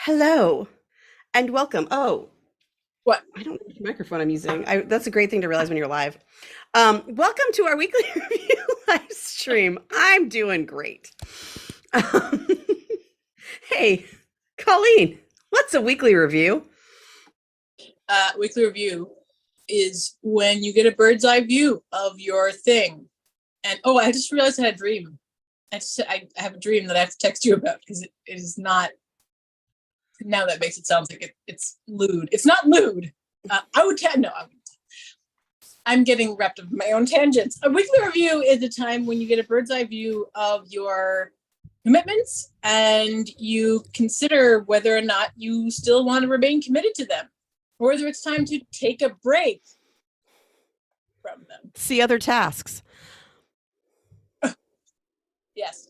Hello and welcome. Oh, What? I don't know which microphone I'm using. That's a great thing to realize when you're live. Welcome to our weekly review live stream. I'm doing great. Um, hey, Colleen, what's a weekly review? Weekly review is when you get a bird's eye view of your thing. And I just realized I had a dream. I have a dream that I have to text you about because it is not. Now that makes it sound like it's lewd. It's not lewd. I'm getting wrapped up in my own tangents. A weekly review is a time when you get a bird's eye view of your commitments and you consider whether or not you still want to remain committed to them, or whether it's time to take a break from them. See other tasks. Yes.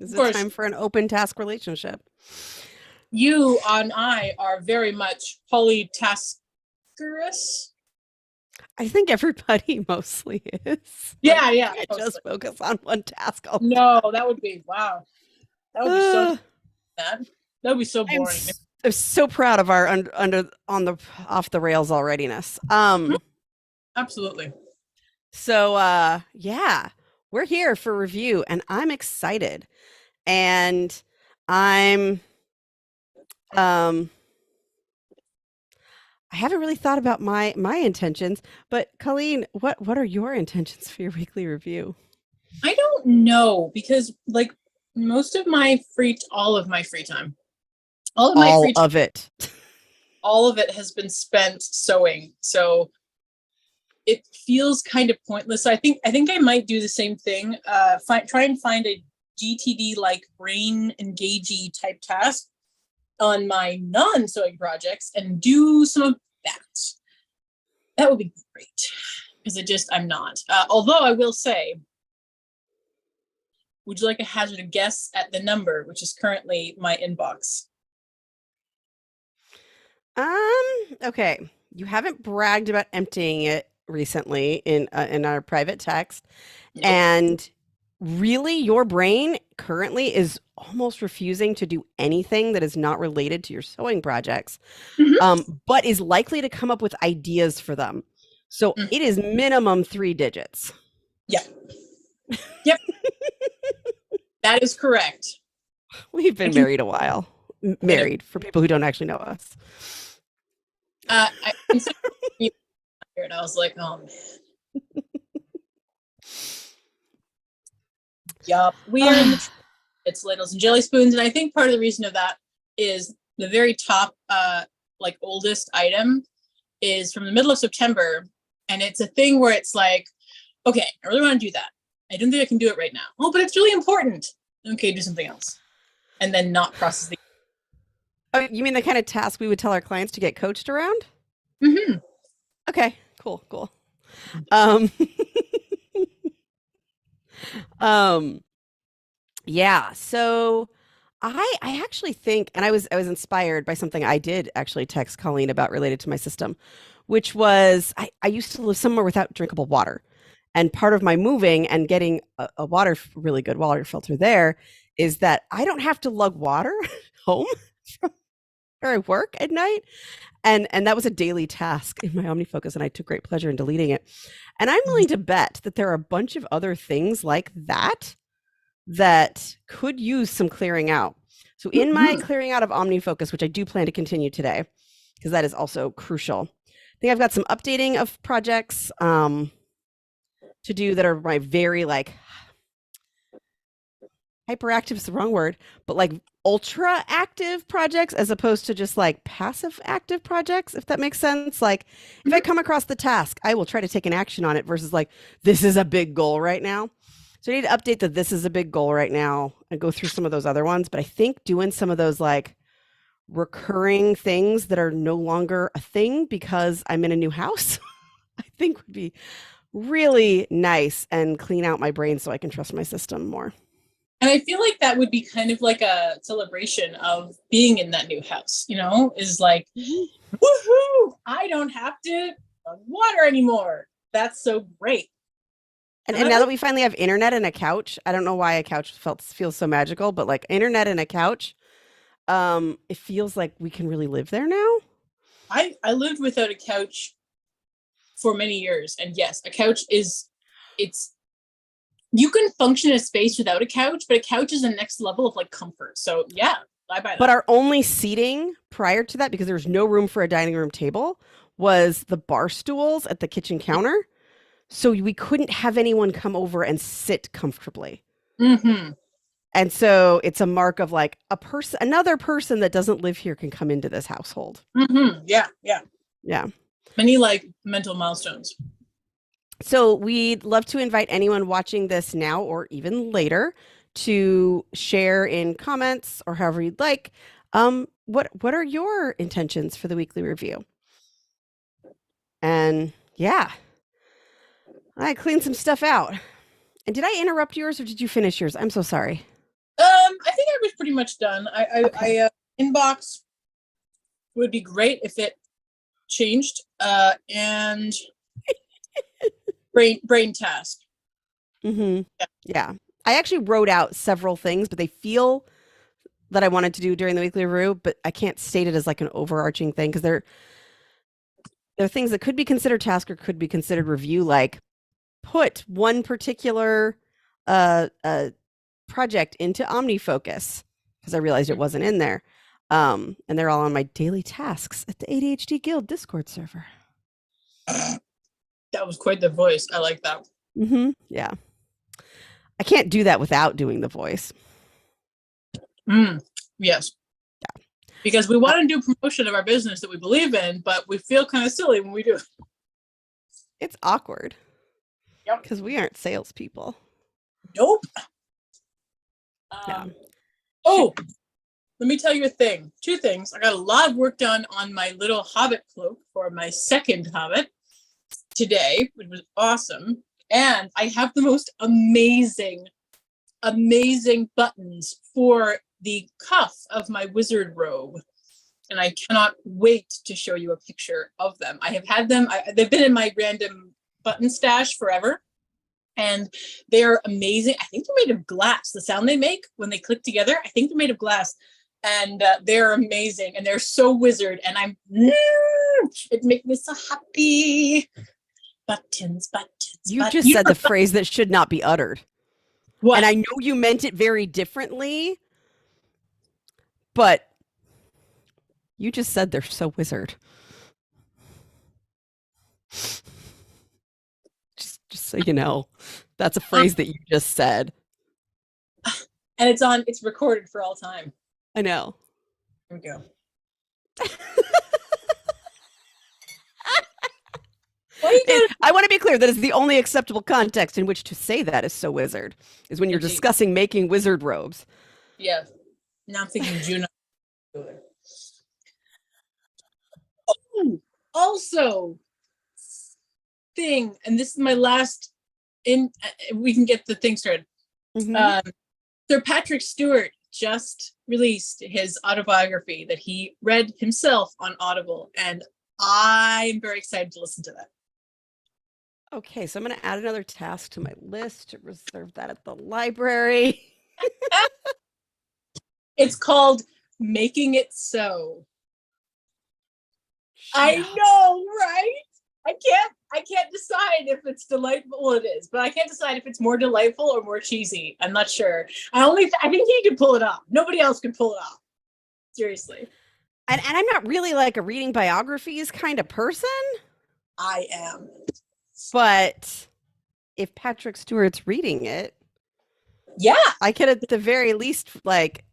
Is it time for an open task relationship? You and I are very much polytaskerous. I think everybody mostly is. Yeah, yeah. I just focus on one task all No, that would be wow. That would be so bad. That would be so boring. I'm so proud of our off the rails alreadiness. Absolutely. So yeah, we're here for review and I'm excited. And I haven't really thought about my intentions, but Colleen, what are your intentions for your weekly review? I don't know, because like all of my free time, all of it has been spent sewing. So it feels kind of pointless. So I think I might do the same thing. Try and find a GTD like brain engagey type task on my non-sewing projects and do some of that. That would be great, because I'm not. Although I will say, would you like a hazard guess at the number, which is currently my inbox? Okay. You haven't bragged about emptying it recently in our private text. Nope. And really, your brain currently is almost refusing to do anything that is not related to your sewing projects, but is likely to come up with ideas for them. So it is minimum 3 digits. Yeah. Yep. That is correct. We've been married a while. Married, for people who don't actually know us. I considered and I was like, oh man. Yup. We are in it's Ladles and Jelly Spoons, and I think part of the reason of that is the very top oldest item is from the middle of September, and it's a thing where it's like, okay, I really want to do that. I don't think I can do it right now. Oh, but it's really important. Okay, do something else. And then not process the. Oh, you mean the kind of task we would tell our clients to get coached around? Mm-hmm. Okay, cool. Yeah, so I actually think, and I was inspired by something I did actually text Colleen about related to my system, which was I used to live somewhere without drinkable water. And part of my moving and getting a really good water filter there is that I don't have to lug water home from where I work at night. And that was a daily task in my OmniFocus, and I took great pleasure in deleting it. And I'm willing to bet that there are a bunch of other things like that could use some clearing out. So in my clearing out of OmniFocus, which I do plan to continue today, because that is also crucial, I think I've got some updating of projects to do that are my very hyperactive is the wrong word, but ultra active projects as opposed to just passive active projects, if that makes sense. If I come across the task, I will try to take an action on it versus this is a big goal right now. So I need to update that this is a big goal right now and go through some of those other ones. But I think doing some of those recurring things that are no longer a thing because I'm in a new house, I think would be really nice and clean out my brain so I can trust my system more. And I feel like that would be kind of like a celebration of being in that new house, is woohoo, I don't have to run water anymore. That's so great. And now that we finally have internet and a couch, I don't know why a couch feels so magical, but internet and a couch, it feels like we can really live there now. I lived without a couch for many years, and yes, a couch is, it's, you can function in a space without a couch, but a couch is the next level of like comfort. So yeah, I buy that. But our only seating prior to that, because there was no room for a dining room table, was the bar stools at the kitchen counter. So we couldn't have anyone come over and sit comfortably. Mm-hmm. And so it's a mark of like another person that doesn't live here can come into this household. Mm-hmm. Yeah, yeah. Yeah. Many like mental milestones. So we'd love to invite anyone watching this now or even later to share in comments or however you'd like. What are your intentions for the weekly review? And yeah, I cleaned some stuff out. And did I interrupt yours or did you finish yours? I'm so sorry. I think I was pretty much done. I inbox would be great if it changed. And brain task. Mm-hmm. Yeah. I actually wrote out several things, but they feel that I wanted to do during the weekly review, but I can't state it as like an overarching thing because they're things that could be considered task or could be considered review, like put one particular project into OmniFocus because I realized it wasn't in there. And they're all on my daily tasks at the ADHD Guild Discord server. That was quite the voice. I like that. Mm-hmm. Yeah. I can't do that without doing the voice. Yes. Yeah. Because we want to do promotion of our business that we believe in, but we feel kind of silly when we do. It's awkward. Yep. Because we aren't salespeople. Nope. Yeah. Oh, let me tell you a thing. Two things. I got a lot of work done on my little Hobbit cloak for my second Hobbit today, which was awesome. And I have the most amazing buttons for the cuff of my wizard robe. And I cannot wait to show you a picture of them. I have had them. They've been in my random button stash forever. And they're amazing. I think they're made of glass. The sound they make when they click together, I think they're made of glass. And they're amazing. And they're so wizard. And it makes me so happy. Buttons. You just said the phrase that should not be uttered. What? And I know you meant it very differently, but you just said they're so wizard. Just so you know, that's a phrase that you just said. And it's recorded for all time. I know. Here we go. I want to be clear that is the only acceptable context in which to say that is so wizard, is when you're discussing making wizard robes. Yeah. Now I'm thinking Juno. Oh, also, thing, and this is my last, we can get the thing started. Mm-hmm. Sir Patrick Stewart just released his autobiography that he read himself on Audible, and I'm very excited to listen to that. Okay, so I'm going to add another task to my list to reserve that at the library. It's called Making It So. I know, right? I can't decide if it's delightful. Well, it is, but I can't decide if it's more delightful or more cheesy. I'm not sure. I think he can pull it off. Nobody else can pull it off. Seriously. And I'm not really like a reading biographies kind of person. I am. But if Patrick Stewart's reading it, yeah, I could at the very least, like,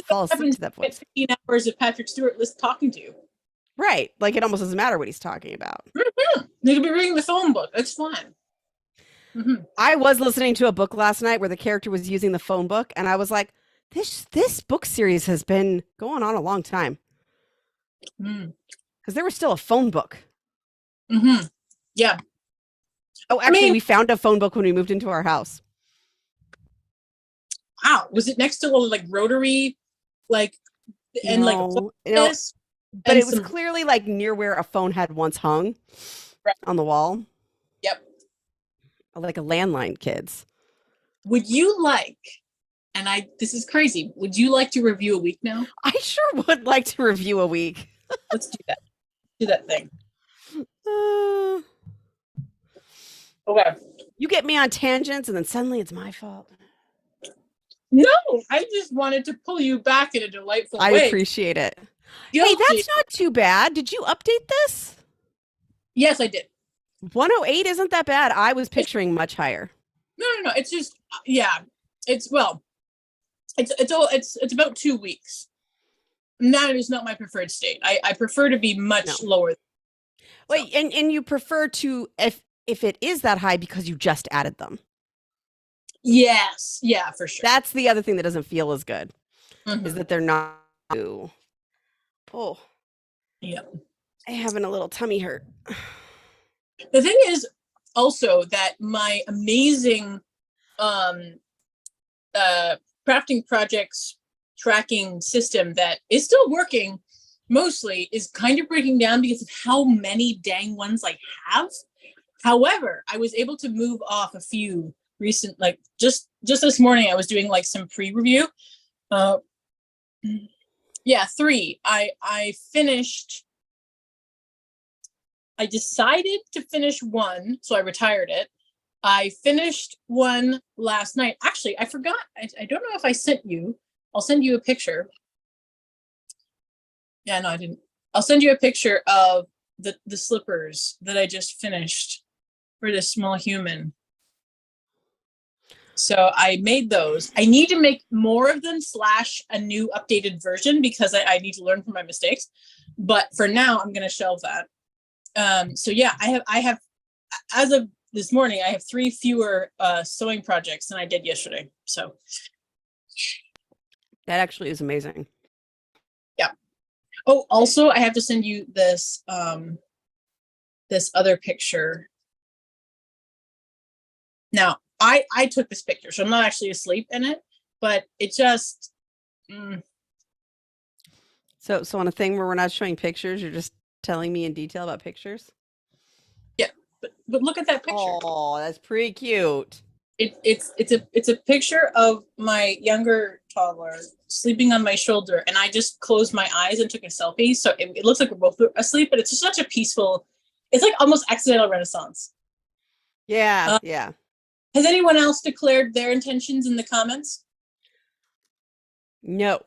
fall asleep to that voice. 15 hours of Patrick Stewart talking to you. Right. Like, it almost doesn't matter what he's talking about. Mm-hmm. You could be reading the phone book. That's fine. Mm-hmm. I was listening to a book last night where the character was using the phone book, and I was like, this book series has been going on a long time. Because there was still a phone book. Mm-hmm. Yeah. Oh, actually, we found a phone book when we moved into our house. Wow. Was it next to a like rotary, like, and no, like, but it was clearly like near where a phone had once hung on the wall. Yep. Like a landline, kids. Would you like And this is crazy. Would you like to review a week now? I sure would like to review a week. Let's do that. Do that thing. Uh, Okay. you get me on tangents and then suddenly it's my fault. No, I just wanted to pull you back in a delightful I way. appreciate it. Guilty. Hey, that's not too bad. Did you update this? Yes, I did. 108 isn't that bad. I was picturing much higher. No. It's just, yeah. It's about 2 weeks. And that is not my preferred state. I prefer to be much lower. Wait, so. and you prefer to if it is that high because you just added them. Yes. Yeah, for sure. That's the other thing that doesn't feel as good. Mm-hmm. Is that they're not. Oh. Yeah. I'm having a little tummy hurt. The thing is also that my amazing crafting projects tracking system that is still working mostly is kind of breaking down because of how many dang ones I have. However, I was able to move off a few recent, like just this morning, I was doing like some pre-review. 3. I finished. I decided to finish one, so I retired it. I finished one last night. Actually, I forgot. I don't know if I sent you. I'll send you a picture. Yeah, no, I didn't. I'll send you a picture of the slippers that I just finished for this small human. So I made those. I need to make more of them / a new updated version because I need to learn from my mistakes. But for now, I'm going to shelve that. So yeah, I have, as of this morning, I have 3 fewer sewing projects than I did yesterday. So that actually is amazing. Yeah. Oh, also, I have to send you this this other picture. Now, I took this picture, so I'm not actually asleep in it, but it just. So on a thing where we're not showing pictures, you're just telling me in detail about pictures? Yeah, but look at that picture. Oh, that's pretty cute. It's a picture of my younger toddler sleeping on my shoulder, and I just closed my eyes and took a selfie. So it looks like we're both asleep, but it's just such a peaceful. It's like almost accidental renaissance. Yeah, yeah. Has anyone else declared their intentions in the comments? No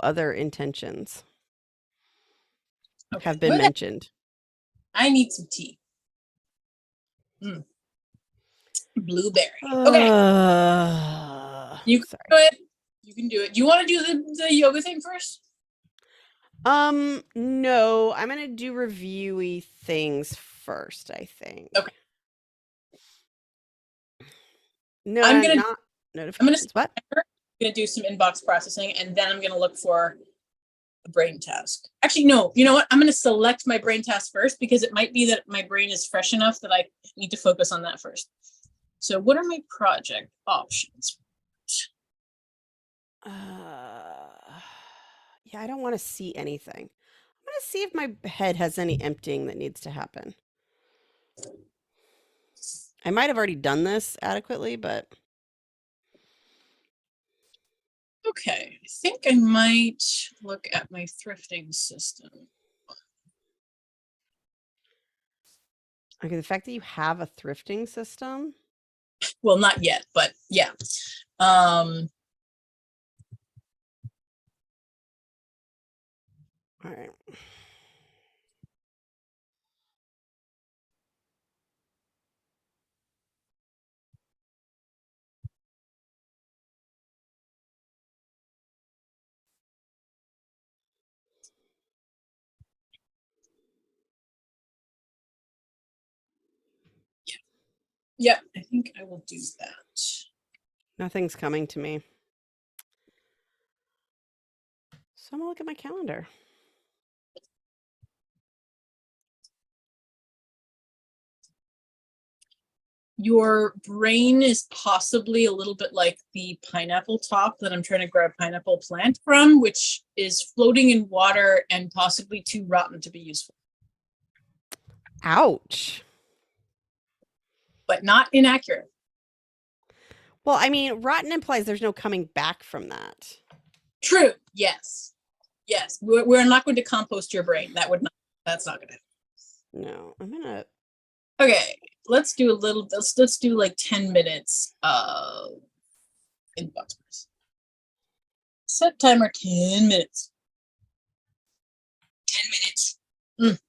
other intentions have been mentioned. I need some tea. Blueberry. Okay. You can do it. You can do it. Do you want to do the yoga thing first? No, I'm gonna do reviewy things first, I think. Okay. No, I'm gonna not notifications. I'm gonna do some inbox processing, and then I'm gonna look for a brain task. Actually, no. You know what? I'm gonna select my brain task first because it might be that my brain is fresh enough that I need to focus on that first. So, what are my project options? Yeah, I don't want to see anything. I'm gonna see if my head has any emptying that needs to happen. I might have already done this adequately, but. Okay, I think I might look at my thrifting system. Okay, the fact that you have a thrifting system. Well, not yet, but yeah. All right. Yep, I think I will do that. Nothing's coming to me. So I'm gonna look at my calendar. Your brain is possibly a little bit like the pineapple top that I'm trying to grab pineapple plant from, which is floating in water and possibly too rotten to be useful. Ouch. But not inaccurate. Well, I mean, rotten implies there's no coming back from that. True. Yes. Yes. We're not going to compost your brain. That's not going to. No, I'm gonna. Okay. Let's do let's do like 10 minutes of inbox press. Set timer 10 minutes. 10 minutes.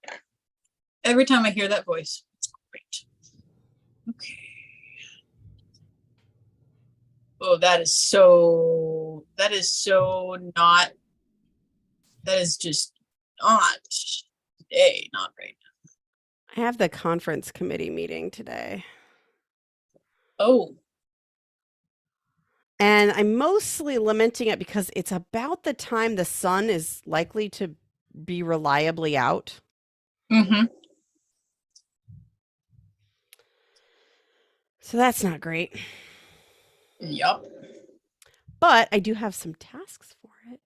Every time I hear that voice, it's great. Okay. Oh, that is so not, that is just not today, not right now. I have the conference committee meeting today. Oh. And I'm mostly lamenting it because it's about the time the sun is likely to be reliably out. Mm-hmm. So that's not great. Yep. But I do have some tasks for it.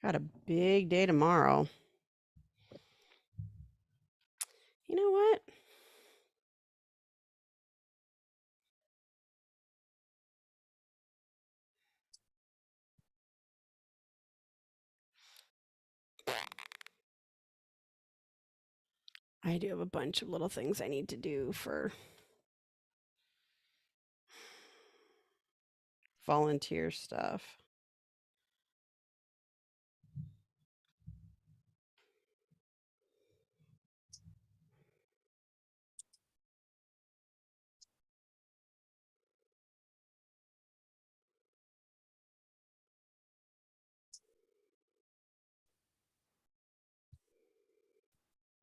Got a big day tomorrow. You know what? I do have a bunch of little things I need to do for volunteer stuff.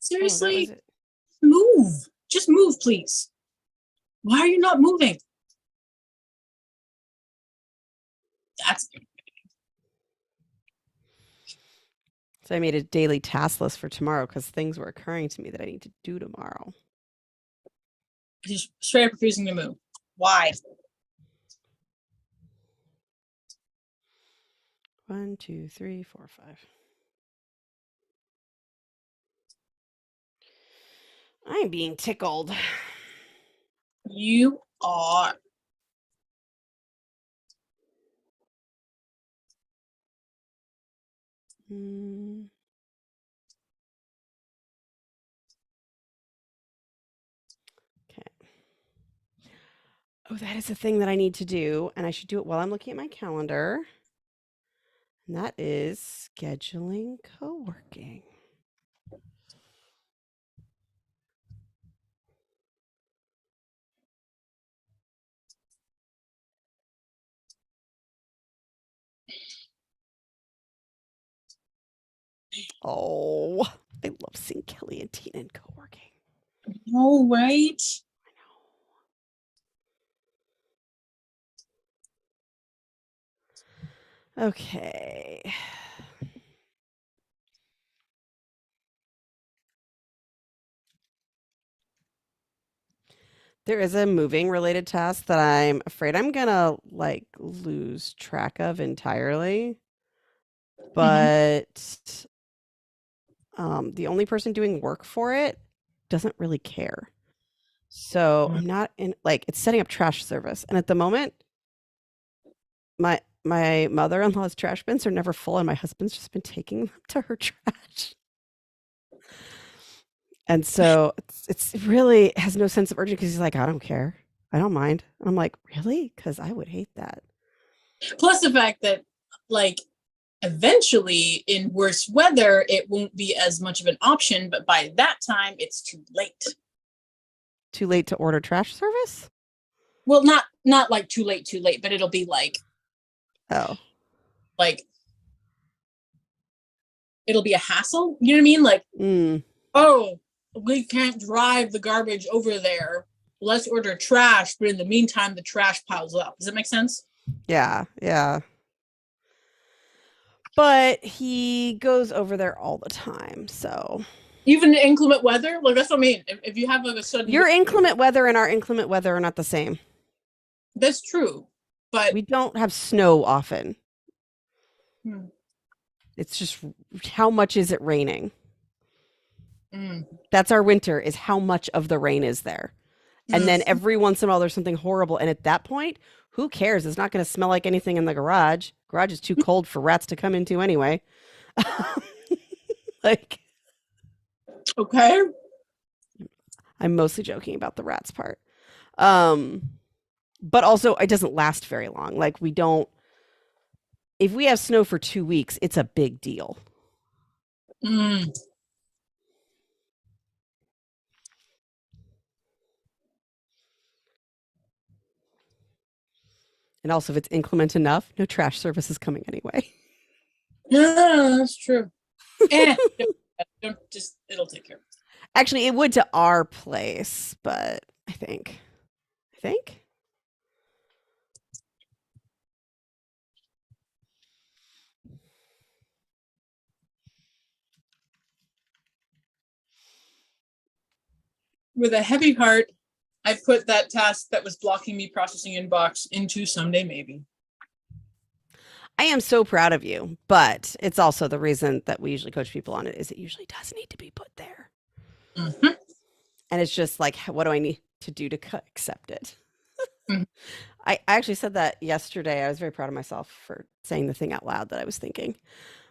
Oh, that was Seriously? it. Move. Just move, please. Why are you not moving? That's So I made a daily task list for tomorrow because things were occurring to me that I need to do tomorrow. just straight up refusing to move. Why? 1, 2, 3, 4, 5. I'm being tickled. You are. Okay. Oh, that is a thing that I need to do, and I should do it while I'm looking at my calendar. And that is scheduling co-working. Oh, I love seeing Kelly and Tina in co-working. No, right? I know. Okay. There is a moving related task that I'm afraid I'm gonna like lose track of entirely. But the only person doing work for it doesn't really care. So I'm not in like it's setting up trash service. And at the moment, my mother-in-law's trash bins are never full, and my husband's just been taking them to her trash. And so it really has no sense of urgency because he's like, I don't care. I don't mind. And I'm like, really? Because I would hate that. Plus the fact that, like, eventually in worse weather, it won't be as much of an option, but by that time, it's too late. Too late to order trash service? Well, not like too late, but it'll be like, like, it'll be a hassle. You know what I mean? Like, oh, we can't drive the garbage over there. Let's order trash, but in the meantime, the trash piles up. Does that make sense? Yeah, yeah. But he goes over there all the time, so. Even inclement weather? Like, that's what I mean. If you have like a sudden... Your inclement weather and our inclement weather are not the same. That's true. But We don't have snow often. hmm, It's just how much is it raining? mm, That's our winter, is how much of the rain is there. And then mm. every once in a while there's something horrible. And at that point, who cares? It's not going to smell like anything in the garage. Garage is too cold for rats to come into anyway. Like, Okay. I'm mostly joking about the rats part. Um, but also it doesn't last very long. Like we don't if we have snow for 2 weeks, it's a big deal. Mm. And also if it's inclement enough, no trash service is coming anyway. Yeah, that's true. Don't just it'll take care of it. Actually, it would to our place, but I think With a heavy heart, I put that task that was blocking me processing inbox into someday maybe. I am so proud of you, but it's also the reason that we usually coach people on it is it usually does need to be put there. Mm-hmm. And it's just like, what do I need to do to accept it? Mhm. I actually said that yesterday. I was very proud of myself for saying the thing out loud that I was thinking,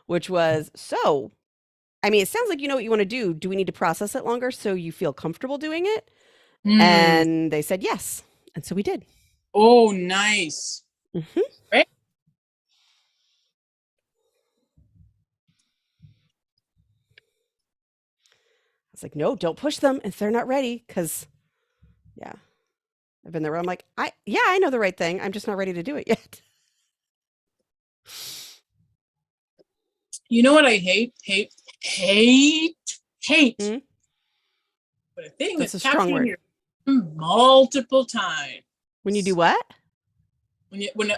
which was, so, I mean, it sounds like you know what you want to do. Do we need to process it longer so you feel comfortable doing it? Mm. And they said yes. And so we did. Oh, nice. Hmm. Right? I was like, no, don't push them if they're not ready. Cause yeah, I've been there where I'm like, I know the right thing. I'm just not ready to do it yet. You know what I hate? Hate. Hmm? But a thing That's that's a strong capturing word. your multiple times. When you do what?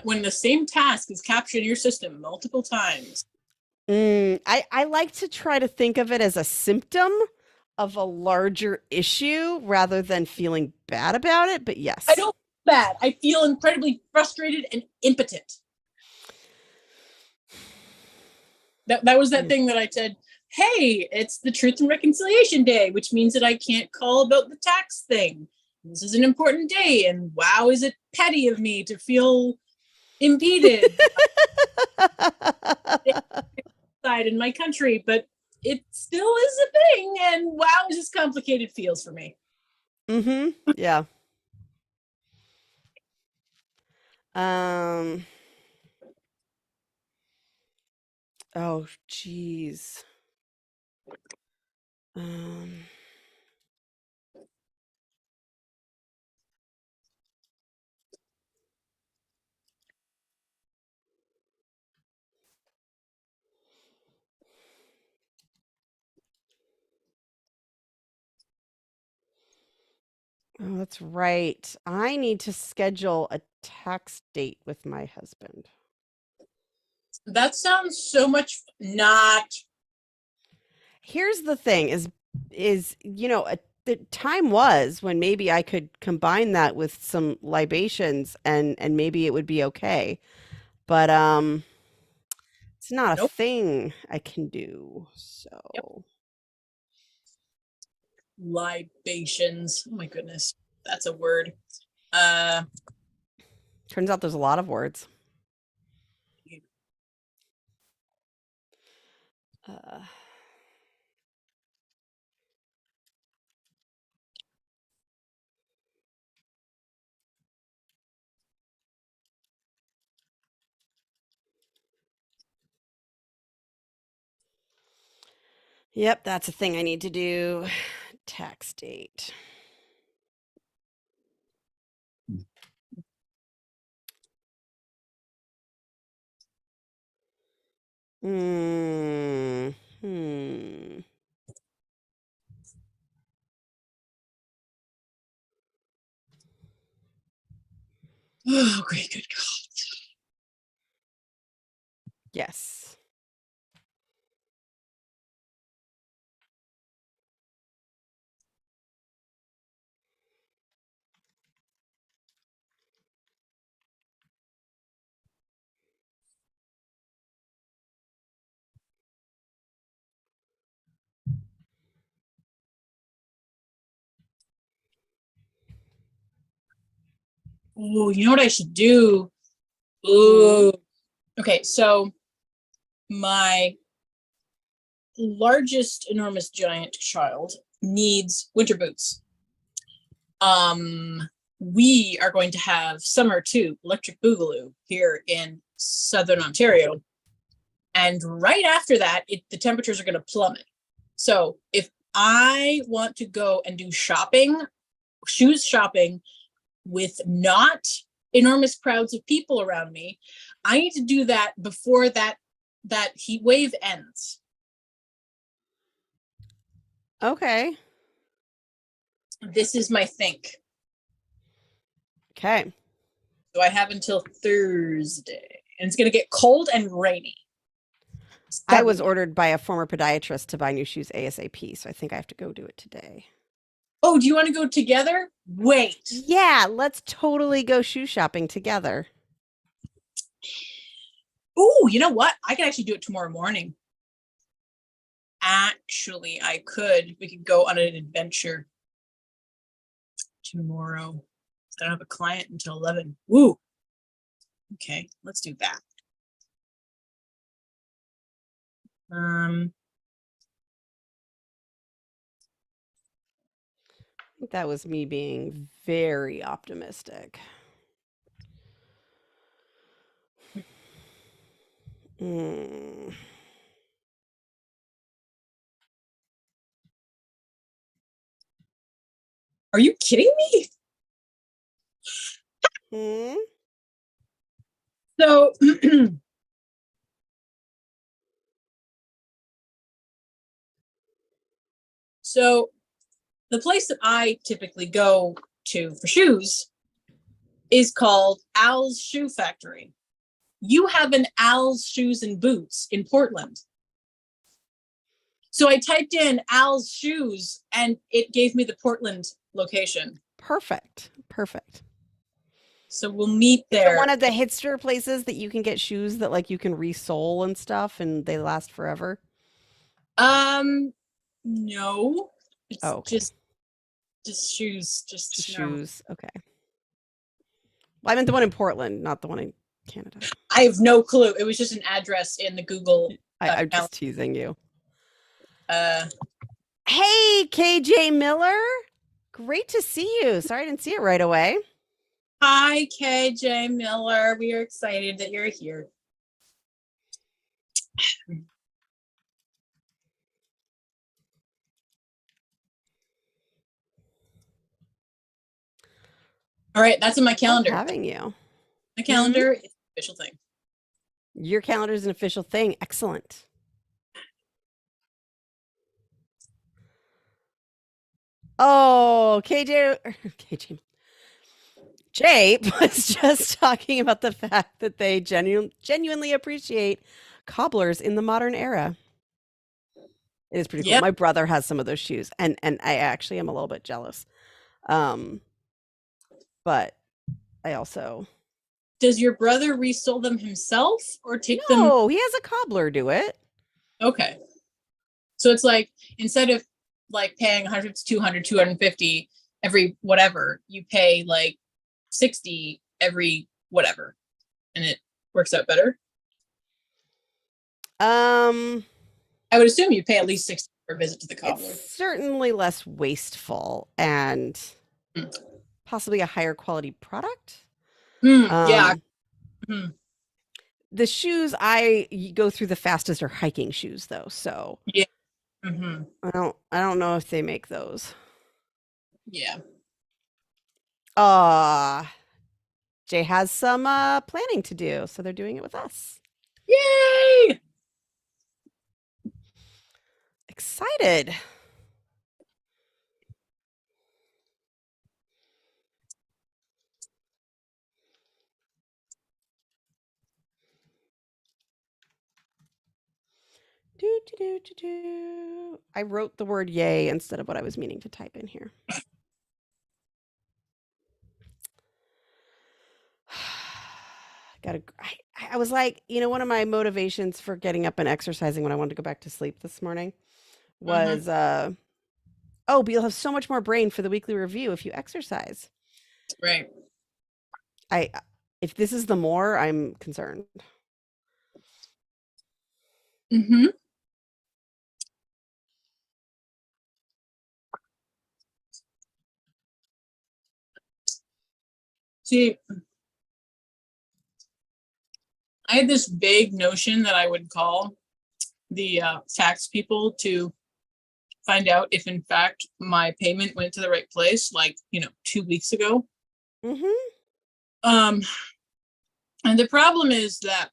When the same task is captured in your system multiple times. I like to try to think of it as a symptom of a larger issue rather than feeling bad about it. But I yes. don't feel bad. I feel incredibly frustrated and impotent. That was that Mm. thing that I said, hey, it's the Truth and Reconciliation Day, which means that I can't call about the tax thing. This is an important day, and wow, is it petty of me to feel impeded side in my country, but it still is a thing, and wow, is this complicated feels for me. Mm-hmm. Yeah. Um. Oh, geez. Um. Oh, that's right. I need to schedule a tax date with my husband. That sounds so much not. Here's the thing is the time was when maybe I could combine that with some libations and maybe it would be okay. But it's not a Nope. thing I can do. Yep. So, Libations. Oh my goodness, that's a word. Uh, turns out there's a lot of words. Uh, yep, that's a thing I need to do. Tax date. Hmm. Hmm. oh, great, good God. Yes. Ooh, you know what I should do? Ooh. Okay, so my largest enormous giant child needs winter boots. We are going to have summer two electric boogaloo here in southern Ontario, and right after that the temperatures are going to plummet. So if I want to go and do shoes shopping with not enormous crowds of people around me, I need to do that before that heat wave ends. Okay. This is my think. Okay. So I have until Thursday, and it's going to get cold and rainy. I was ordered by a former podiatrist to buy new shoes ASAP, so I think I have to go do it today. Oh, do you want to go together? Wait. Yeah, let's totally go shoe shopping together. Oh, you know what? I could actually do it tomorrow morning. Actually, I could. We could go on an adventure tomorrow. I don't have a client until 11. Woo. Okay, let's do that. I think that was me being very optimistic. Are you kidding me? So, so the place that I typically go to for shoes is called Al's Shoe Factory. You have an Al's Shoes and Boots in Portland. So I typed in Al's Shoes and it gave me the Portland location. Perfect. Perfect. So we'll meet there. One of the hipster places that you can get shoes that like you can resole and stuff and they last forever. No. It's okay. just shoes. Just shoes. Okay. Well, I meant the one in Portland, not the one in Canada. I have no clue. It was just an address in the Google. I'm just teasing you. Hey, KJ Miller. Great to see you. Sorry I didn't see it right away. Hi, KJ Miller. We are excited that you're here. All right, that's in my calendar. Having you. My calendar is an official thing. Your calendar is an official thing. Excellent. Oh, KJ Jay was just talking about the fact that they genuinely appreciate cobblers in the modern era. It is pretty cool. My brother has some of those shoes, and I actually am a little bit jealous. But I also. Does your brother resole them himself or take them? No, he has a cobbler do it. Okay. So it's like instead of like paying 100 to 200, 250 every whatever, you pay like 60 every whatever, and it works out better. I would assume you pay at least 60 for a visit to the cobbler. It's certainly less wasteful and possibly a higher quality product. Yeah. The shoes I go through the fastest are hiking shoes, though. So yeah, I don't know if they make those. Yeah. Jay has some planning to do, so they're doing it with us. Yay! Excited. I wrote the word yay instead of what I was meaning to type in here. I was like, one of my motivations for getting up and exercising when I wanted to go back to sleep this morning was, but you'll have so much more brain for the weekly review if you exercise. Right. I if this is the more, I'm concerned. Mm-hmm. See, I had this vague notion that I would call the tax people to find out if in fact my payment went to the right place, like, 2 weeks ago. Mm-hmm. Um, and the problem is that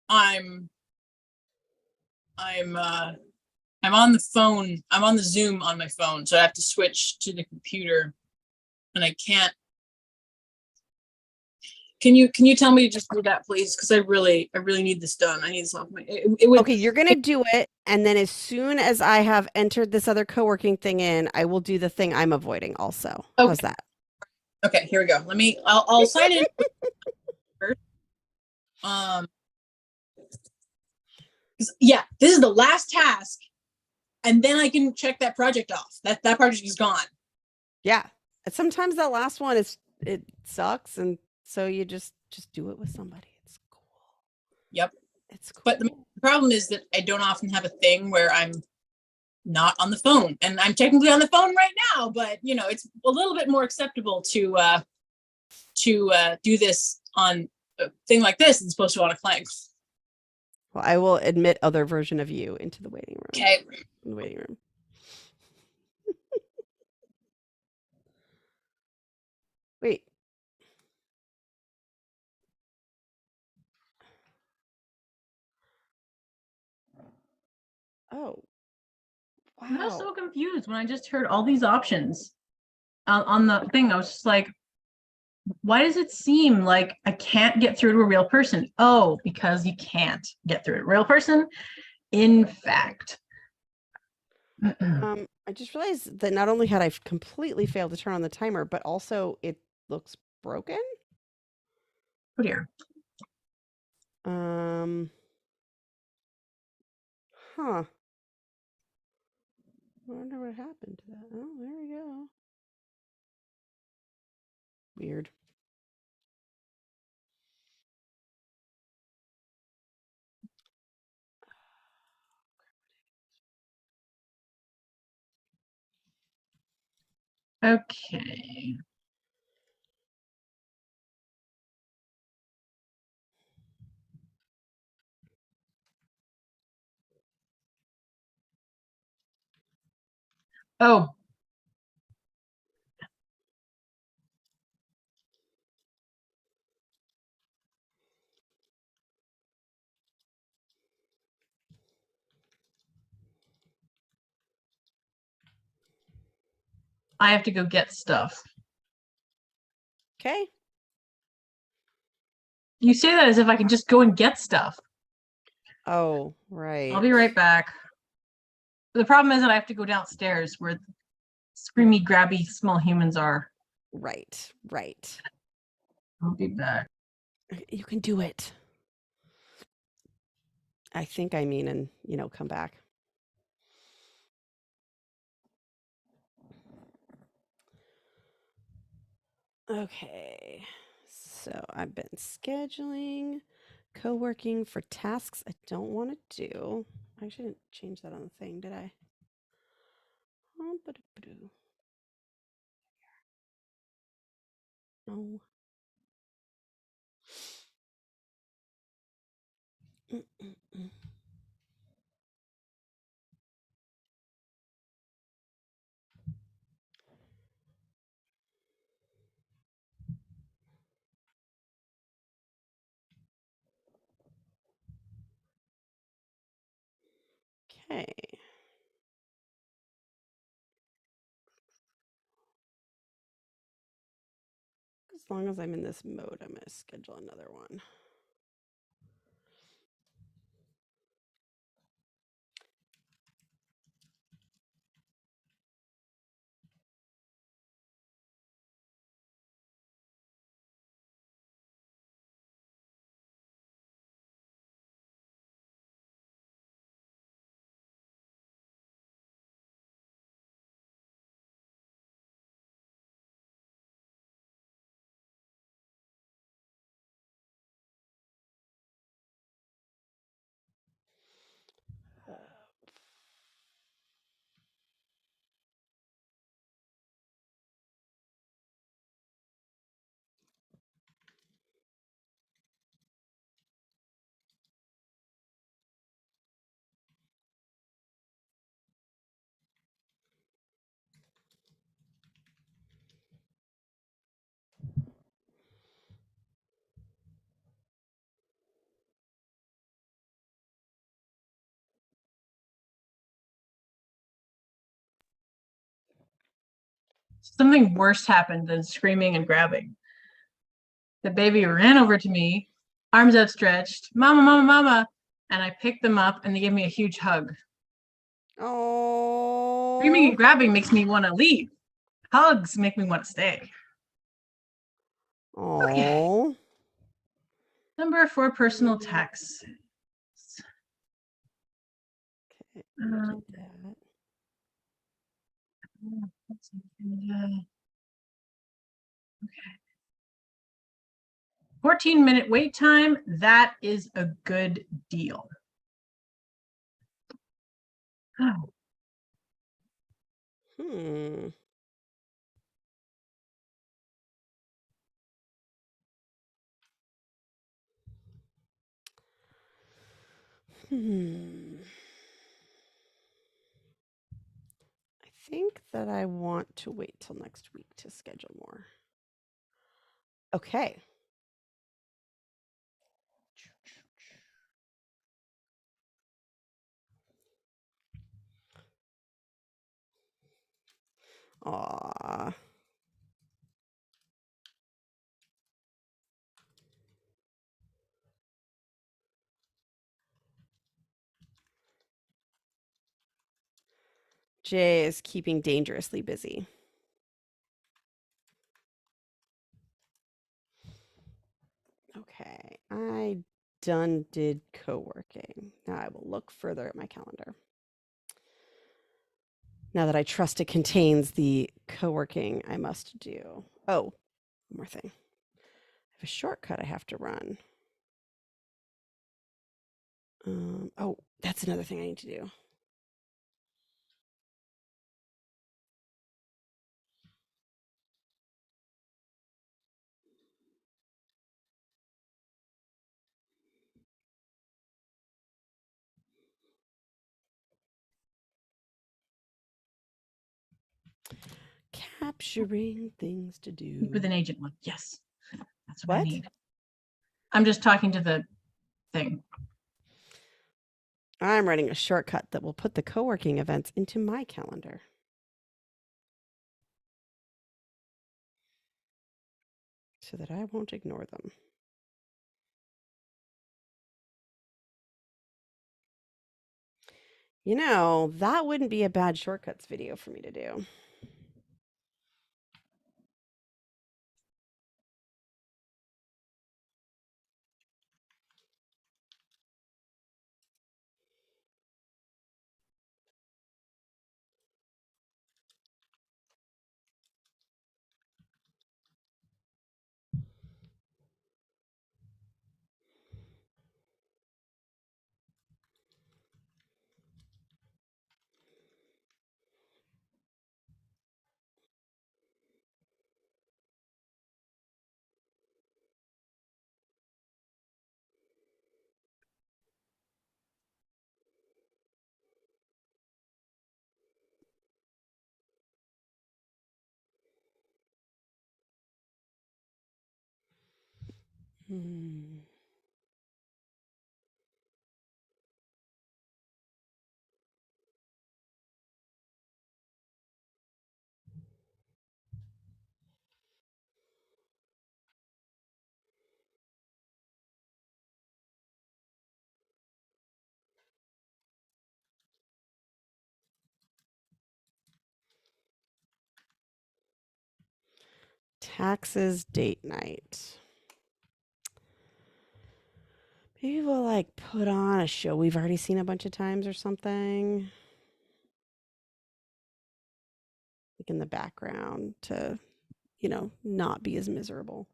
I'm I'm I'm on the phone. I'm on the Zoom on my phone, so I have to switch to the computer, and I can't. Can you tell me to just do that, please? Because I really need this done. I need this off my. It would. Okay, you're gonna do it, and then as soon as I have entered this other co-working thing in, I will do the thing I'm avoiding also. How's Okay. that? Okay. Here we go. I'll sign in first. Um. Yeah, this is the last task, and then I can check that project off. That project is gone. Yeah. Sometimes that last one it sucks, and so you just do it with somebody. It's cool. Yep. It's But the cool. problem is that I don't often have a thing where I'm not on the phone, and I'm technically on the phone right now. But it's a little bit more acceptable to do this on a thing like this as opposed to on a client. Well, I will admit other version of you into the waiting room. Okay. In the waiting room. Wait. Oh, I was so wow. confused when I just heard all these options on the thing. I was just like, why does it seem like I can't get through to a real person? Oh, because you can't get through to a real person. In fact. I just realized that not only had I completely failed to turn on the timer, but also it looks broken. Oh dear. Um, huh. I wonder what happened to that. Oh, there we go. Weird. Okay. Oh, I have to go get stuff. Okay. You say that as if I can just go and get stuff. Oh, right. I'll be right back. The problem is that I have to go downstairs where screamy, grabby, small humans are. Right. Right. I'll be back. You can do it. I think I mean, and come back. Okay. So I've been scheduling co-working for tasks I don't want to do. I shouldn't change that on the thing, did I? No. Mm-mm-mm. Okay. As long as I'm in this mode, I'm going to schedule another one. something worse happened than screaming and grabbing. The baby ran over to me, arms outstretched, mama, mama, mama, and I picked them up and they gave me a huge hug. Oh. Screaming and grabbing makes me want to leave. Hugs make me want to stay. Oh. Number 4, personal attacks. Okay. Um, Did that. Okay. 14-minute wait time. That is a good deal. Oh. Hmm. I think that I want to wait till next week to schedule more. Okay. Aw. Jay is keeping dangerously busy. Okay, I done did co-working. Now I will look further at my calendar. Now that I trust it contains the co-working I must do. Oh, one more thing. I have a shortcut I have to run. Oh, that's another thing I need to do. Capturing things to do. With an agent one. Yes. That's what I What? need. I'm just talking to the thing. I'm writing a shortcut that will put the co-working events into my calendar. So that I won't ignore them. You know, that wouldn't be a bad shortcuts video for me to do. Hmm. Taxes date night. Maybe we'll like put on a show we've already seen a bunch of times or something. Like in the background to, not be as miserable.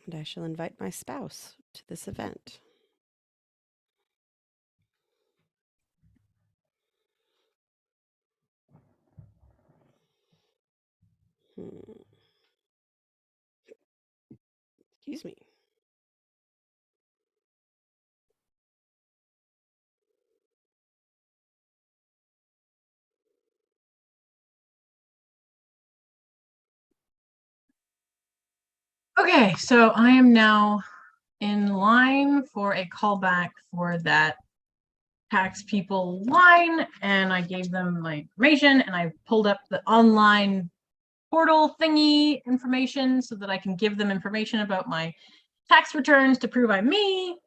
And I shall invite my spouse to this event. Excuse me. Okay, so I am now in line for a callback for that tax people line, and I gave them my information, and I pulled up the online portal thingy information so that I can give them information about my tax returns to prove I'm me.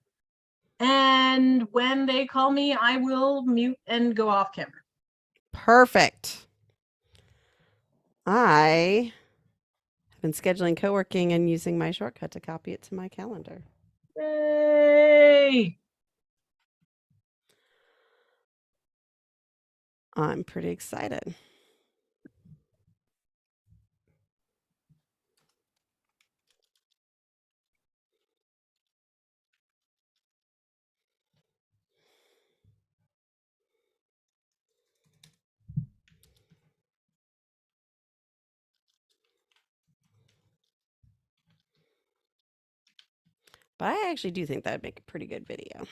And when they call me, I will mute and go off camera. Perfect. I have been scheduling co-working and using my shortcut to copy it to my calendar. Yay! I'm pretty excited. But I actually do think that'd make a pretty good video.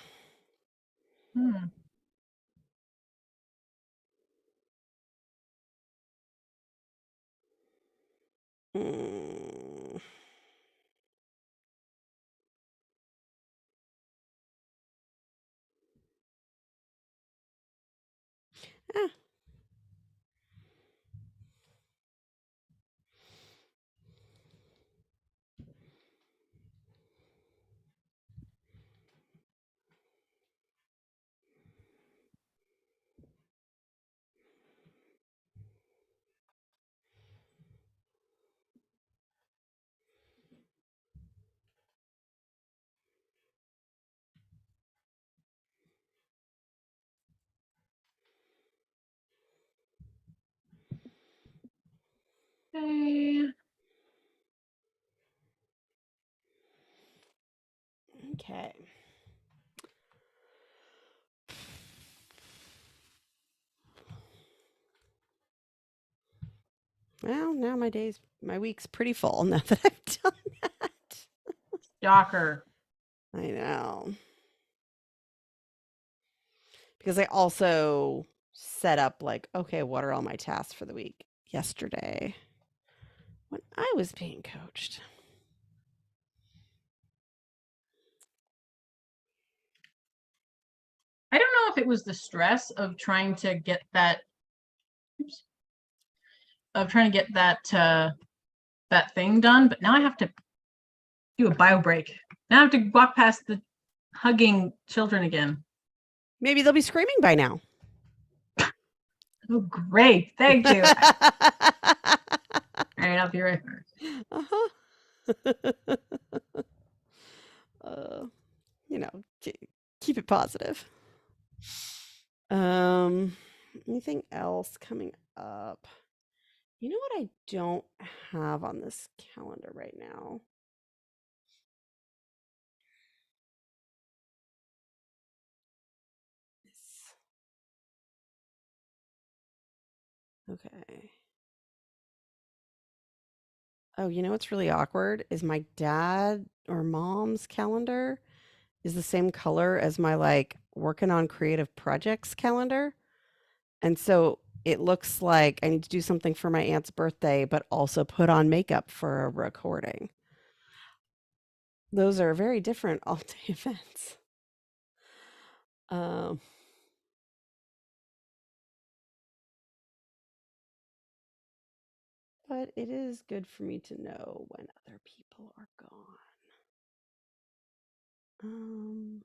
Hmm. Hmm. Ah. Okay. Okay. Well, now my week's pretty full now that I've done that. Shocker. I know. Because I also set up like, okay, what are all my tasks for the week yesterday when I was being coached. I don't know if it was the stress of trying to get that, that thing done, but now I have to do a bio break. Now I have to walk past the hugging children again. Maybe they'll be screaming by now. Oh, great. Thank you. All right, I'll be right back. Uh-huh. You know, keep it positive. Anything else coming up? You know what I don't have on this calendar right now? Okay. Oh, you know what's really awkward is my dad or mom's calendar is the same color as my like working on creative projects calendar. And so it looks like I need to do something for my aunt's birthday, but also put on makeup for a recording. Those are very different all-day events. Um, but it is good for me to know when other people are gone. Um,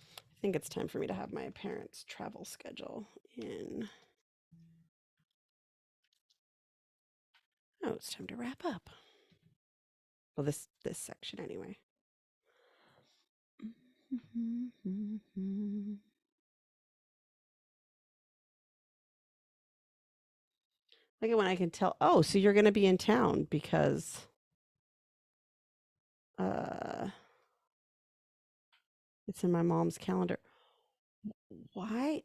I think it's time for me to have my parents' travel schedule in. Oh, it's time to wrap up. Well, this section anyway. Like when I can tell, oh, so you're going to be in town because uh it's in my mom's calendar. Why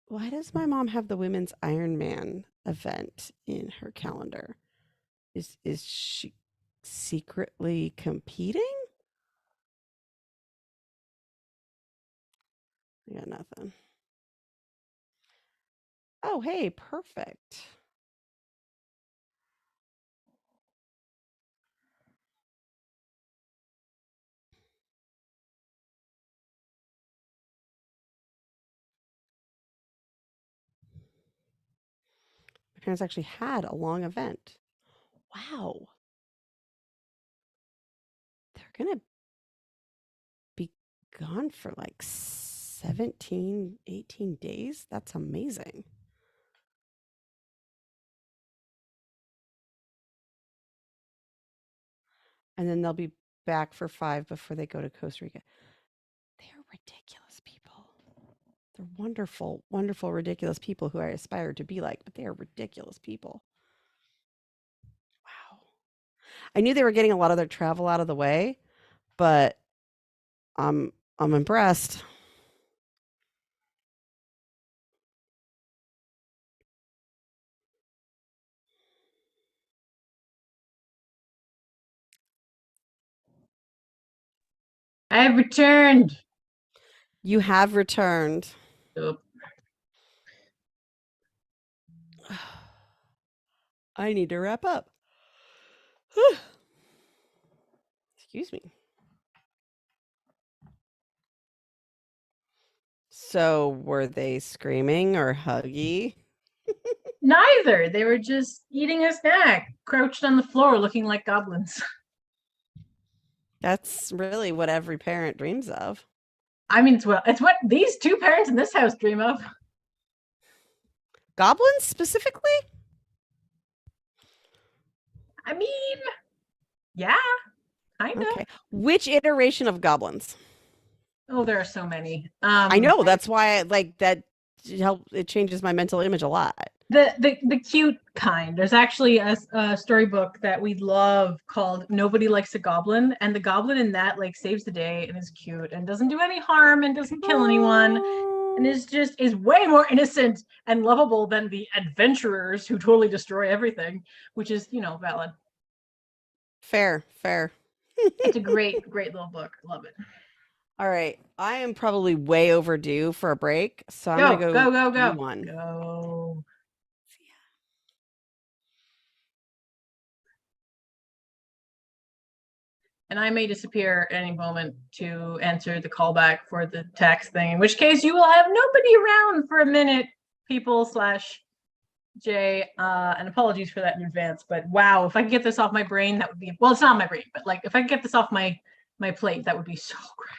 why does my mom have the women's Ironman event in her calendar? Is she secretly competing? I got nothing. Oh, hey, perfect. My parents actually had a long event. Wow. They're going to be gone for like 17, 18 days. That's amazing. And then they'll be back for 5 before they go to Costa Rica. They're ridiculous people. They're wonderful, wonderful, ridiculous people who I aspire to be like, but they are ridiculous people. Wow. I knew they were getting a lot of their travel out of the way, but I'm impressed. I have returned. You have returned. Oop. I need to wrap up. Excuse me. So, were they screaming or huggy? Neither. They were just eating a snack, crouched on the floor looking like goblins. That's really what every parent dreams of. I mean, it's what these two parents in this house dream of. Goblins specifically? I mean, yeah, kind of. Okay. Which iteration of goblins? Oh, there are so many. I know, that's why I like that it changes my mental image a lot. The cute kind. There's actually a storybook that we love called Nobody Likes a Goblin, and the goblin in that like saves the day and is cute and doesn't do any harm and doesn't kill anyone and is way more innocent and lovable than the adventurers who totally destroy everything, which is, valid. Fair. It's a great little book. Love it. All right. I am probably way overdue for a break, so I'm gonna Go. do one. Go. And I may disappear at any moment to answer the callback for the tax thing, in which case you will have nobody around for a minute, people / Jay. And apologies for that in advance, but wow, if I could get this off my brain, that would be, well, it's not my brain, but like if I could get this off my plate, that would be so great.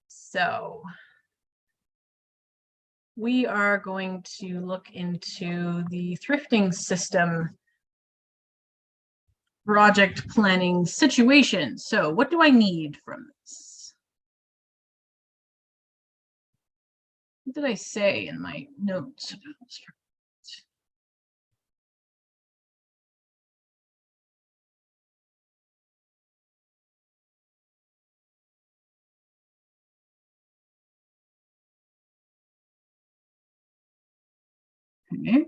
So we are going to look into the thrifting system project planning situation. So what do I need from this? What did I say in my notes? Okay.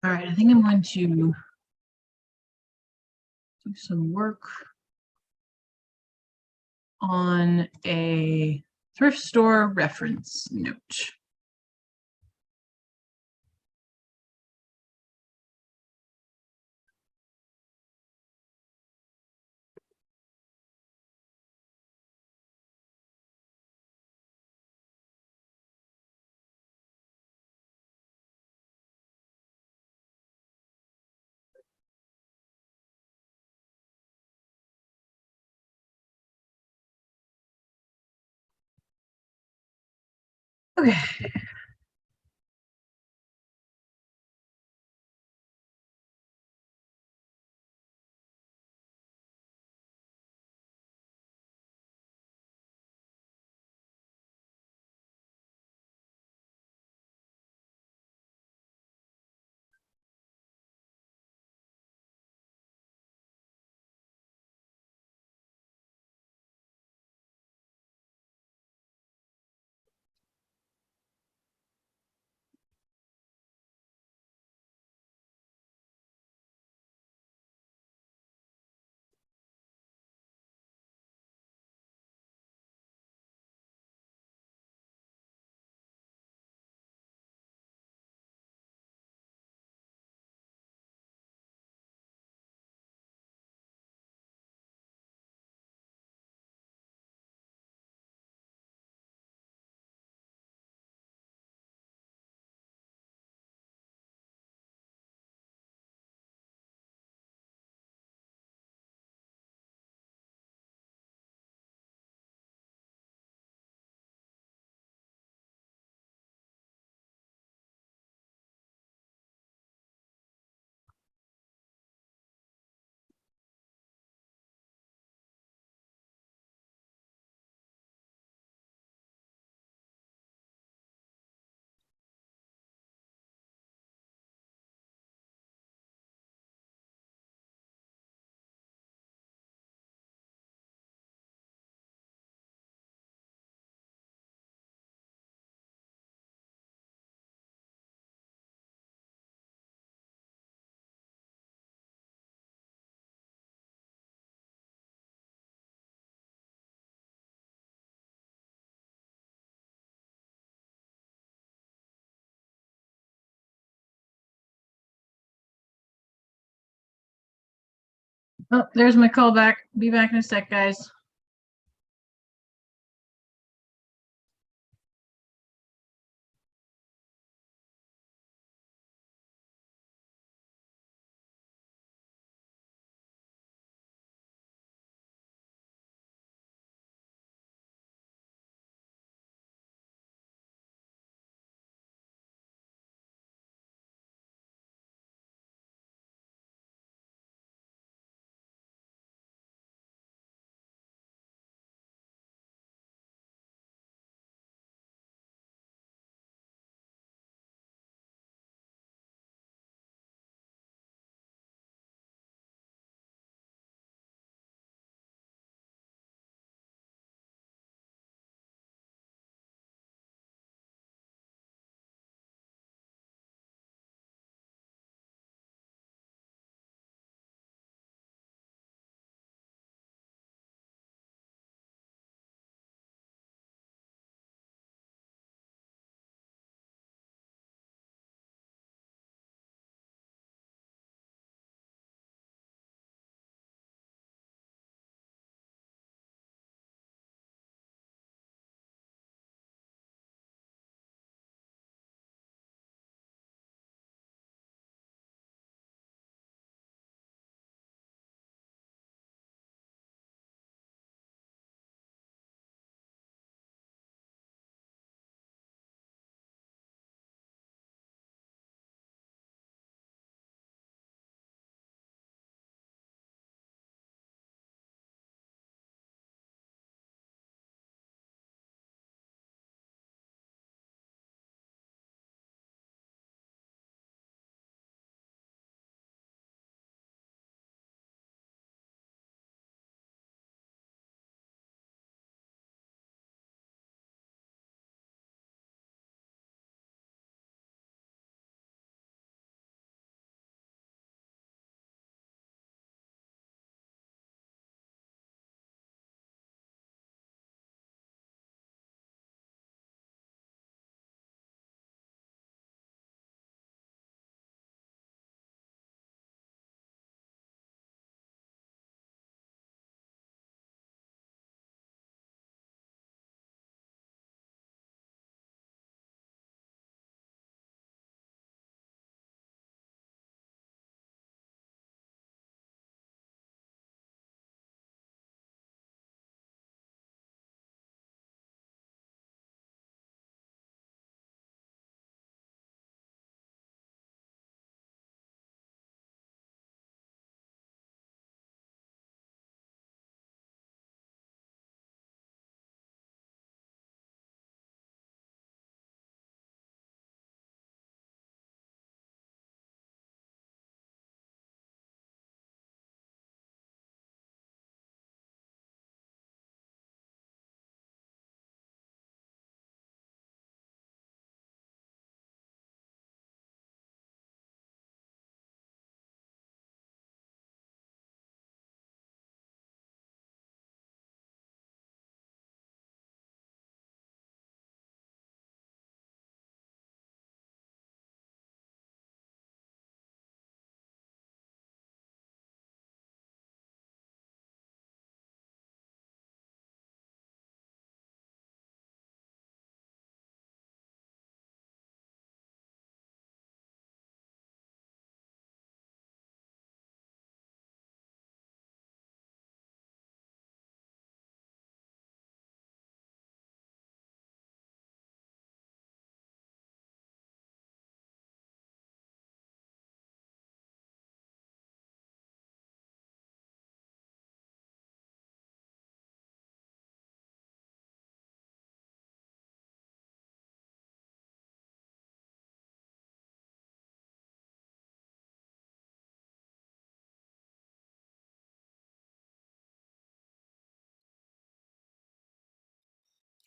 All right, I think I'm going to do some work on a thrift store reference note. Okay. Oh, there's my call back. Be back in a sec, guys.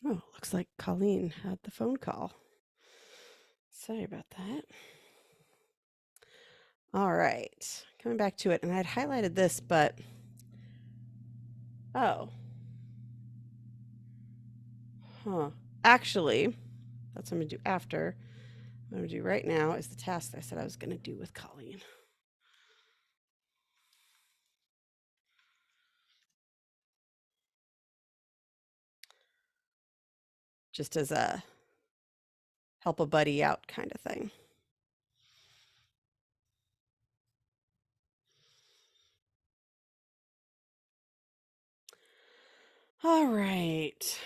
Oh, looks like Colleen had the phone call. Sorry about that. All right, coming back to it, and I'd highlighted this, but oh, actually, that's what I'm gonna do after. What I'm gonna do right now is the task I said I was gonna do with Colleen. just as a help a buddy out kind of thing. All right.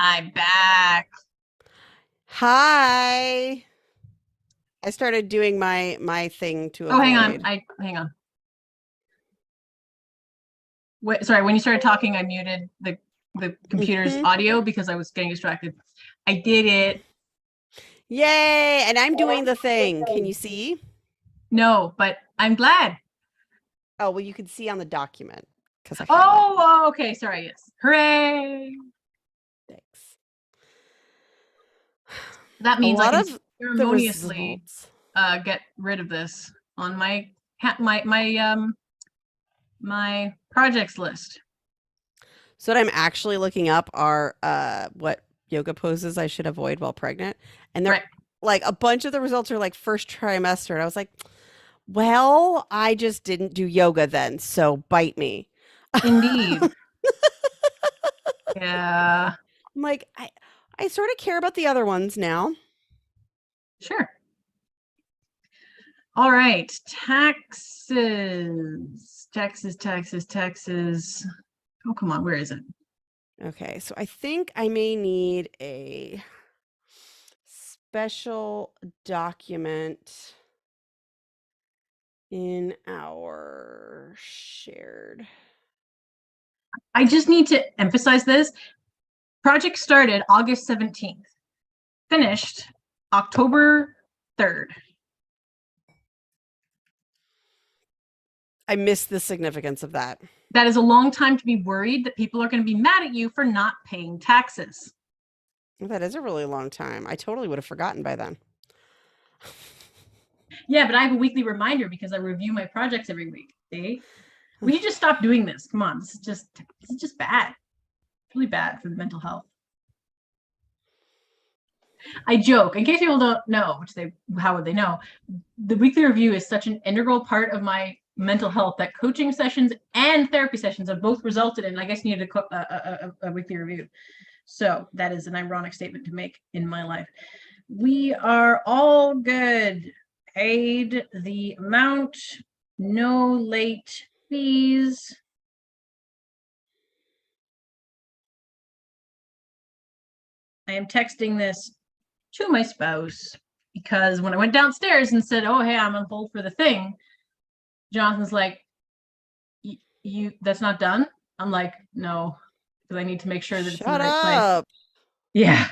I'm back. Hi. I started doing my thing to avoid. Oh, hang on. Hang on. Wait, sorry, when you started talking, I muted the computer's audio because I was getting distracted. I did it. Yay! And I'm doing the thing. Can you see? No, but I'm glad. Oh, well, you can see on the document because I Oh, okay. Sorry. Yes. Hooray! Thanks. That means I can ceremoniously get rid of this on my my projects list. So what I'm actually looking up are what yoga poses I should avoid while pregnant. And they're like a bunch of the results are like first trimester. And I was like, well, I just didn't do yoga then. So bite me. Indeed. Yeah. I'm like, I sort of care about the other ones now. Sure. All right. Taxes. Oh, come on. Where is it? Okay. So I think I may need a special document in our shared. I just need to emphasize this. Project started August 17th, finished October 3rd. I missed the significance of that. That is a long time to be worried that people are going to be mad at you for not paying taxes. Well, that is a really long time. I totally would have forgotten by then. Yeah, but I have a weekly reminder because I review my projects every week. See? We need to stop doing this. Come on, this is just bad. It's really bad for the mental health. I joke, in case people don't know, how would they know? The weekly review is such an integral part of my mental health that coaching sessions and therapy sessions have both resulted in, I guess, needed a weekly review. So that is an ironic statement to make in my life. We are all good. Paid the amount, no late fees. I am texting this to my spouse because when I went downstairs and said, oh, hey, I'm on hold for the thing, Jonathan's like, you that's not done? I'm like, no, because I need to make sure that it's in the right place. Yeah,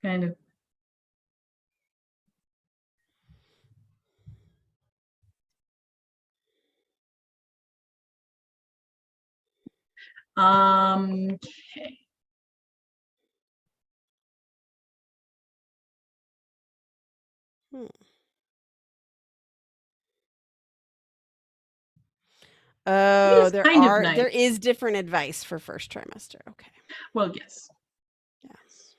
kind of. Okay. Oh, Nice. There is different advice for first trimester. Okay. Well, yes. Yes.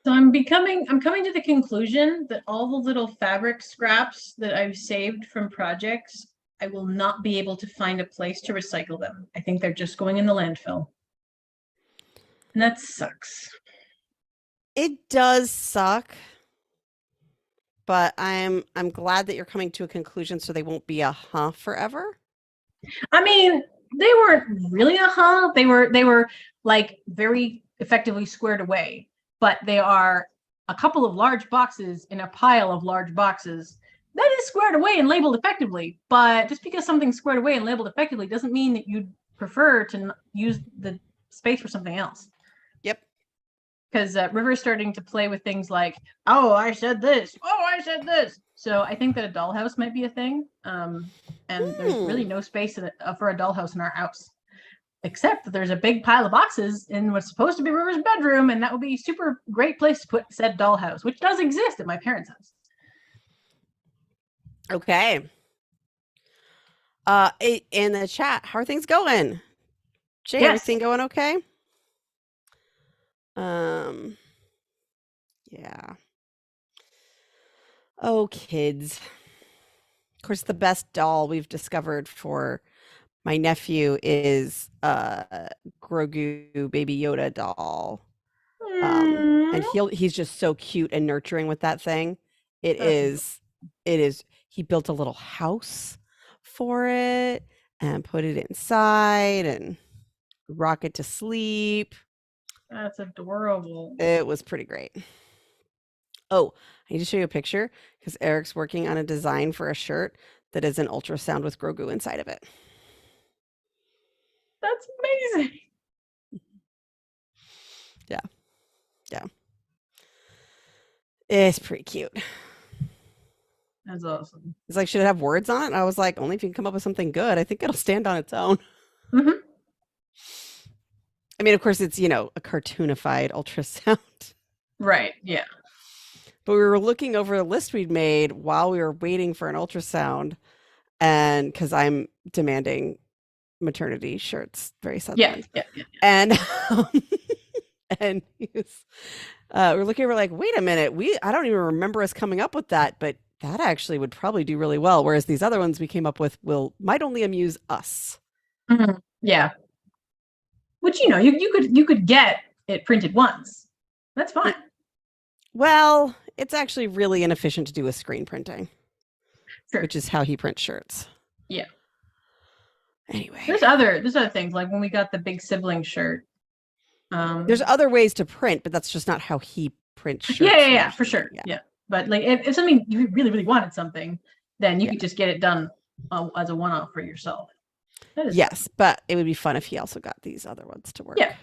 So I'm coming to the conclusion that all the little fabric scraps that I've saved from projects, I will not be able to find a place to recycle them. I think they're just going in the landfill. And that sucks. It does suck. But I'm glad that you're coming to a conclusion so they won't be a forever. I mean, they weren't really a They were like very effectively squared away. but they are a couple of large boxes in a pile of large boxes that is squared away and labeled effectively. But just because something's squared away and labeled effectively doesn't mean that you'd prefer to use the space for something else. Yep. Because River's starting to play with things like, oh, I said this. Oh, I said this. So I think that a dollhouse might be a thing. And there's really no space for a dollhouse in our house, except that there's a big pile of boxes in what's supposed to be River's bedroom, and that would be a super great place to put said dollhouse, which does exist at my parents' house. Okay. In the chat, how are things going? Jay, Yes. everything going okay? Yeah. Oh, kids. Of course, the best doll we've discovered for my nephew is Grogu Baby Yoda doll. And he's just so cute and nurturing with that thing. It is he built a little house for it and put it inside and rock it to sleep. That's adorable. It was pretty great. Oh, I need to show you a picture because Eric's working on a design for a shirt that is an ultrasound with Grogu inside of it. That's amazing. Yeah. It's pretty cute. That's awesome. It's like, should it have words on it? And I was like, only if you can come up with something good. I think it'll stand on its own. Mm-hmm. I mean, of course, it's, a cartoonified ultrasound. Right. Yeah. But we were looking over a list we'd made while we were waiting for an ultrasound. And because I'm demanding maternity shirts very suddenly. Yeah. And and we're looking, we're like, wait a minute, I don't even remember us coming up with that, but that actually would probably do really well. Whereas these other ones we came up with might only amuse us. Mm-hmm. Yeah. Which you could get it printed once. That's fine. Well, it's actually really inefficient to do with screen printing. Sure. Which is how he prints shirts. Yeah. Anyway. There's other things, like when we got the big sibling shirt. There's other ways to print, but that's just not how he prints shirts. Yeah, for sure. Yeah. But like if something, you really, really wanted something, then you could just get it done as a one-off for yourself. Yes, fun. But it would be fun if he also got these other ones to work. Yeah.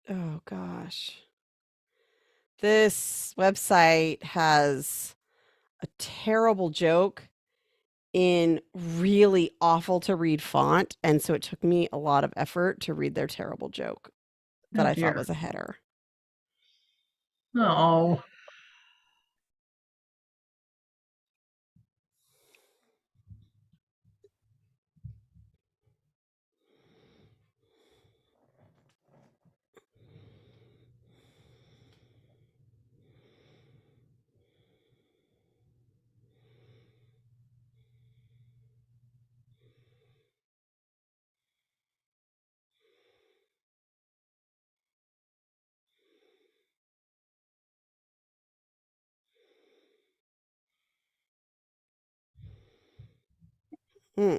Oh gosh. This website has a terrible joke in really awful to read font, and so it took me a lot of effort to read their terrible joke that I thought was a header. Oh. Hmm.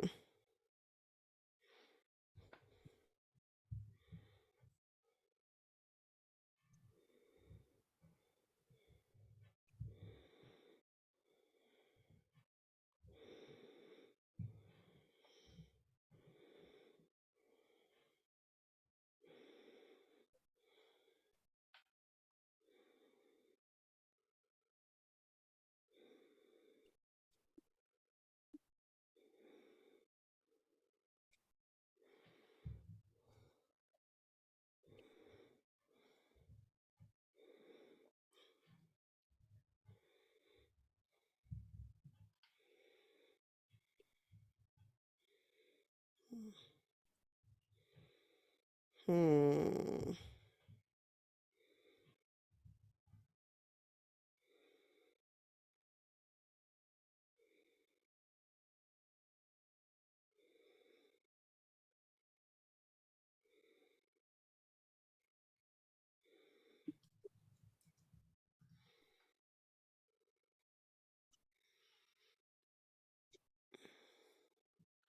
Hmm.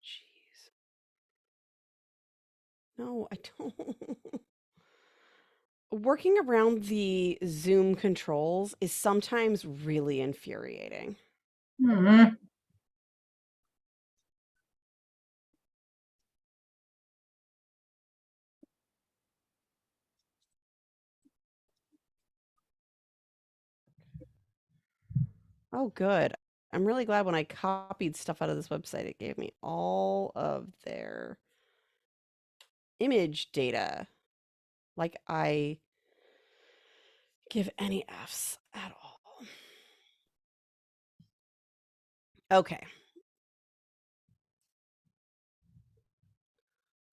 Jeez. No, I don't. Working around the Zoom controls is sometimes really infuriating. Hmm. Oh, good. I'm really glad when I copied stuff out of this website, it gave me all of their image data. Like I give any Fs at all. Okay.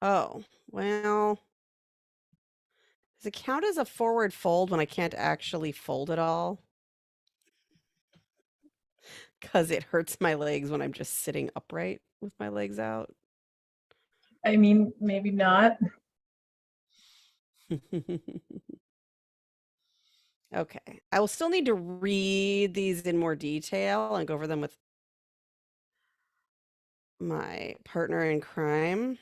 Oh, well, does it count as a forward fold when I can't actually fold it all? Because it hurts my legs when I'm just sitting upright with my legs out. I mean, maybe not. Okay. I will still need to read these in more detail and go over them with my partner in crime.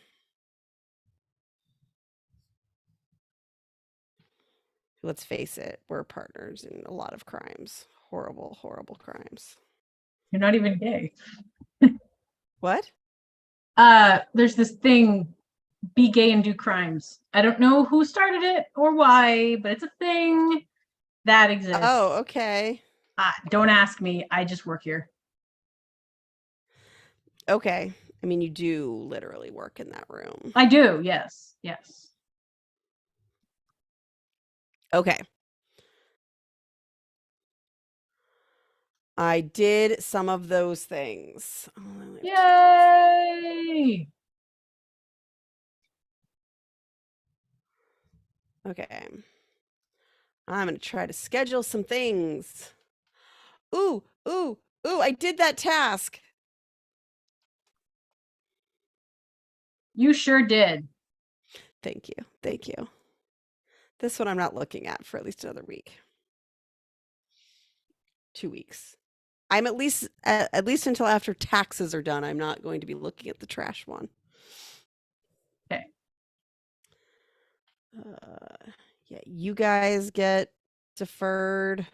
Let's face it, we're partners in a lot of crimes. Horrible, horrible crimes. You're not even gay. What? There's this thing, be gay and do crimes. I don't know who started it or why, but it's a thing that exists. Oh, okay. Don't ask me. I just work here. Okay. I mean, you do literally work in that room. I do. Yes. Yes. Okay. I did some of those things. Oh, Yay! okay. I'm going to try to schedule some things. Ooh, ooh, ooh, I did that task. You sure did. Thank you. Thank you. This one I'm not looking at for at least another week. 2 weeks. I'm at least until after taxes are done, I'm not going to be looking at the trash one. Okay. Yeah, you guys get deferred.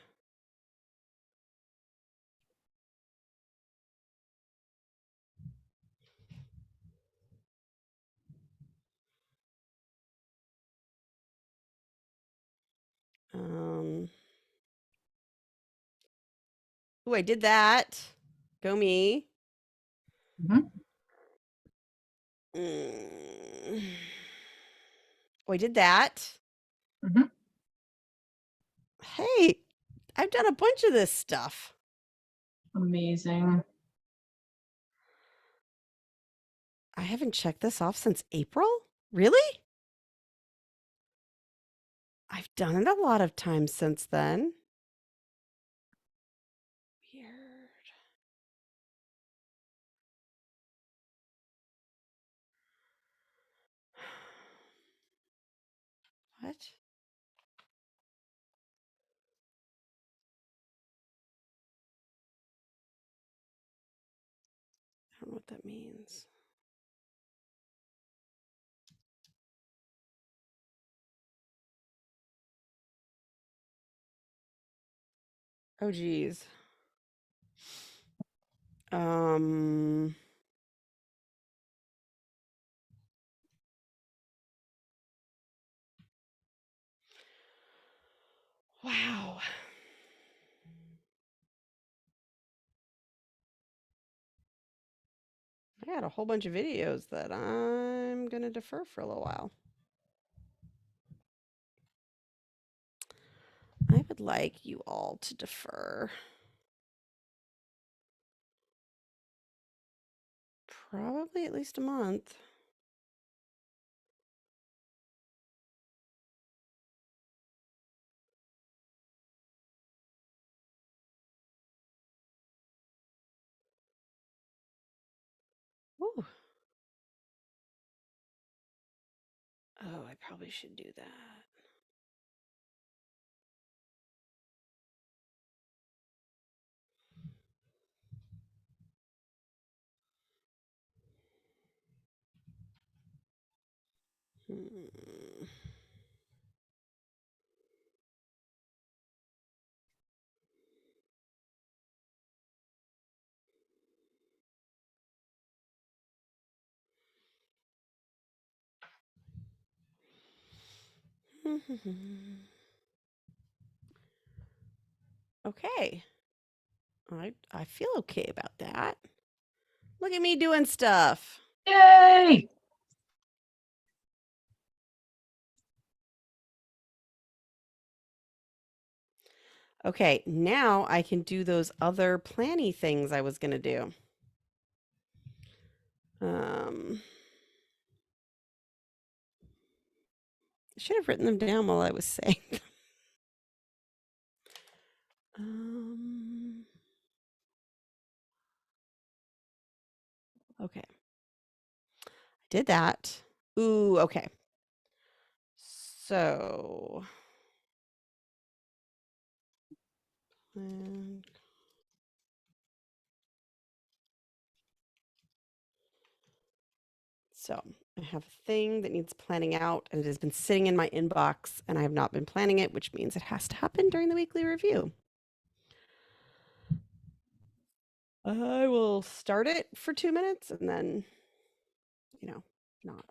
Oh, I did that. Go me. Mhm. Mm. Oh, I did that. Mhm. Hey, I've done a bunch of this stuff. Amazing. I haven't checked this off since April? Really? I've done it a lot of times since then. Weird. What? I don't know what that means. Oh, geez. Um, wow. I had a whole bunch of videos that I'm going to defer for a little while. I would like you all to defer. Probably at least a month. Oh, I probably should do that. Hmm. Okay. I feel okay about that. Look at me doing stuff. Yay! Okay, now I can do those other planny things I was going to do. I should have written them down while I was saying them. Okay. I did that. Ooh, okay. So, plan. So I have a thing that needs planning out, and it has been sitting in my inbox, and I have not been planning it, which means it has to happen during the weekly review. I will start it for 2 minutes and then, not.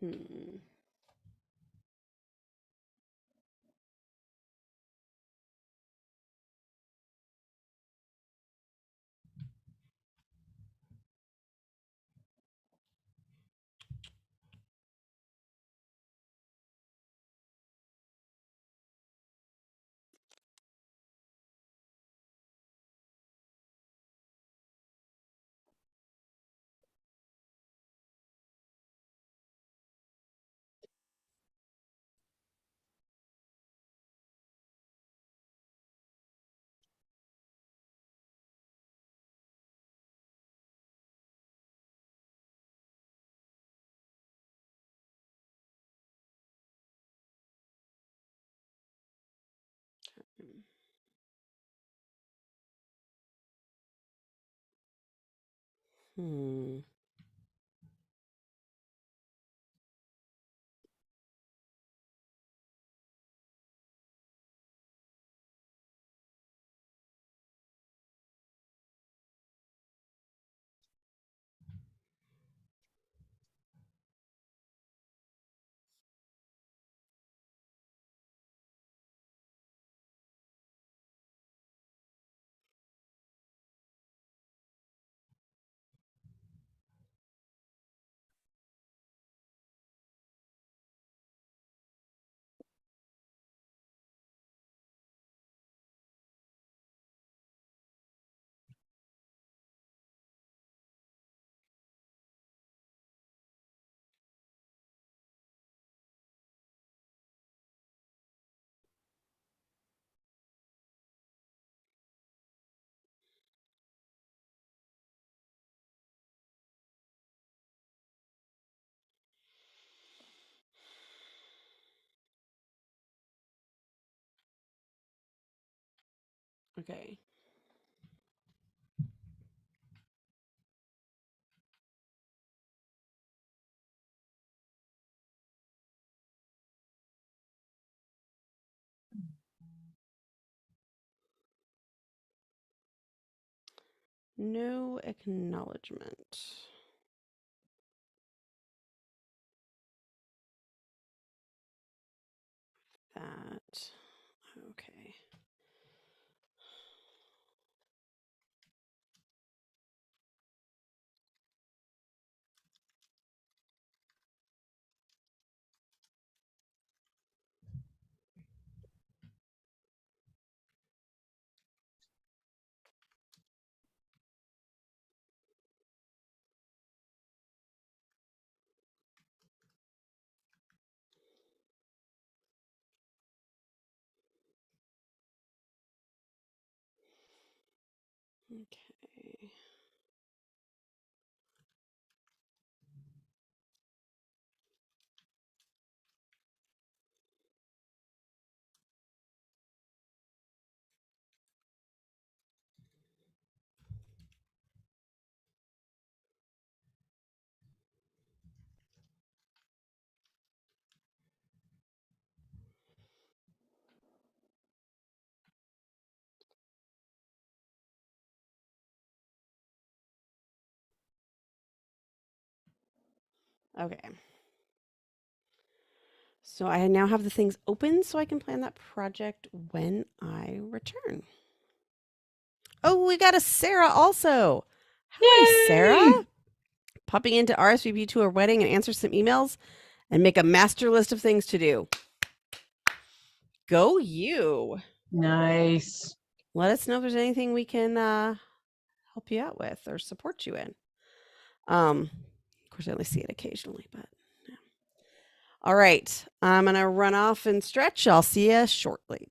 Hmm. Hmm. Okay. No acknowledgement. That. Okay. Okay. So I now have the things open so I can plan that project when I return. Oh, we got a Sarah also. Hi, Sarah. Yay! Popping into RSVP to her wedding and answer some emails and make a master list of things to do. Go you. Nice. Let us know if there's anything we can help you out with or support you in. Of course, I only see it occasionally, but yeah. All right. I'm going to run off and stretch. I'll see you shortly.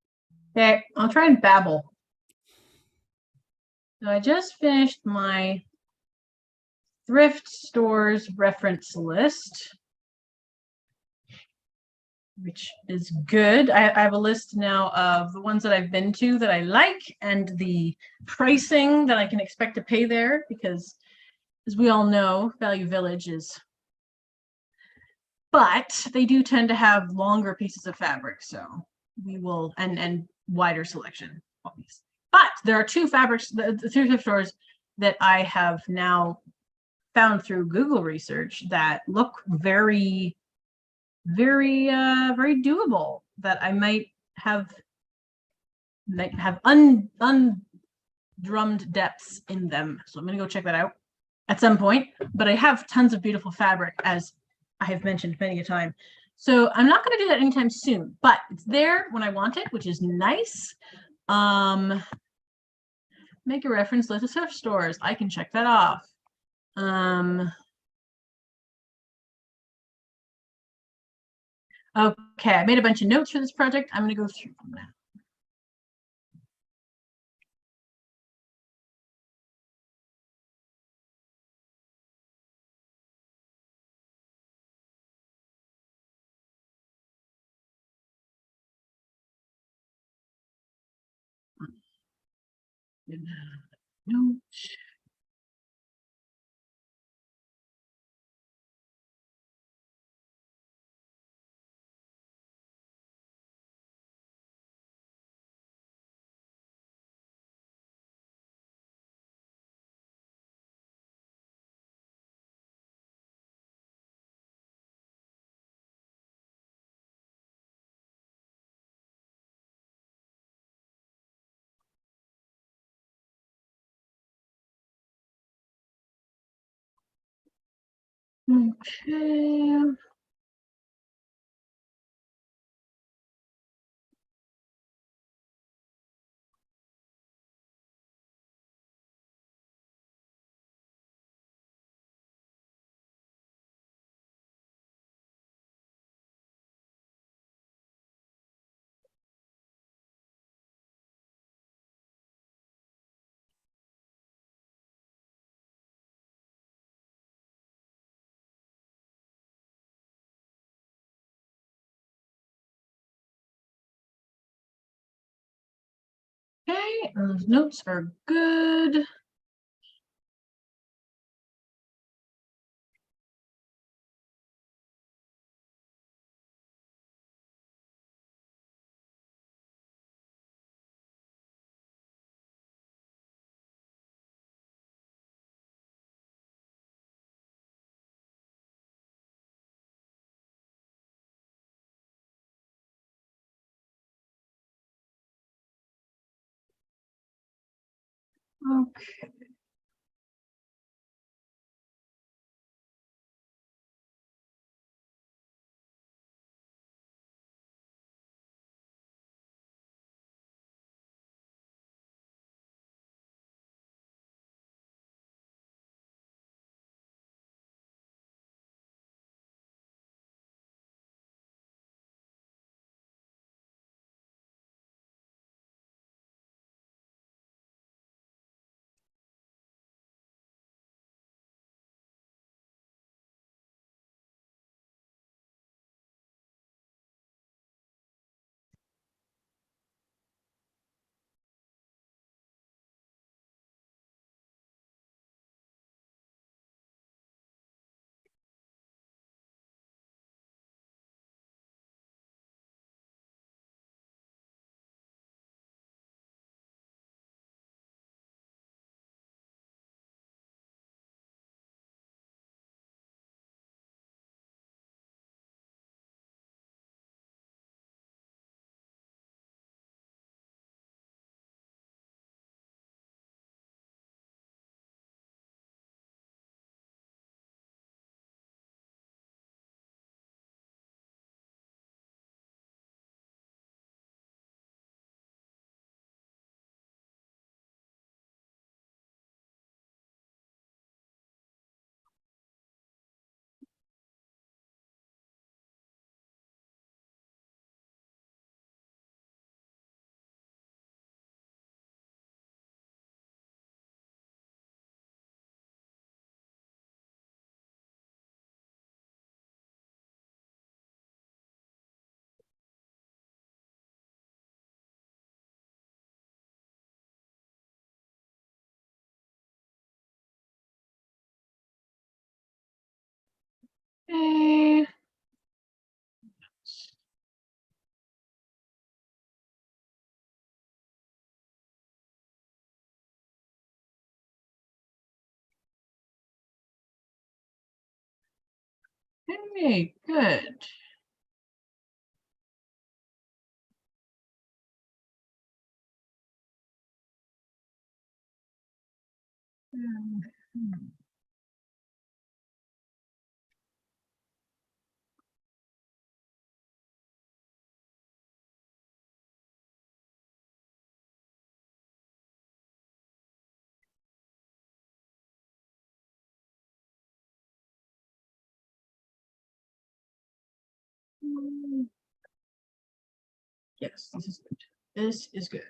Okay, I'll try and babble. So I just finished my thrift stores reference list, which is good. I have a list now of the ones that I've been to that I like and the pricing that I can expect to pay there, because as we all know, Value Village is, but they do tend to have longer pieces of fabric, so we will, and wider selection, obviously. But there are two fabrics, the two thrift stores that I have now found through Google research that look very, very, very doable, that I might have undrummed depths in them. So I'm gonna go check that out at some point. But I have tons of beautiful fabric, as I have mentioned many a time. So I'm not gonna do that anytime soon, but it's there when I want it, which is nice. Make a reference list of thrift stores. I can check that off. Okay, I made a bunch of notes for this project. I'm gonna go through them now. Note. Okay. Okay, those notes are good. Okay. Okay, good. Yes, this is good. This is good.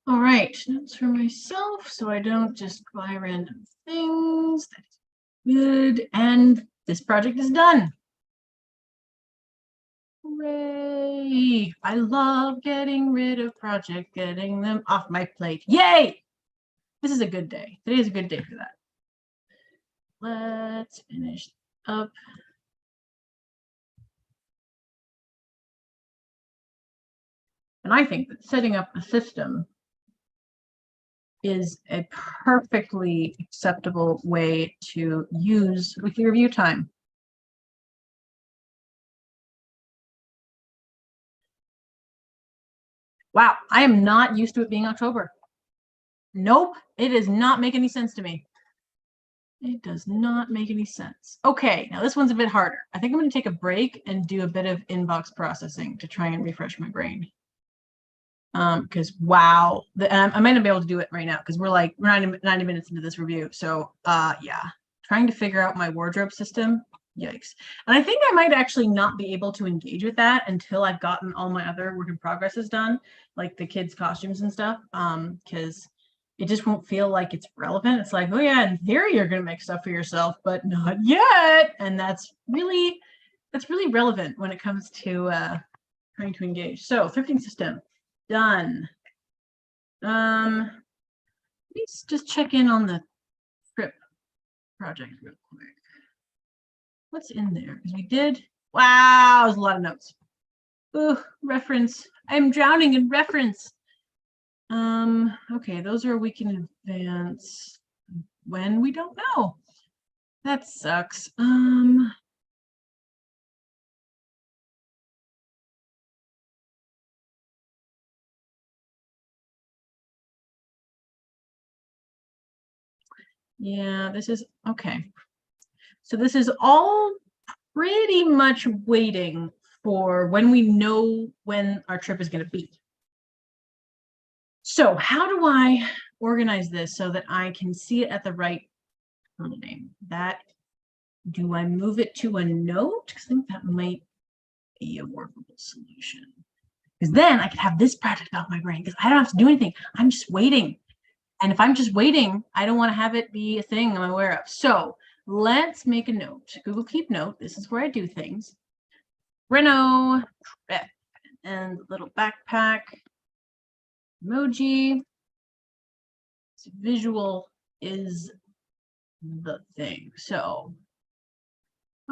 All right, notes for myself so I don't just buy random things. That's good. And this project is done. Hooray! I love getting rid of projects, getting them off my plate. Yay! This is a good day. Today is a good day for that. Let's finish up. And I think that setting up a system is a perfectly acceptable way to use weekly review time. Wow, I am not used to it being October. Nope, it does not make any sense to me. It does not make any sense. Okay, now this one's a bit harder. I think I'm going to take a break and do a bit of inbox processing to try and refresh my brain. Because wow, I might not be able to do it right now because we're 90 minutes into this review. So yeah, trying to figure out my wardrobe system. Yikes. And I think I might actually not be able to engage with that until I've gotten all my other work in progresses done, like the kids' costumes and stuff. Because it just won't feel like it's relevant. It's like, oh yeah, in theory you're gonna make stuff for yourself, but not yet. And that's really relevant when it comes to trying to engage. So thrifting system. Done. Let's just check in on the trip project real quick. What's in there? Because we did. Wow, there's a lot of notes. Ooh, reference. I'm drowning in reference. Okay, those are a week in advance. When we don't know. That sucks. Yeah, this is okay. So this is all pretty much waiting for when we know when our trip is going to be. So how do I organize this so that I can see it at the right time? Do I move it to a note? Because I think that might be a workable solution. Because then I could have this project off my brain because I don't have to do anything. I'm just waiting. And if I'm just waiting, I don't want to have it be a thing I'm aware of. So let's make a note. Google Keep Note. This is where I do things. Reno trip and little backpack emoji. So visual is the thing. So,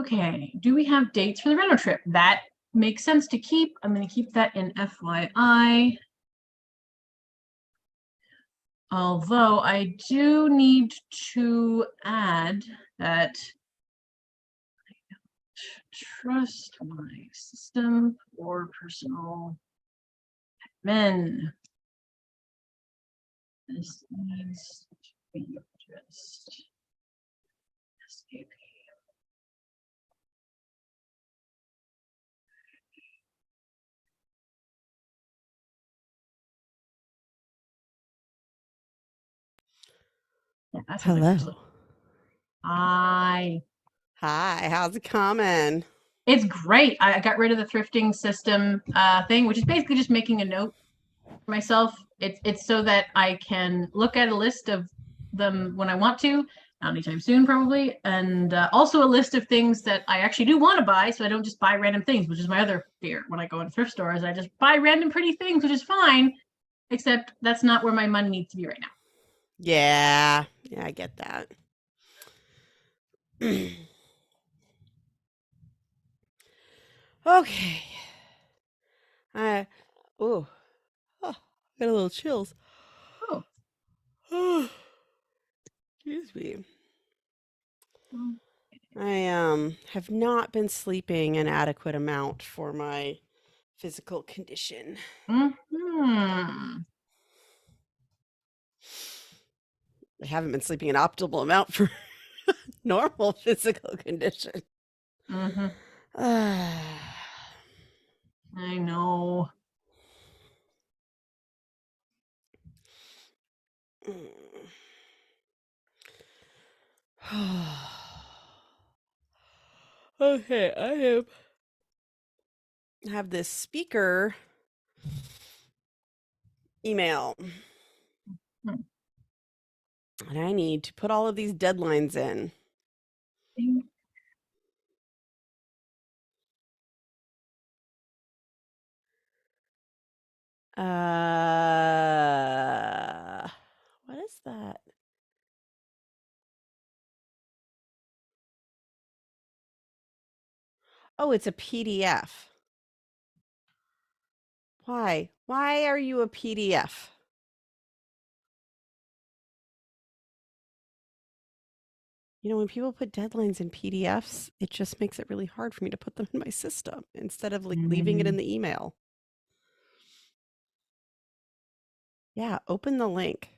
okay, do we have dates for the Reno trip? That makes sense to keep. I'm going to keep that in FYI. Although I do need to add that I don't trust my system or personal admin. This needs to be just escape. Yeah, that's Hello. Hi. Hi, how's it coming? It's great. I got rid of the thrifting system thing, which is basically just making a note for myself. It's so that I can look at a list of them when I want to, not anytime soon probably, and also a list of things that I actually do want to buy, so I don't just buy random things, which is my other fear when I go in thrift stores. I just buy random pretty things, which is fine, except that's not where my money needs to be right now. Yeah, I get that. Okay. I oh, got a little chills. Oh. Excuse me. Mm. I have not been sleeping an adequate amount for my physical condition. Mm-hmm. I haven't been sleeping an optimal amount for normal physical condition. Mm-hmm. Ah. I know. Okay, have this speaker email, Hmm. and I need to put all of these deadlines in. What is that? Oh, it's a PDF. Why? Why are you a PDF? You know, when people put deadlines in PDFs, it just makes it really hard for me to put them in my system instead of like leaving it in the email. Yeah, open the link.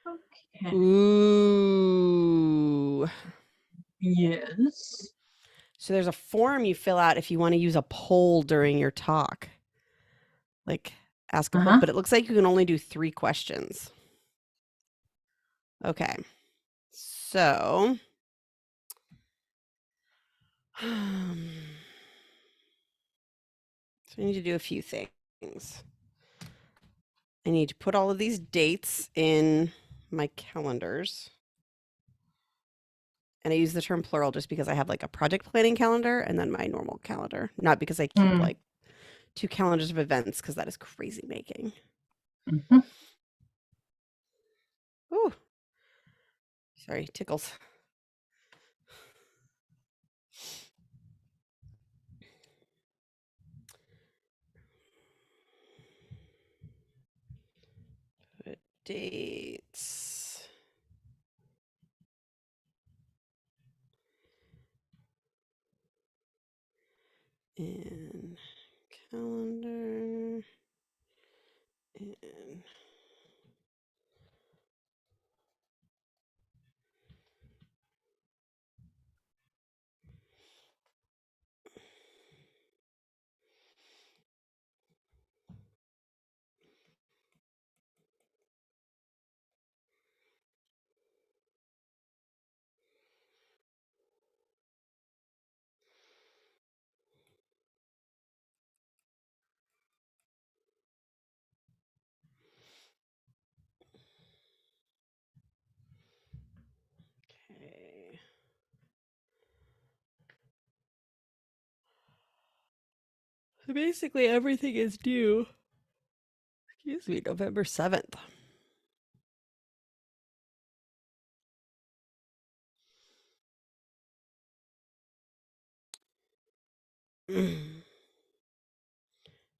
Okay. Ooh. Yes. So there's a form you fill out if you want to use a poll during your talk. Like ask a poll, but it looks like you can only do 3 questions. Okay. So so I need to do a few things. I need to put all of these dates in my calendars. And I use the term plural just because I have like a project planning calendar and then my normal calendar, not because I keep like 2 calendars of events because that is crazy making. Mm-hmm. Ooh. Sorry, tickles. Put dates. In calendar. In okay. So basically everything is due. Excuse me, November 7th.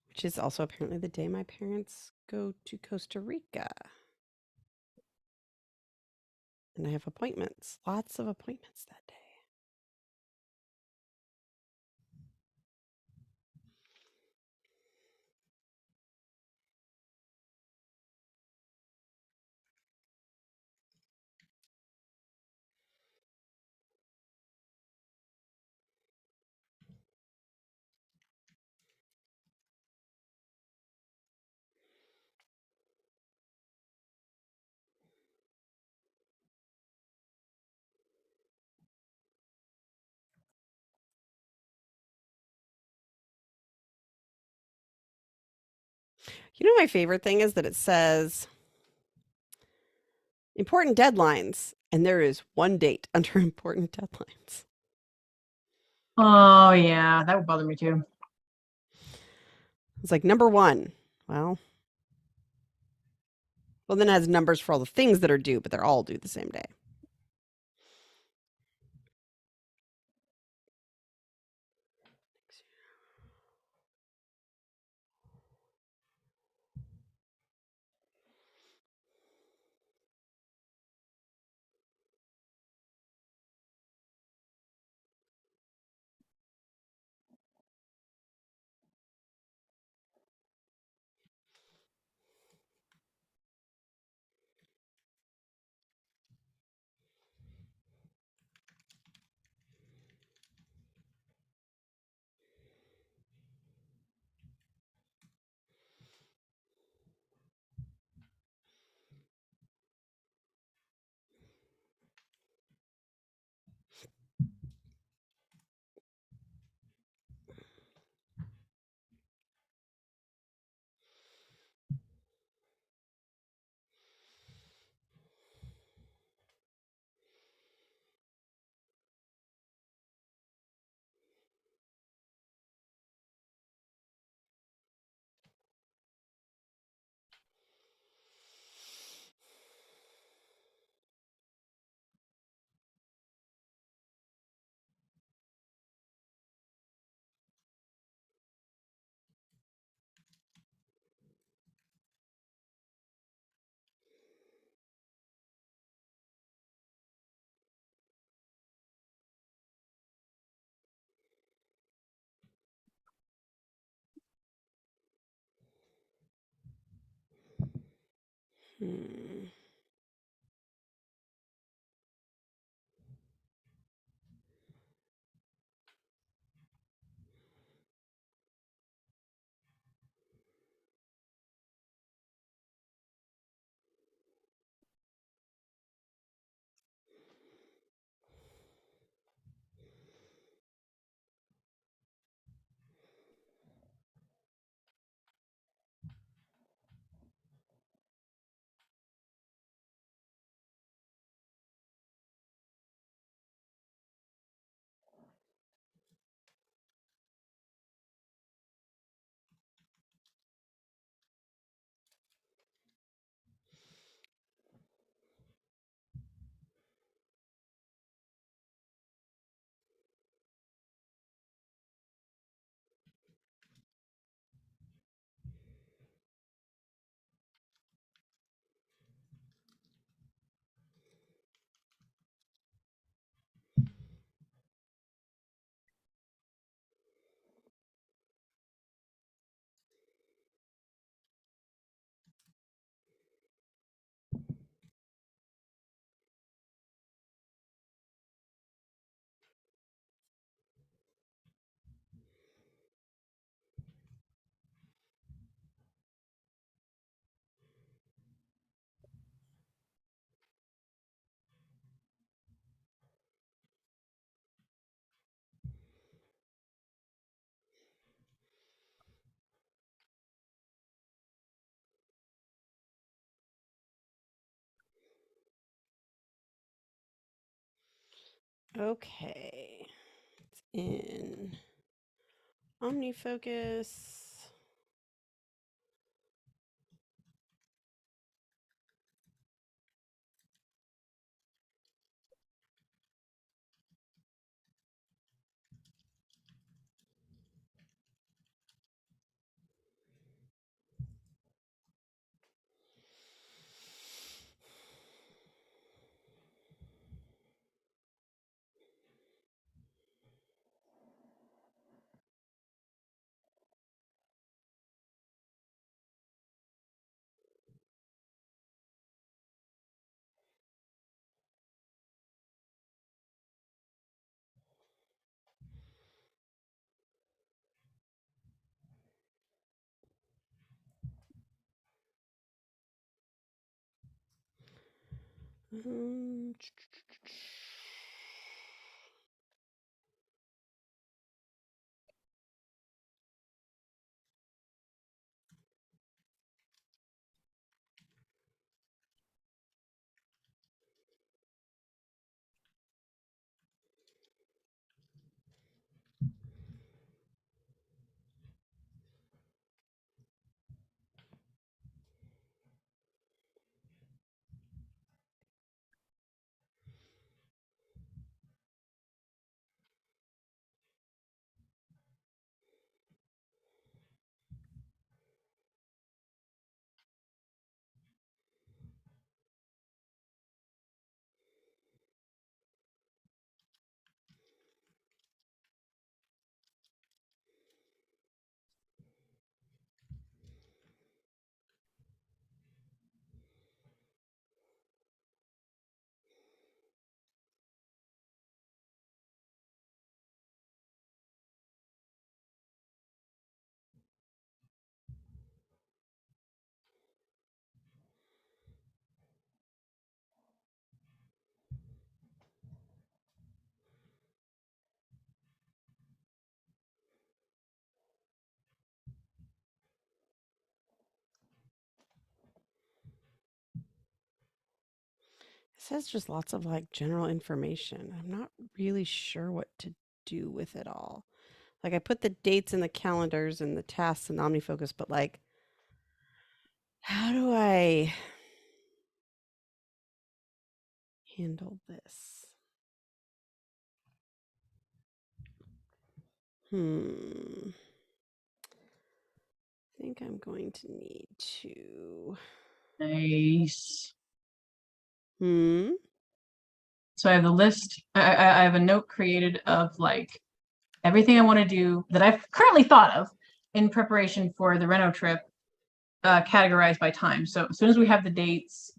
Which is also apparently the day my parents go to Costa Rica. And I have appointments, lots of appointments that day. You know, my favorite thing is that it says important deadlines, and there is one date under important deadlines. Oh yeah, that would bother me too. It's like number 1. Well, then it has numbers for all the things that are due, but they're all due the same day. Hmm. Okay. It's in OmniFocus. Um, It says just lots of like general information. I'm not really sure what to do with it all. Like I put the dates and the calendars and the tasks in OmniFocus, but like, how do I handle this? I think I'm going to need to. Nice. Hmm. So I have the list. I have a note created of like everything I want to do that I've currently thought of in preparation for the Reno trip. categorized by time. So as soon as we have the dates,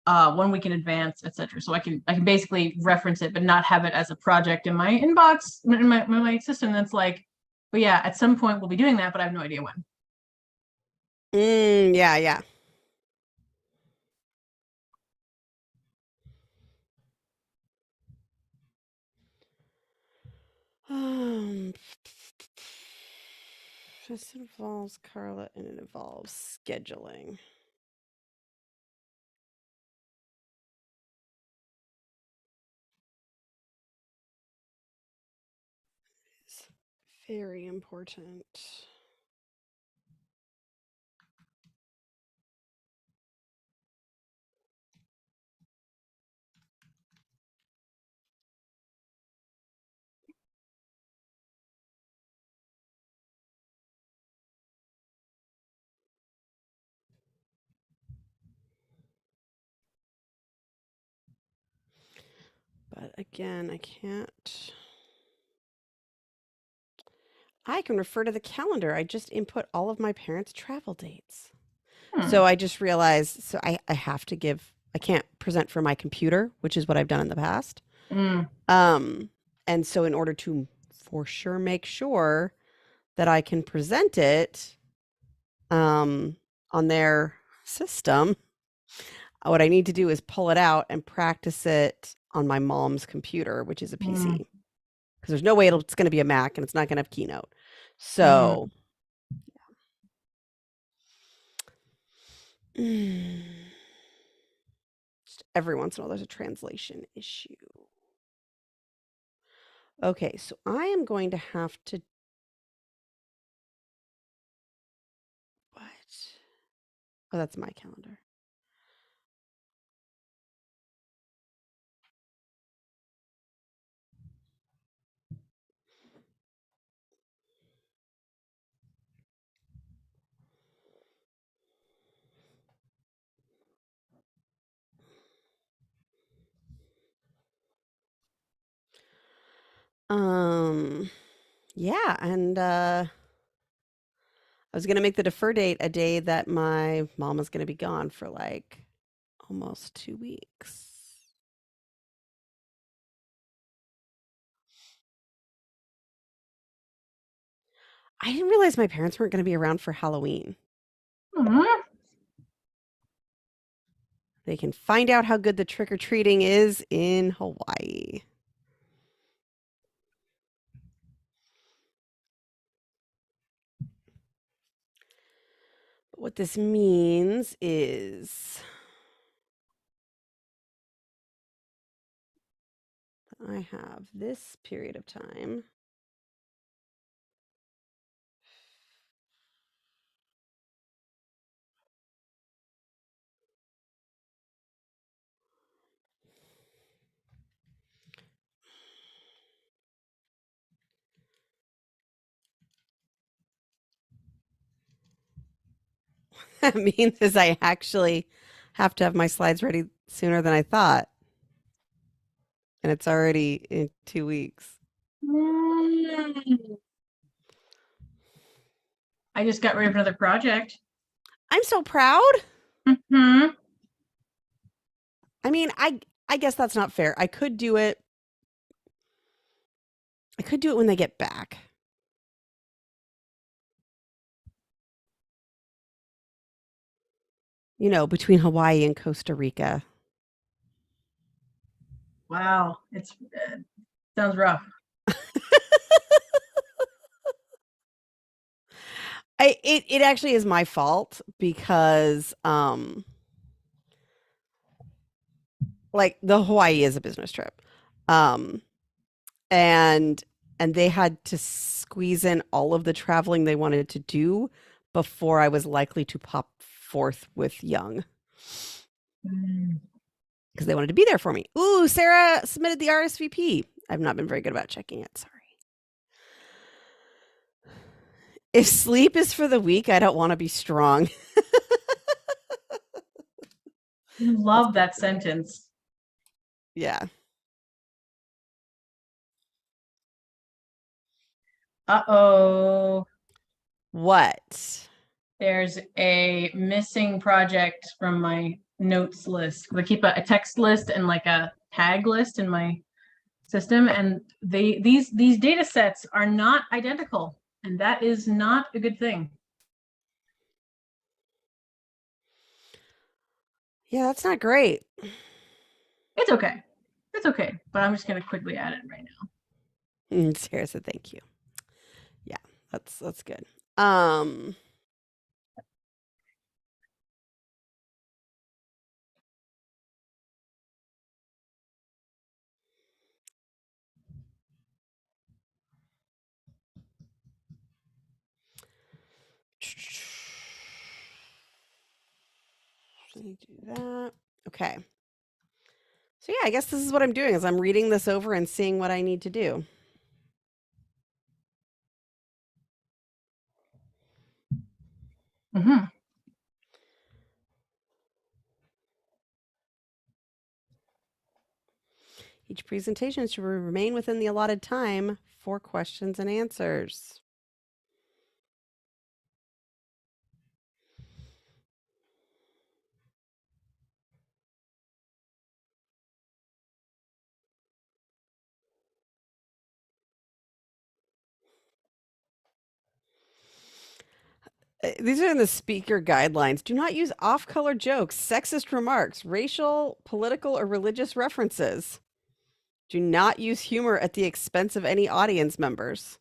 1 week in advance, etc. So I can basically reference it, but not have it as a project in my inbox in my system. That's like, but yeah, at some point we'll be doing that, but I have no idea when. Yeah, yeah. This involves Carla and it involves scheduling. It's very important. But again, I can't. I can refer to the calendar. I just input all of my parents' travel dates. So I just realized, so I have to give, I can't present from my computer, which is what I've done in the past. And so in order to for sure make sure that I can present it on their system, what I need to do is pull it out and practice it on my mom's computer, which is a PC. Because there's no way it's going to be a Mac and it's not going to have Keynote. So just every once in a while there's a translation issue. Okay, so I am going to have to what? Oh, that's my calendar. Yeah, and I was gonna make the defer date a day that my mom was gonna be gone for like almost 2 weeks. I didn't realize my parents weren't gonna be around for Halloween. They can find out how good the trick-or-treating is in Hawaii. What this means is I have this period of time. That means is I actually have to have my slides ready sooner than I thought. And it's already in 2 weeks. I just got rid of another project. I'm so proud. I mean, I guess that's not fair. I could do it. I could do it when they get back. You know, between Hawaii and Costa Rica. Wow, it's sounds rough. It actually is my fault because like the Hawaii is a business trip. And they had to squeeze in all of the traveling they wanted to do before I was likely to pop forth with Young. Because they wanted to be there for me. Ooh, Sarah submitted the RSVP. I've not been very good about checking it. Sorry. If sleep is for the weak, I don't want to be strong. Love that sentence. Yeah. Uh-oh. What? There's a missing project from my notes list. I keep a text list and like a tag list in my system, and these data sets are not identical, and that is not a good thing. Yeah, that's not great. It's okay. It's okay, but I'm just going to quickly add it right now. Sarah said thank you. Yeah, that's good. Let me do that. Okay. So yeah, I guess this is what I'm doing is I'm reading this over and seeing what I need to do. Mm-hmm. Each presentation should remain within the allotted time for questions and answers. These are in the speaker guidelines. Do not use off-color jokes, sexist remarks, racial, political, or religious references. Do not use humor at the expense of any audience members.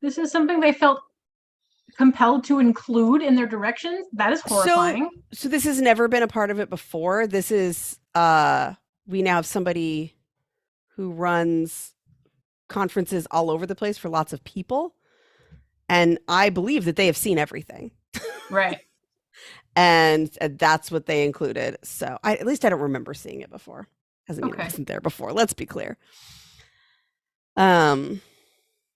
This is something they felt compelled to include in their directions. That is horrifying. So this has never been a part of it before. This is we now have somebody who runs conferences all over the place for lots of people. And I believe that they have seen everything. Right. And that's what they included. So at least I don't remember seeing it before. Hasn't mean Okay. it wasn't there before. Let's be clear. I'm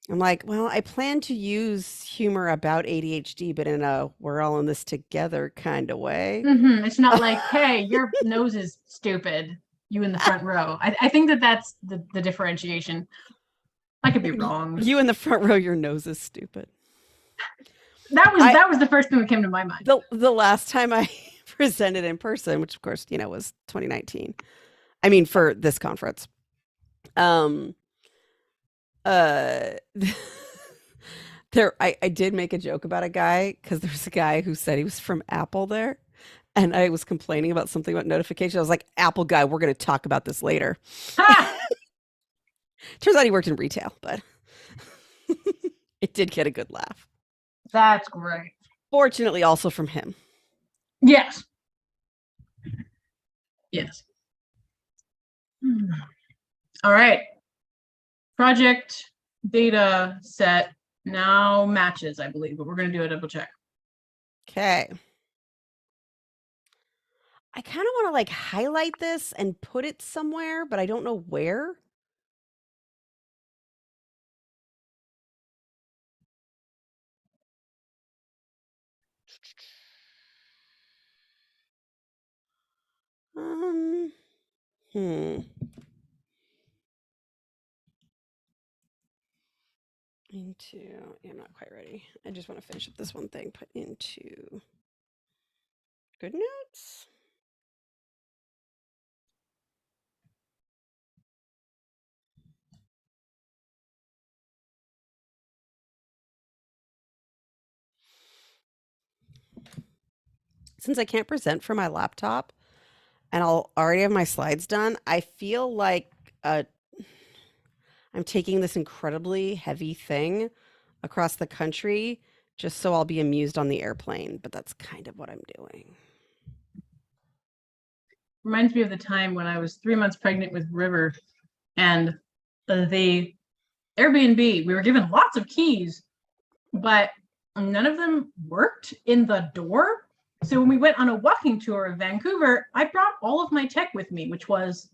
like, well, I plan to use humor about ADHD, but in a we're all in this together kind of way. Mm-hmm. It's not like, hey, your nose is stupid. You in the front row. I think that's the differentiation. I could be wrong. You in the front row, your nose is stupid. That was the first thing that came to my mind. The last time I presented in person, which of course, was 2019. I mean, for this conference. I did make a joke about a guy because there's a guy who said he was from Apple there. And I was complaining about something about notification. I was like, Apple guy, we're going to talk about this later. Turns out he worked in retail, but it did get a good laugh. That's great. Fortunately, also from him. Yes. Yes. All right. Project data set now matches, I believe, but we're going to do a double check. Okay. I kind of want to like highlight this and put it somewhere, but I don't know where. I'm not quite ready. I just want to finish up this one thing. Put into good notes. Since I can't present from my laptop and I'll already have my slides done, I feel like I'm taking this incredibly heavy thing across the country just so I'll be amused on the airplane, but that's kind of what I'm doing. Reminds me of the time when I was 3 months pregnant with River, and the Airbnb, we were given lots of keys, but none of them worked in the door. So when we went on a walking tour of Vancouver, I brought all of my tech with me, which was,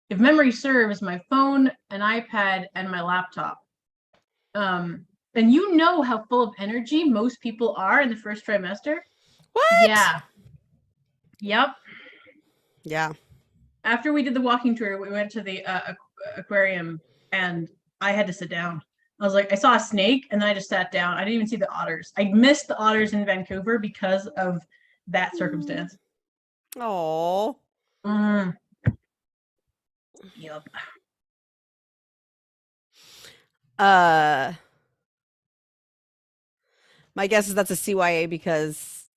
if memory serves, my phone, an iPad, and my laptop. And you know how full of energy most people are in the first trimester? What? Yeah. Yep. Yeah. After we did the walking tour, we went to the aquarium, and I had to sit down I was like, I saw a snake and then I just sat down. I didn't even see the otters. I missed the otters in Vancouver because of that circumstance. Oh. Mm. Yep. My guess is that's a CYA because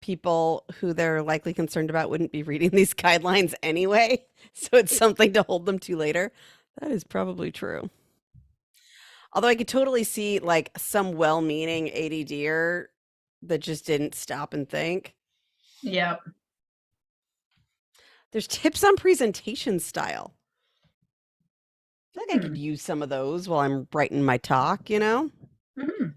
people who they're likely concerned about wouldn't be reading these guidelines anyway. So it's something to hold them to later. That is probably true. Although I could totally see like some well-meaning ADDer that just didn't stop and think. Yep. There's tips on presentation style. I feel like I could use some of those while I'm writing my talk, you know? Mm-hmm.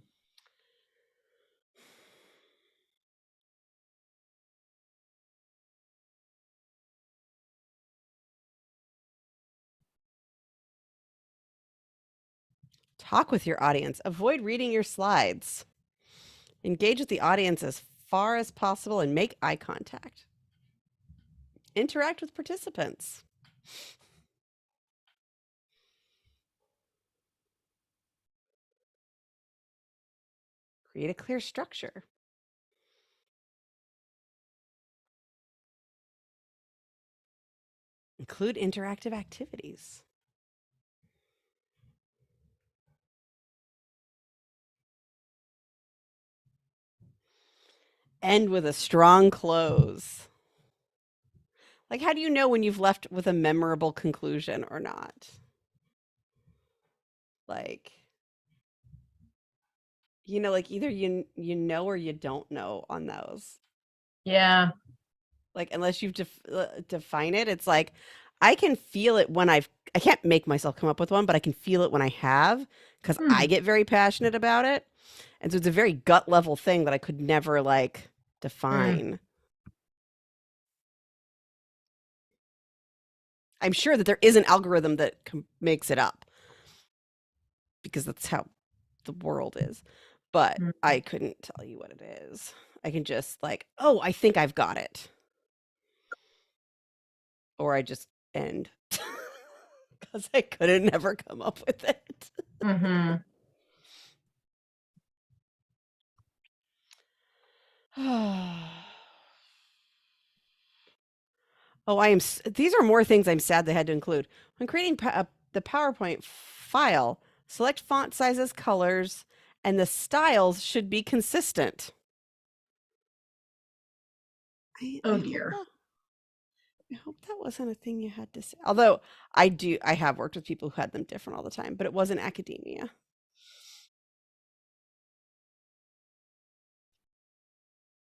Talk with your audience. Avoid reading your slides. Engage with the audience as far as possible and make eye contact. Interact with participants. Create a clear structure. Include interactive activities. End with a strong close. Like, how do you know when you've left with a memorable conclusion or not? Like, you know, like either you know or you don't know on those. Yeah. Like, unless you've define it, it's like I can feel it when I can't make myself come up with one, but I can feel it when I have because I get very passionate about it. And so it's a very gut level thing that I could never like define. I'm sure that there is an algorithm that makes it up because that's how the world is. But I couldn't tell you what it is. I can just like, oh, I think I've got it. Or I just end because I couldn't never come up with it. Mm-hmm. Oh, these are more things I'm sad they had to include. When creating the PowerPoint file, select font sizes, colors, and the styles should be consistent. Oh dear. I hope that wasn't a thing you had to say. Although I have worked with people who had them different all the time, but it wasn't academia.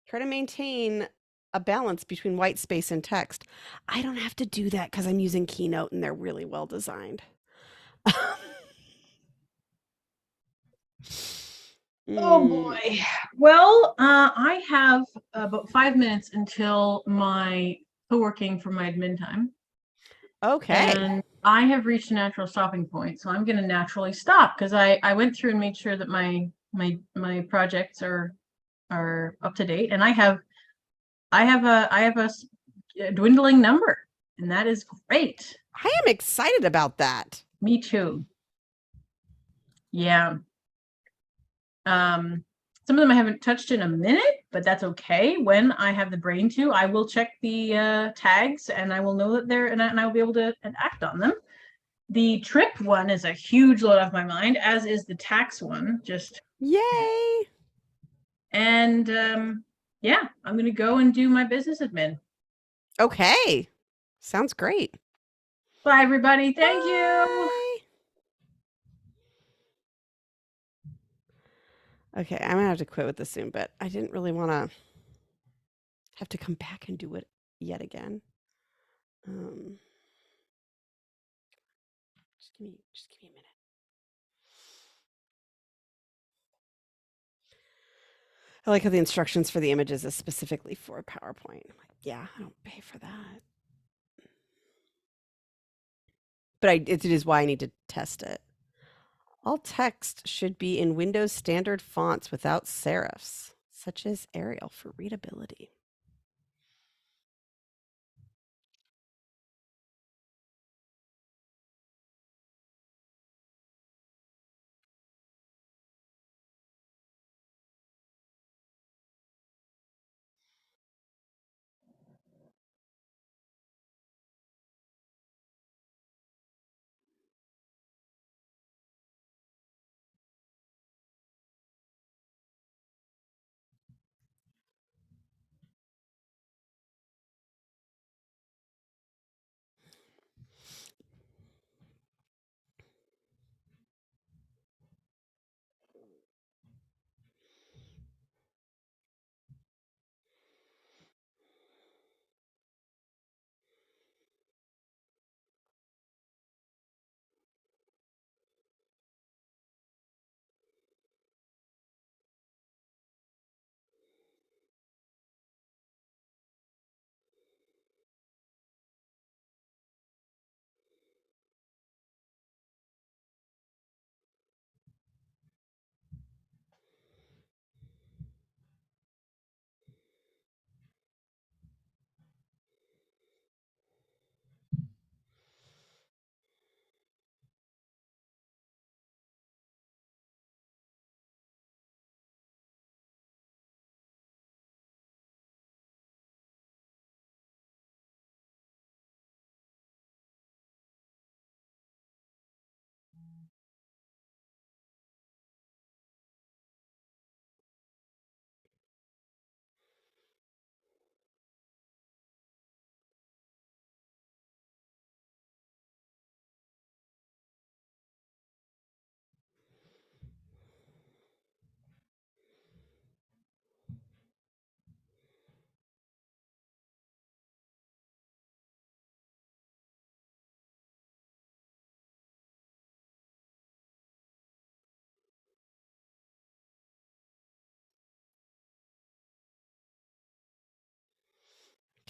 Try to maintain a balance between white space and text. I don't have to do that because I'm using Keynote and they're really well designed. Oh boy. Well, I have about 5 minutes until my co-working for my admin time. Okay. And I have reached a natural stopping point. So I'm going to naturally stop because I went through and made sure that my projects are up to date. And I have a dwindling number, and that is great. I am excited about that. Me too. Yeah. Some of them I haven't touched in a minute, but that's okay. When I have the brain to, I will check the tags and I will know that they're, and I will be able to act on them. The trip one is a huge load off my mind, as is the tax one. Just yay. And yeah, I'm going to go and do my business admin. Okay. Sounds great. Bye, everybody. Thank you. Okay, I'm gonna have to quit with this soon, but I didn't really want to have to come back and do it yet again. Just give me a minute. I like how the instructions for the images is specifically for PowerPoint. I'm like, yeah, I don't pay for that. But it is why I need to test it. All text should be in Windows standard fonts without serifs, such as Arial for readability.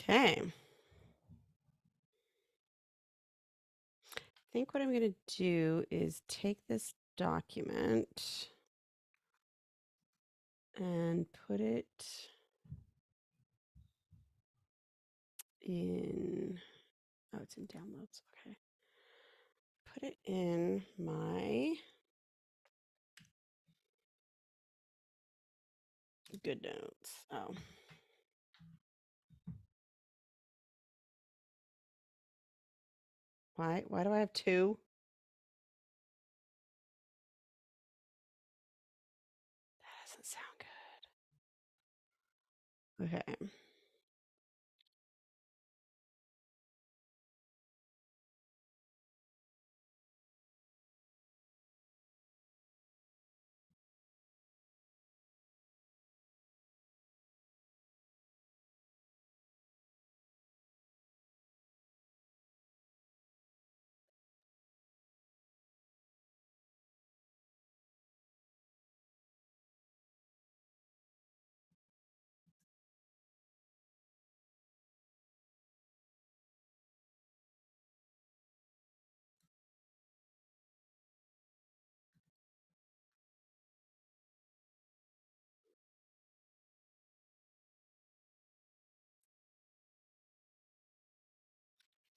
Okay. I think what I'm going to do is take this document and put it in, oh, it's in downloads. Okay. Put it in my good notes. Oh. Why do I have two? That doesn't sound good. Okay. I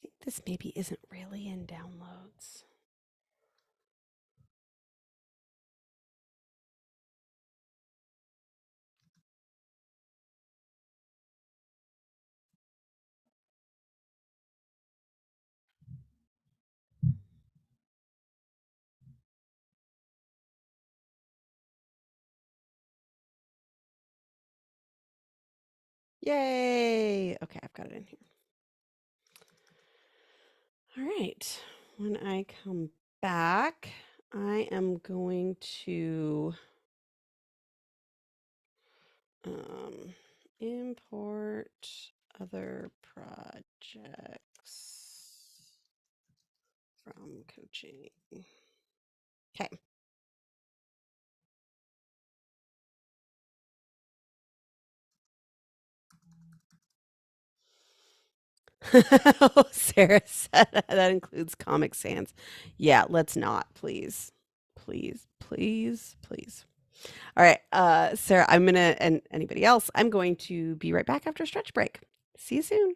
think this maybe isn't really in downloads. Yay! Okay, I've got it in here. All right. When I come back, I am going to import other projects from coaching. Okay. Sarah said that includes Comic Sans. Yeah, let's not, please. Please, please, please. All right, Sarah, I'm gonna, and anybody else, I'm going to be right back after a stretch break. See you soon.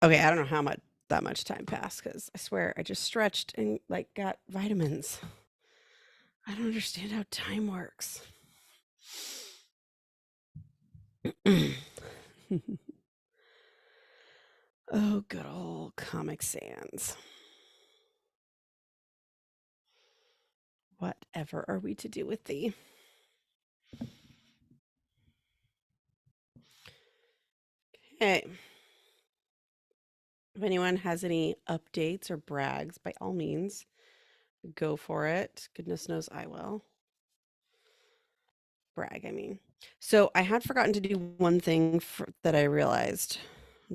Okay, I don't know how much that much time passed because I swear I just stretched and like got vitamins. I don't understand how time works. Oh, good old Comic Sans. Whatever are we to do with thee? Okay. If anyone has any updates or brags, by all means, go for it. Goodness knows I will. Brag, I mean. So I had forgotten to do one thing that I realized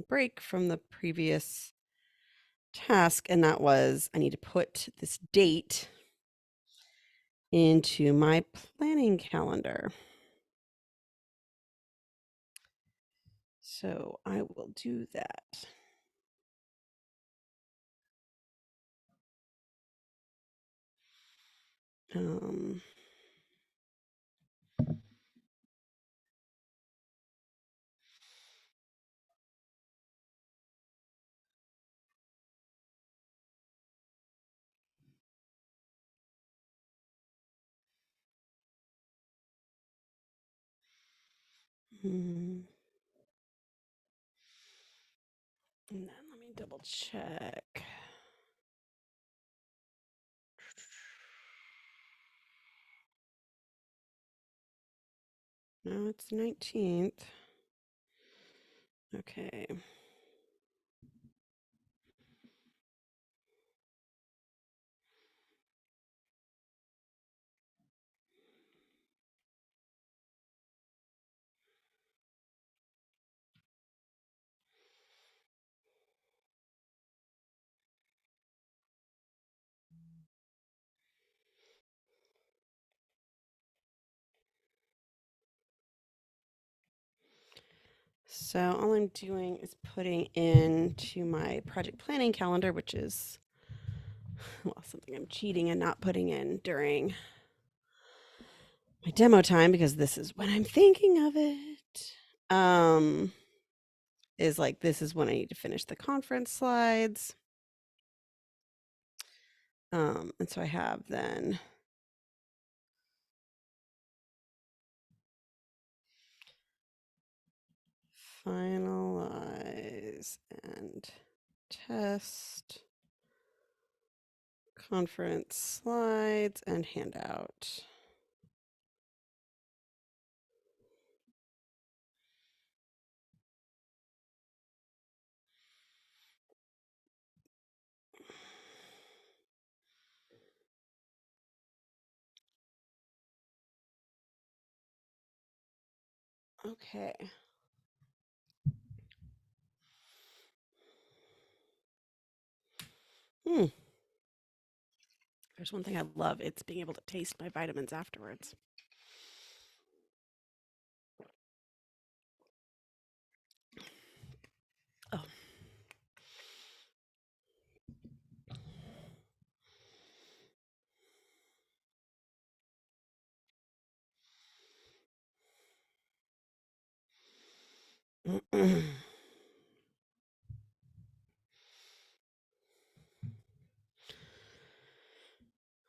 break from the previous task, and that was I need to put this date into my planning calendar. So I will do that. Um, hmm. And then let me double check. No, it's 19th. Okay. So all I'm doing is putting into my project planning calendar, which is, well, something I'm cheating and not putting in during my demo time because this is when I'm thinking of it. Is like this is when I need to finish the conference slides. And so I have then finalize and test conference slides and handout. Okay. There's one thing I love. It's being able to taste my vitamins afterwards. Oh.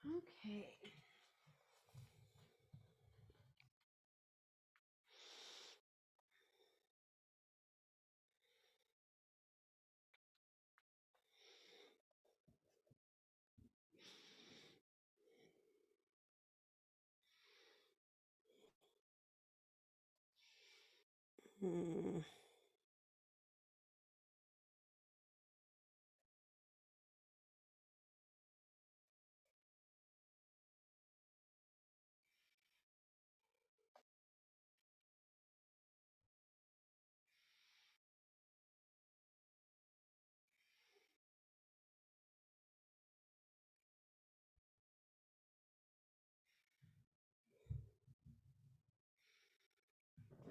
Okay. Hmm.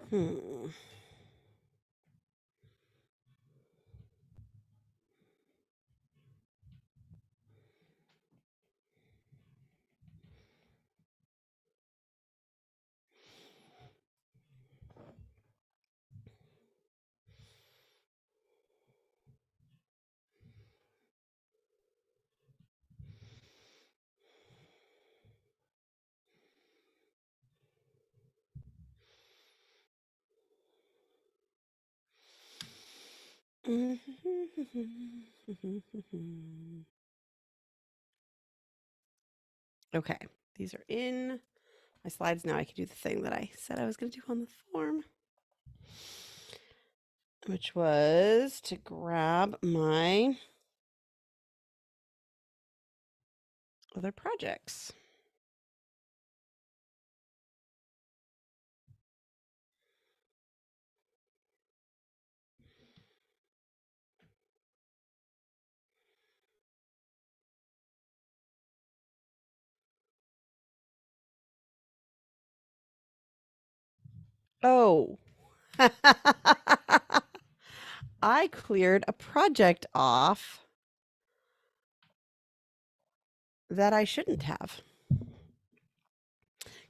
Hmm. Okay, these are in my slides now. I can do the thing that I said I was going to do on the form, which was to grab my other projects. Oh, I cleared a project off that I shouldn't have.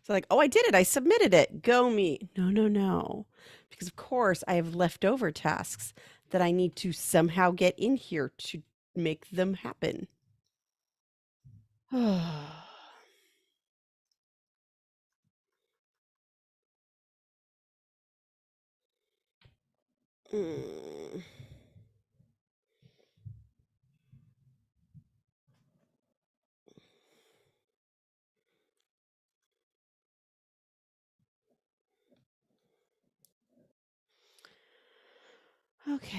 So like, oh, I did it. I submitted it. Go me. No, no, no. Because of course I have leftover tasks that I need to somehow get in here to make them happen. Mm. Okay.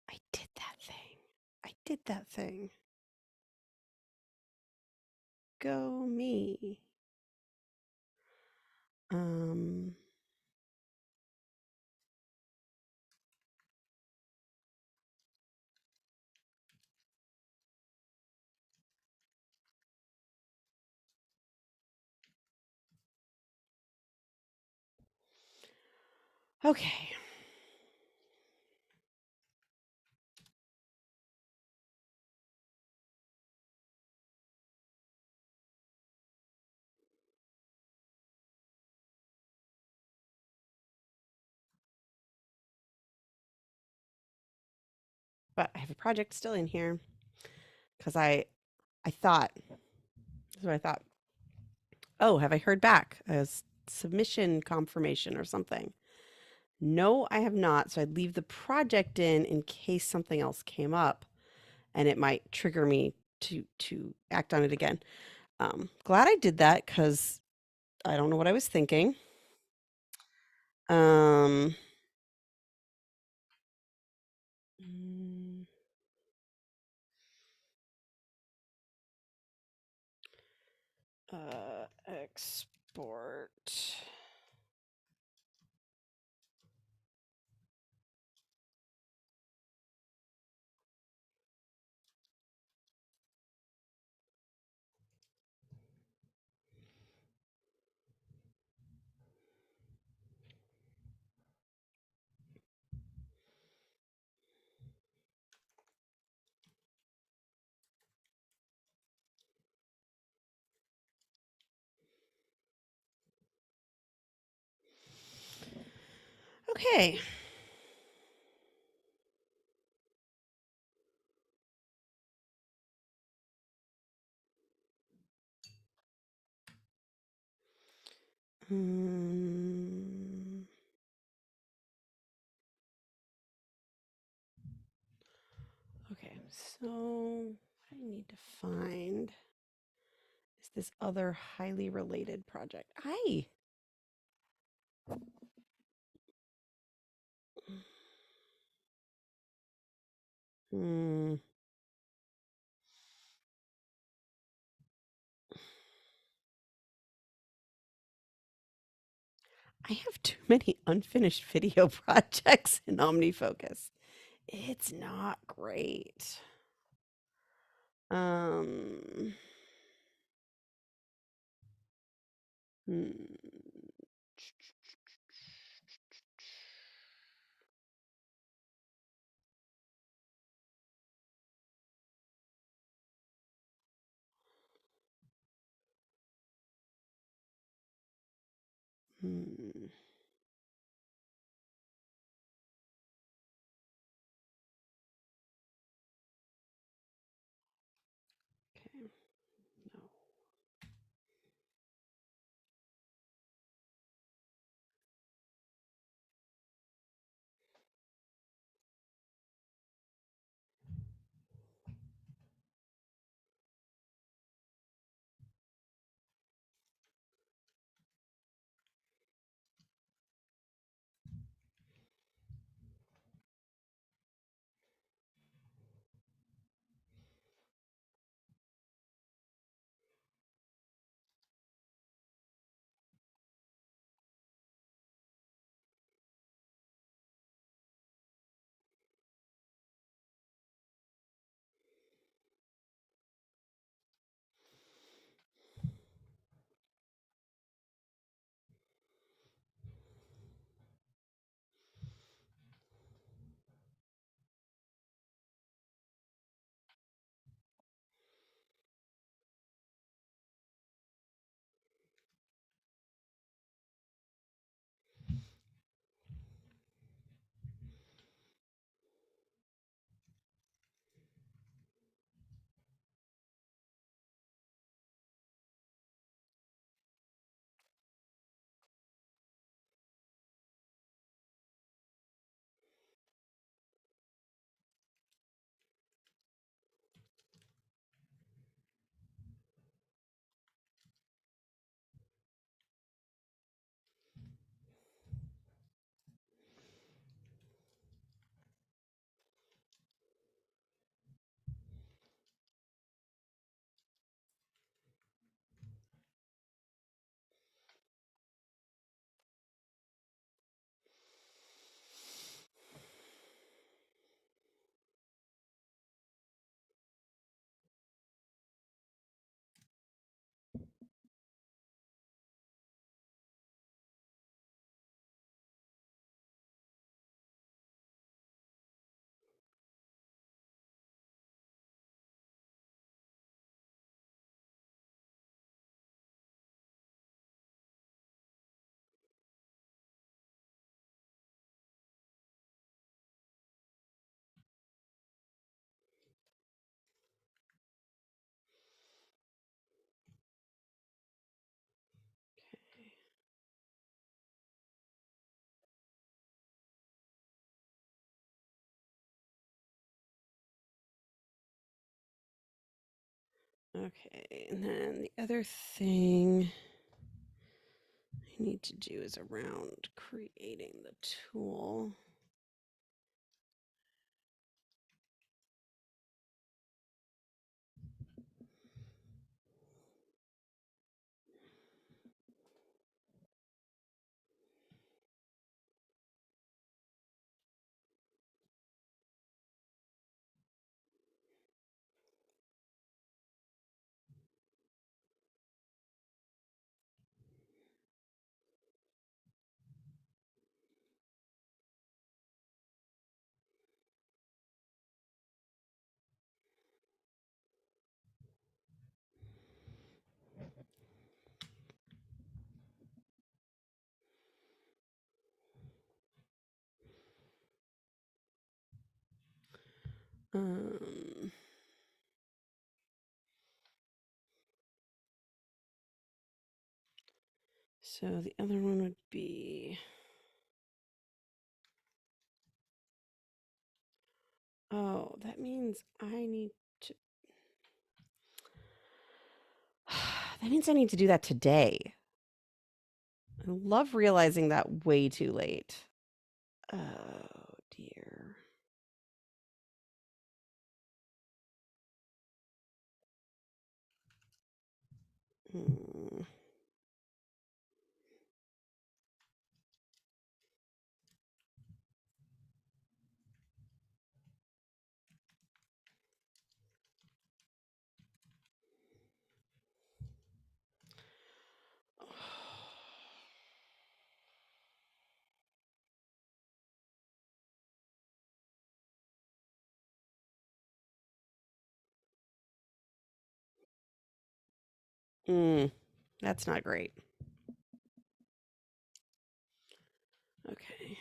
I did that thing. I did that thing. Go me. Um, okay. But I have a project still in here because I thought, this is what I thought. Oh, have I heard back? A submission confirmation or something. No, I have not. So I'd leave the project in case something else came up and it might trigger me to act on it again. Glad I did that because I don't know what I was thinking. Um, mm, export. Okay. Um, okay, so what I need to find is this other highly related project. Hmm. I have too many unfinished video projects in OmniFocus. It's not great. Um, hmm. Hmm. Okay, no. Okay, and then the other thing I need to do is around creating the tool. Um, so the other one would be, oh, that means I need to, that means I need to do that today. I love realizing that way too late. Oh dear. Hmm. That's not great. Okay.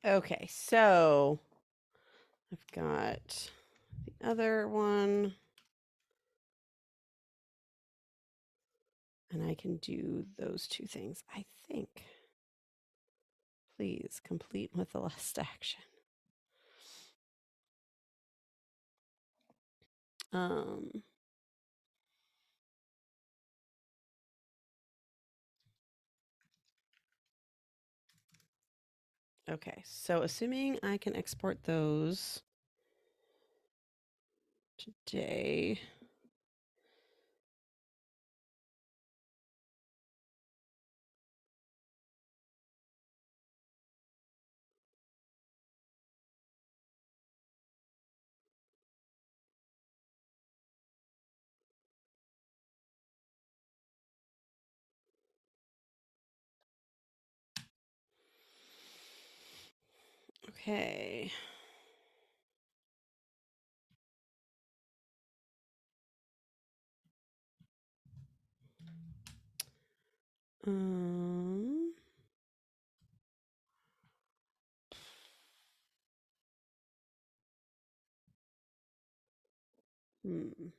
Okay, so I've got the other one, and I can do those two things, I think. Please complete with the last action. Um, okay, so assuming I can export those today. Okay. Um, hmm.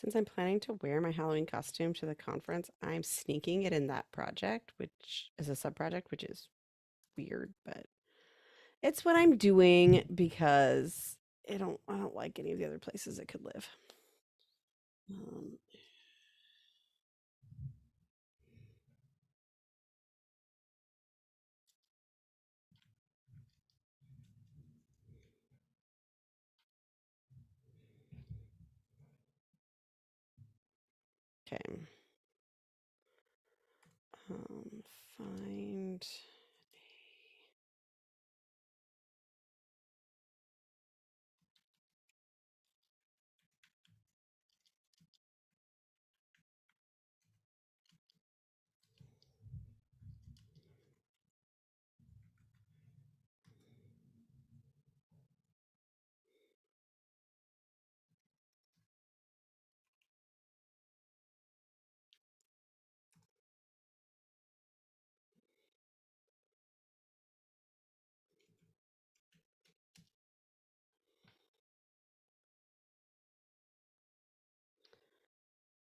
Since I'm planning to wear my Halloween costume to the conference, I'm sneaking it in that project, which is a sub-project, which is weird, but it's what I'm doing because I don't like any of the other places it could live. Um, okay. Find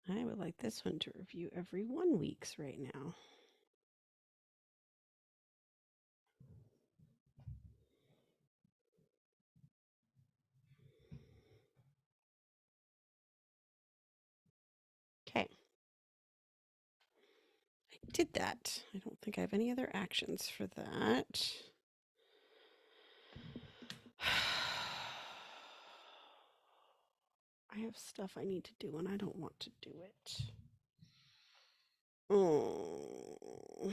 I would like this one to review every 1 weeks right now. Okay. I did that. I don't think I have any other actions for that. I have stuff I need to do and I don't want to do it. Oh.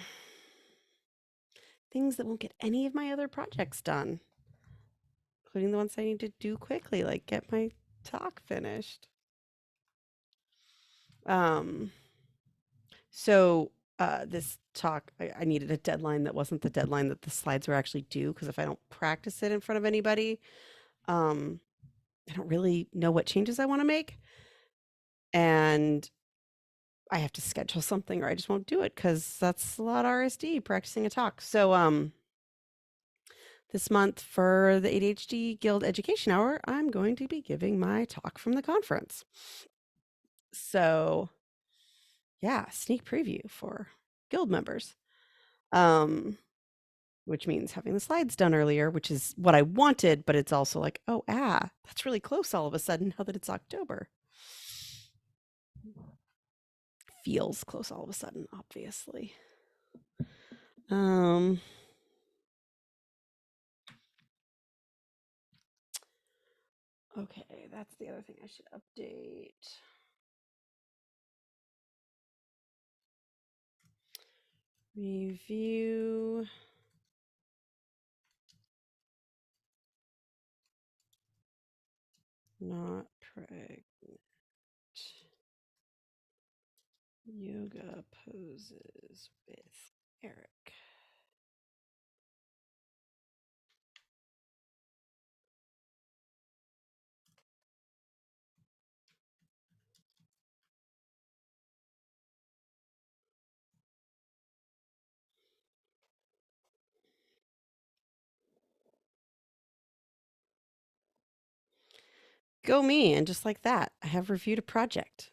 Things that won't get any of my other projects done, including the ones I need to do quickly, like get my talk finished. So this talk, I needed a deadline that wasn't the deadline that the slides were actually due, because if I don't practice it in front of anybody, I don't really know what changes I want to make. And I have to schedule something or I just won't do it because that's a lot of RSD practicing a talk. So this month for the ADHD Guild Education Hour, I'm going to be giving my talk from the conference. So yeah, sneak preview for Guild members. Which means having the slides done earlier, which is what I wanted, but it's also like, oh, that's really close all of a sudden now that it's October. Feels close all of a sudden, obviously. Okay, that's the other thing I should update. Review. Not pregnant. Yoga poses with Eric. Go me, and just like that, I have reviewed a project.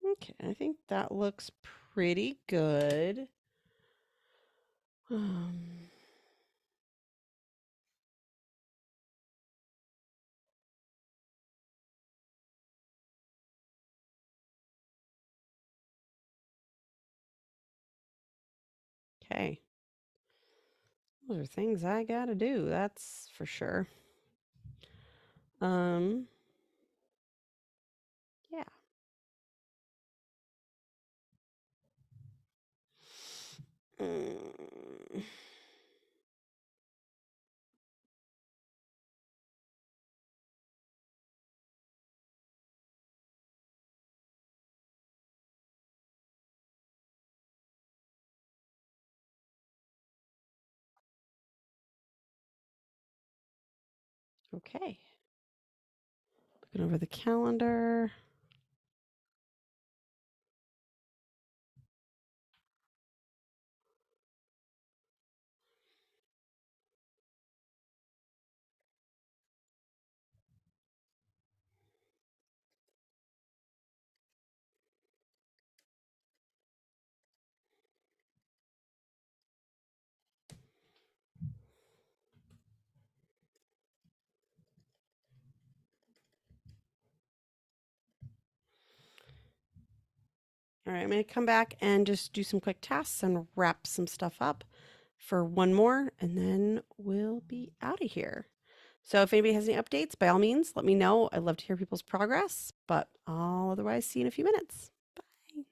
Okay, I think that looks pretty good. Okay. Those are things I gotta do, that's for sure. Yeah. Mm. Okay. Looking over the calendar. All right, I'm going to come back and just do some quick tasks and wrap some stuff up for one more, and then we'll be out of here. So if anybody has any updates, by all means, let me know. I'd love to hear people's progress, but I'll otherwise see you in a few minutes. Bye.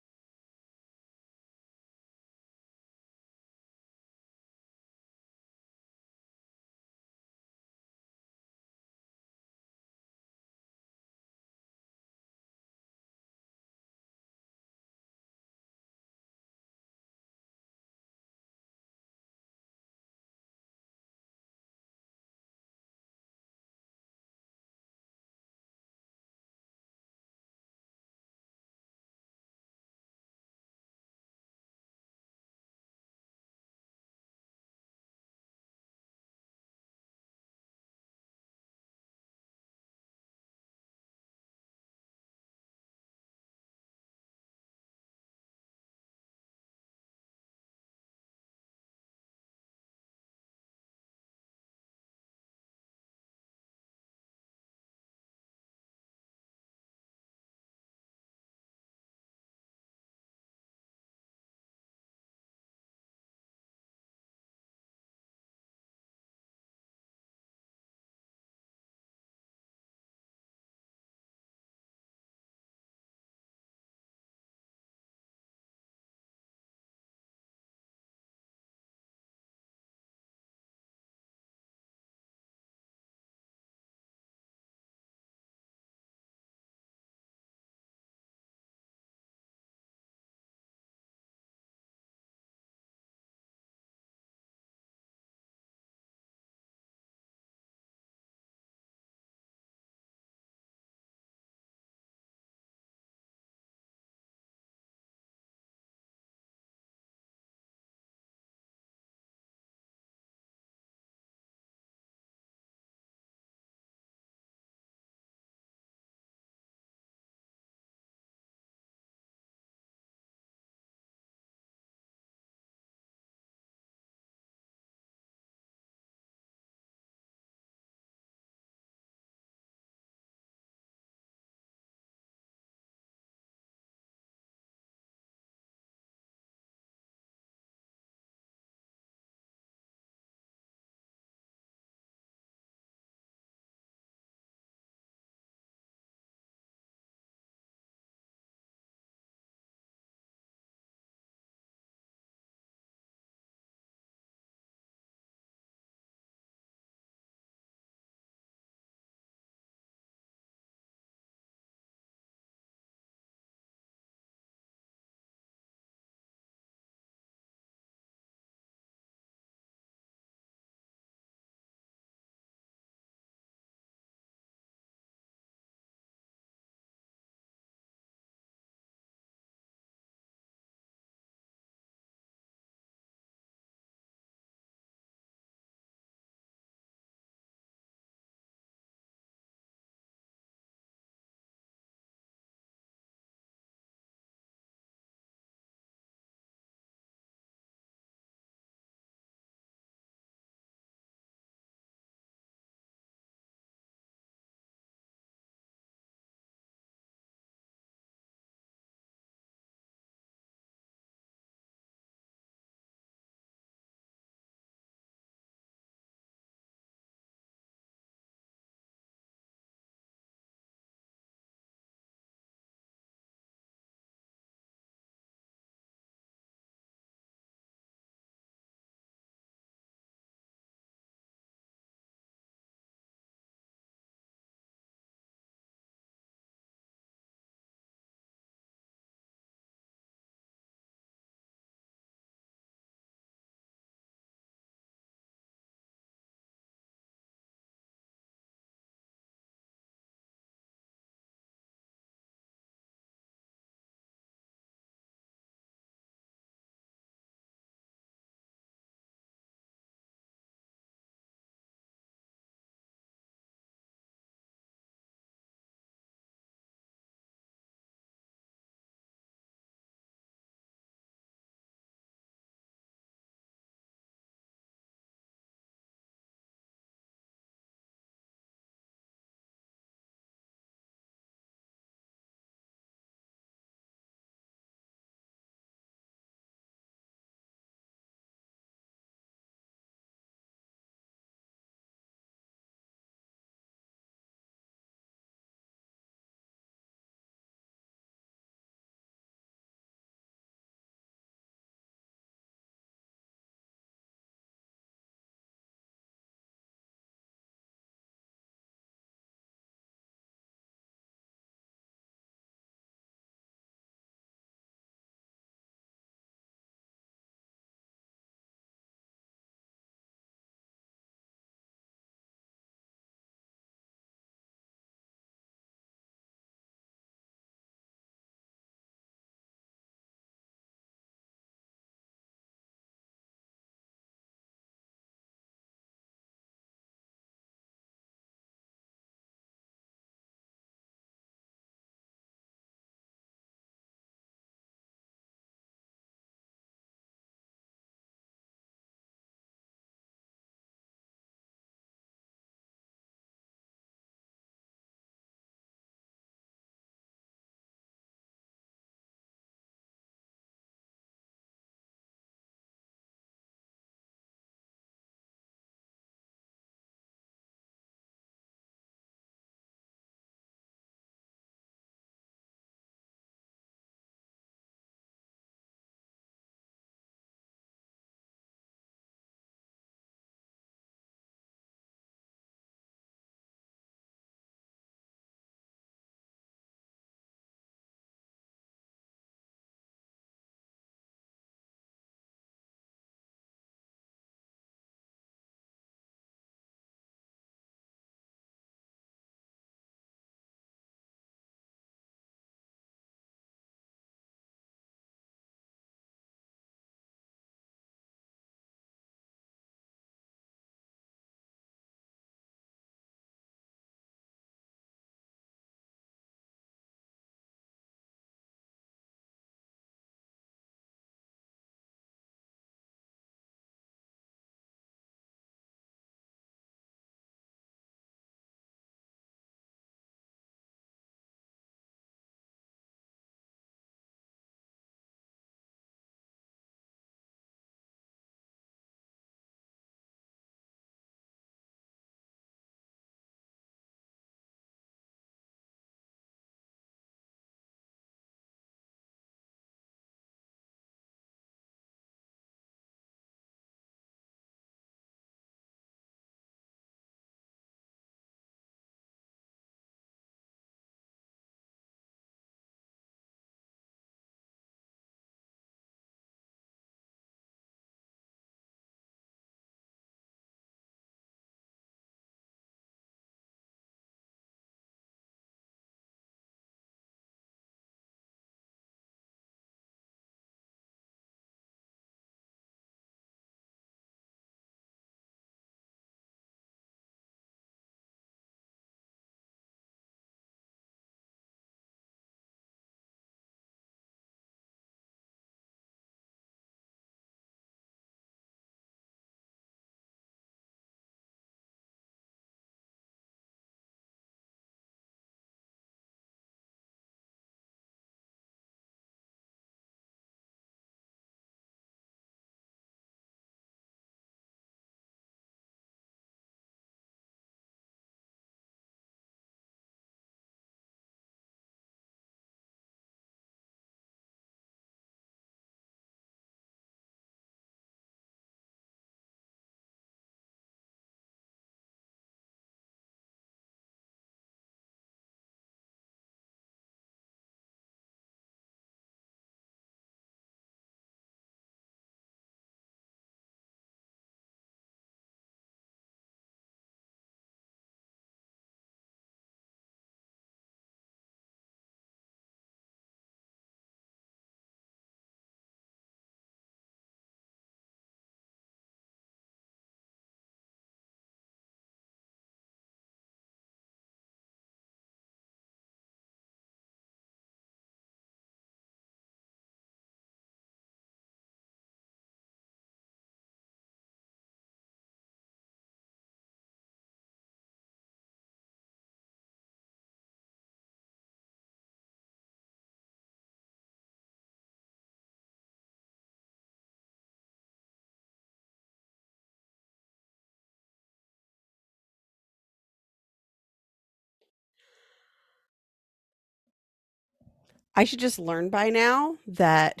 I should just learn by now that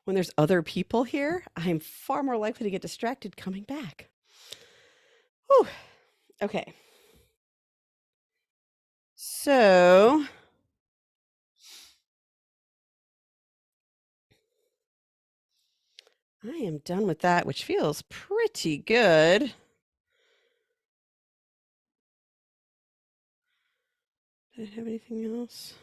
when there's other people here, I'm far more likely to get distracted coming back. Whew. Okay. So I am done with that, which feels pretty good. Did I have anything else?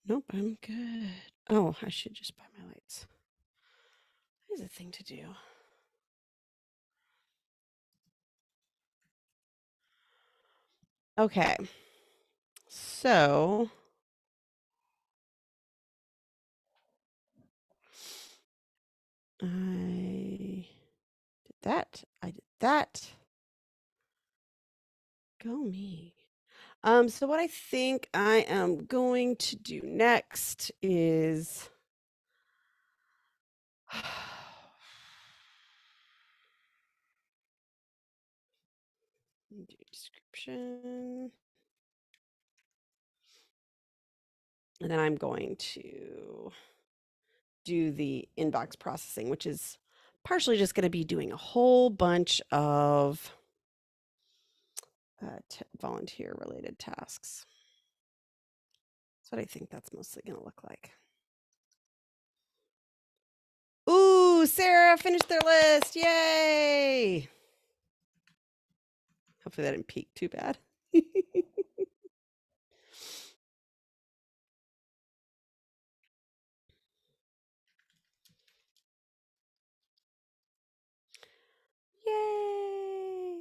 Nope, I'm good. Oh, I should just buy my lights. That is a thing to do. Okay. So I did that. I did that. Go me. So what I think I am going to do next is do description. And then I'm going to do the inbox processing, which is partially just going to be doing a whole bunch of volunteer related tasks. That's what I think that's mostly going to look like. Ooh, Sarah finished their list. Yay. Hopefully that didn't peak too bad. Yay!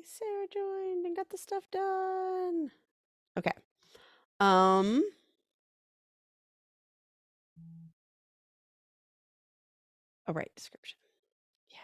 Sarah joined and got the stuff done. Okay. Oh, right, description. Yeah.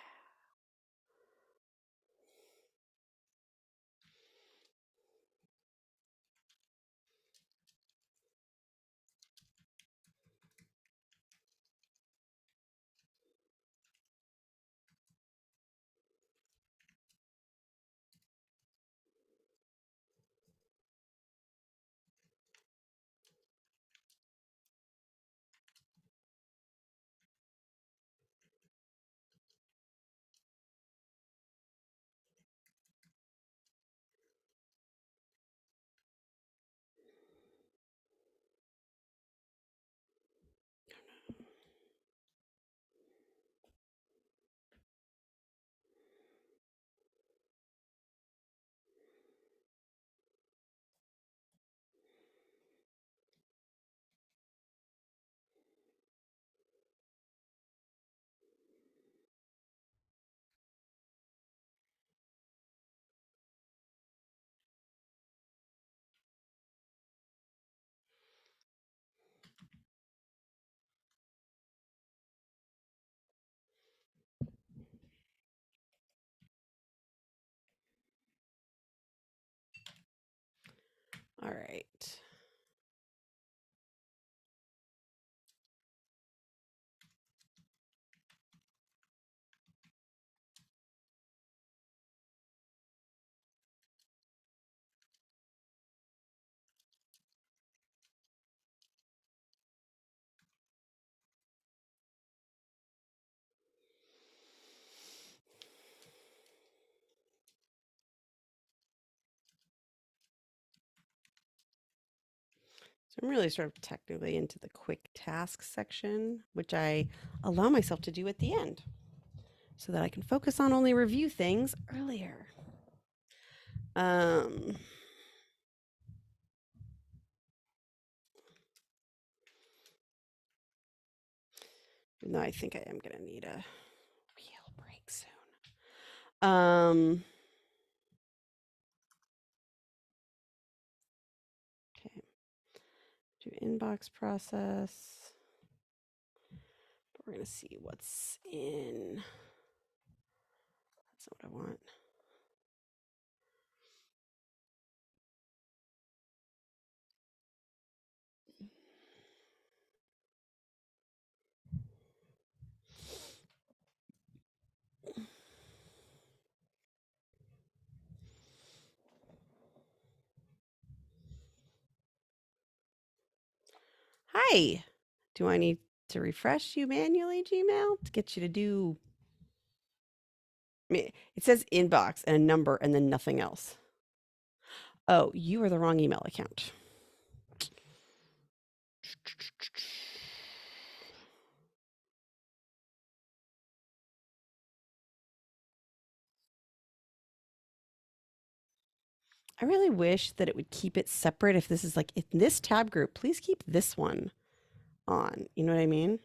All right. So I'm really sort of technically into the quick tasks section, which I allow myself to do at the end so that I can focus on only review things earlier. Even though I think I am going to need a real break soon. Okay. Do inbox process. But we're going to see what's in. That's not what I want. Hi. Do I need to refresh you manually, Gmail, to get you to do? I mean, it says inbox and a number and then nothing else. Oh, you are the wrong email account. I really wish that it would keep it separate. If this is like in this tab group, please keep this one on. You know what I mean?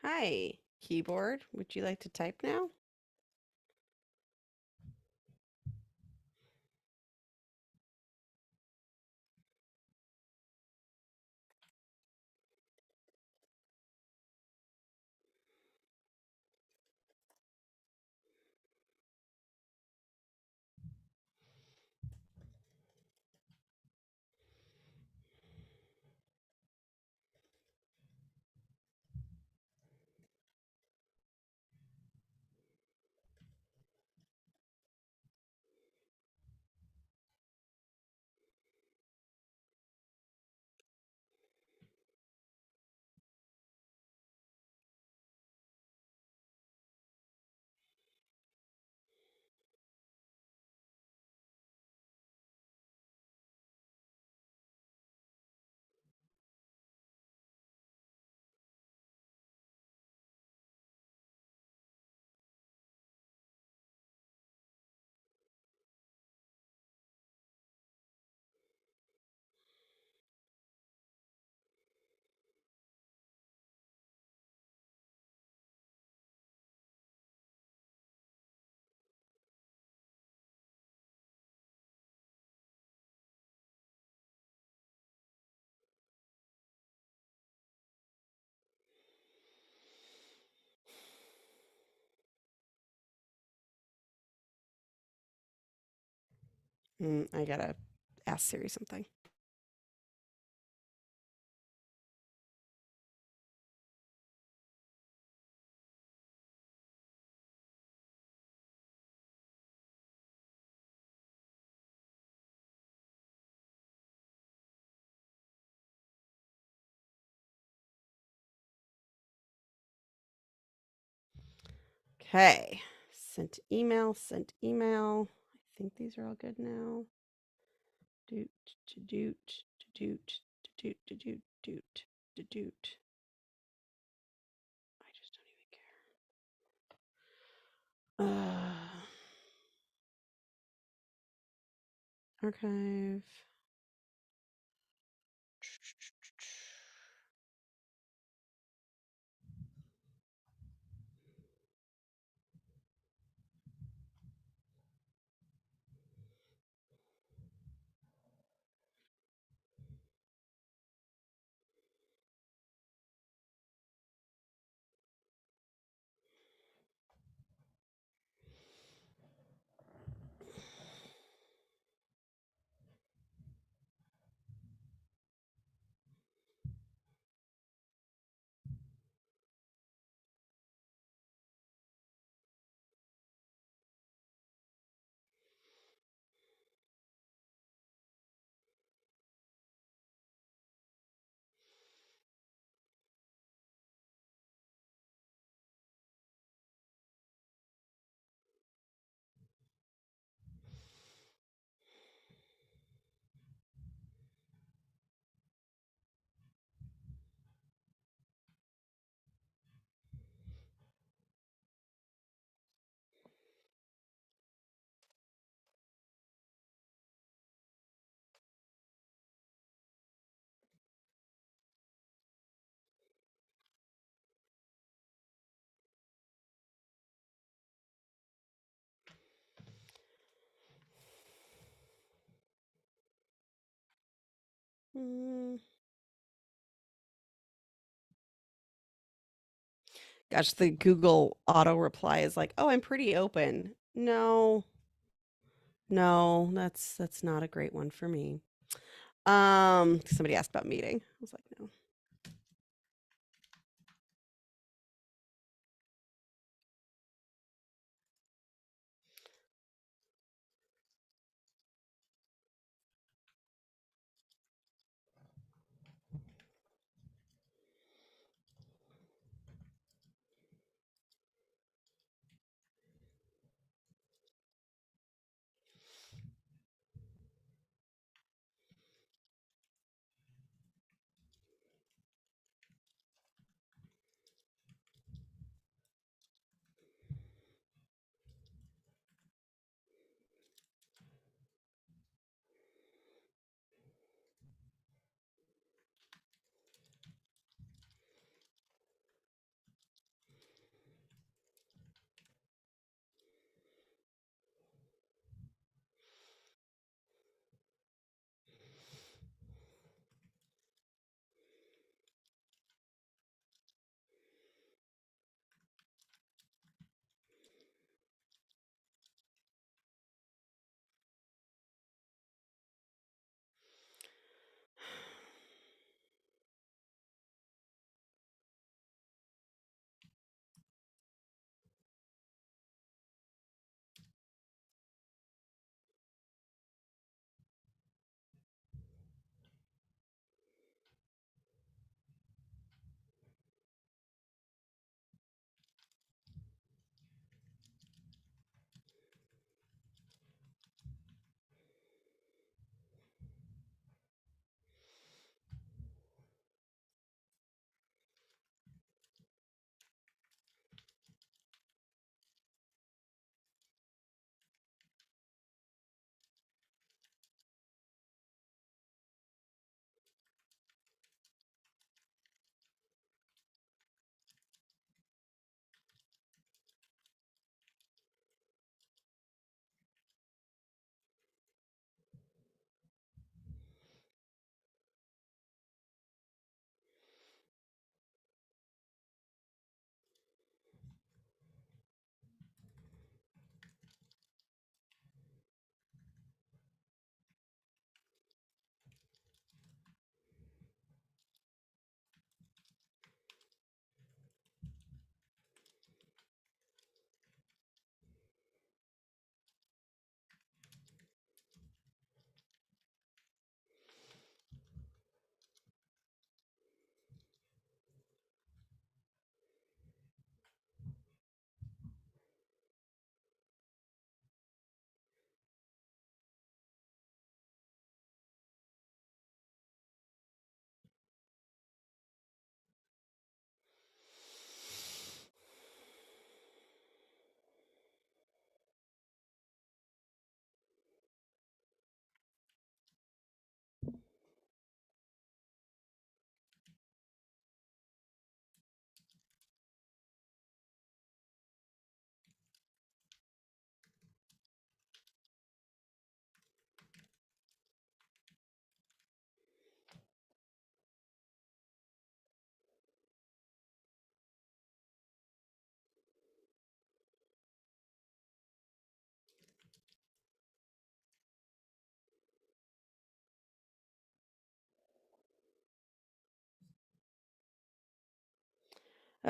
Hi, keyboard. Would you like to type now? I gotta ask Siri something. Okay, sent email, sent email. I think these are all good now. Doot, to doot, to doot, to doot, to doot, doot, to doot. I just don't even care. Archive. Mm. Gosh, the Google auto reply is like, "Oh, I'm pretty open." No, no, that's not a great one for me. Somebody asked about meeting. I was like, no.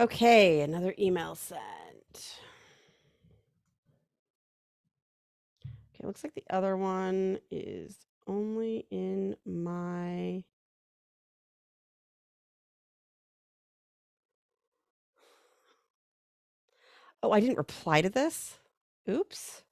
Okay, another email sent. Okay, looks like the other one is only in my. Oh, I didn't reply to this. Oops.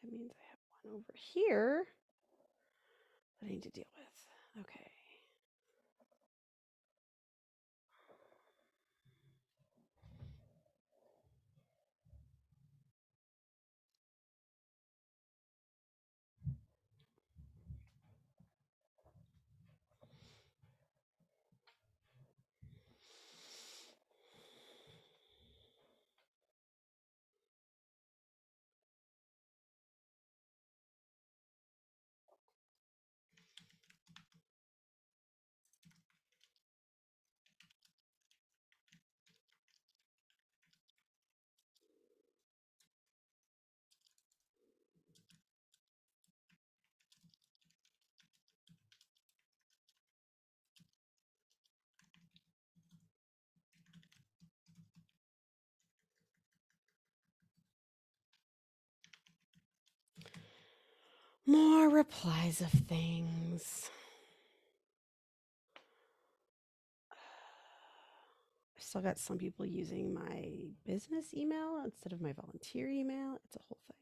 That means I have one over here that I need to deal with. Okay. More replies of things. I still got some people using my business email instead of my volunteer email. It's a whole thing.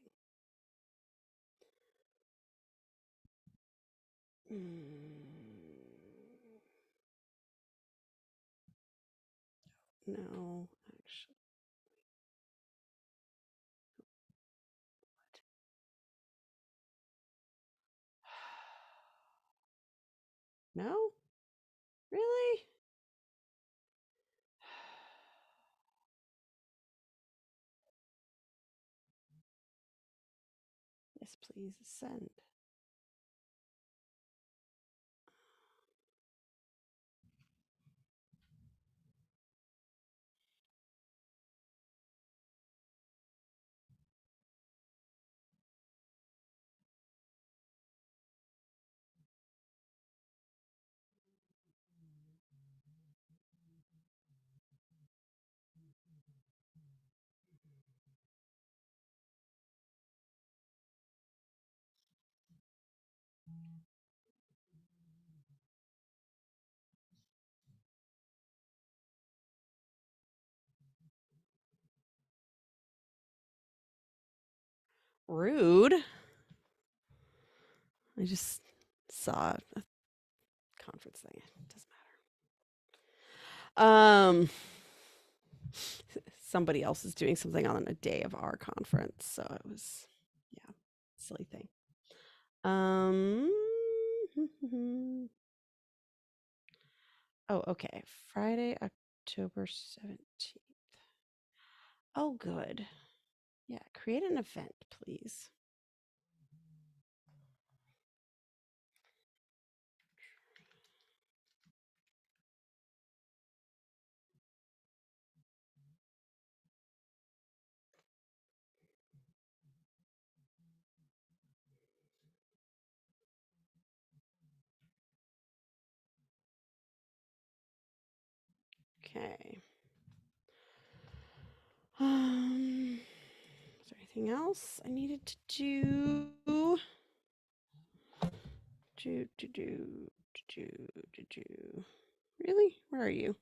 No, actually. What? No? Really? Yes, please send. Rude. I just saw a conference thing. It doesn't matter. Somebody else is doing something on a day of our conference, so it was, yeah, silly thing. Oh, okay. Friday, October 17th. Oh, good. Yeah, create an event, please. Okay. Is there anything else I needed to do? Really? Where are you?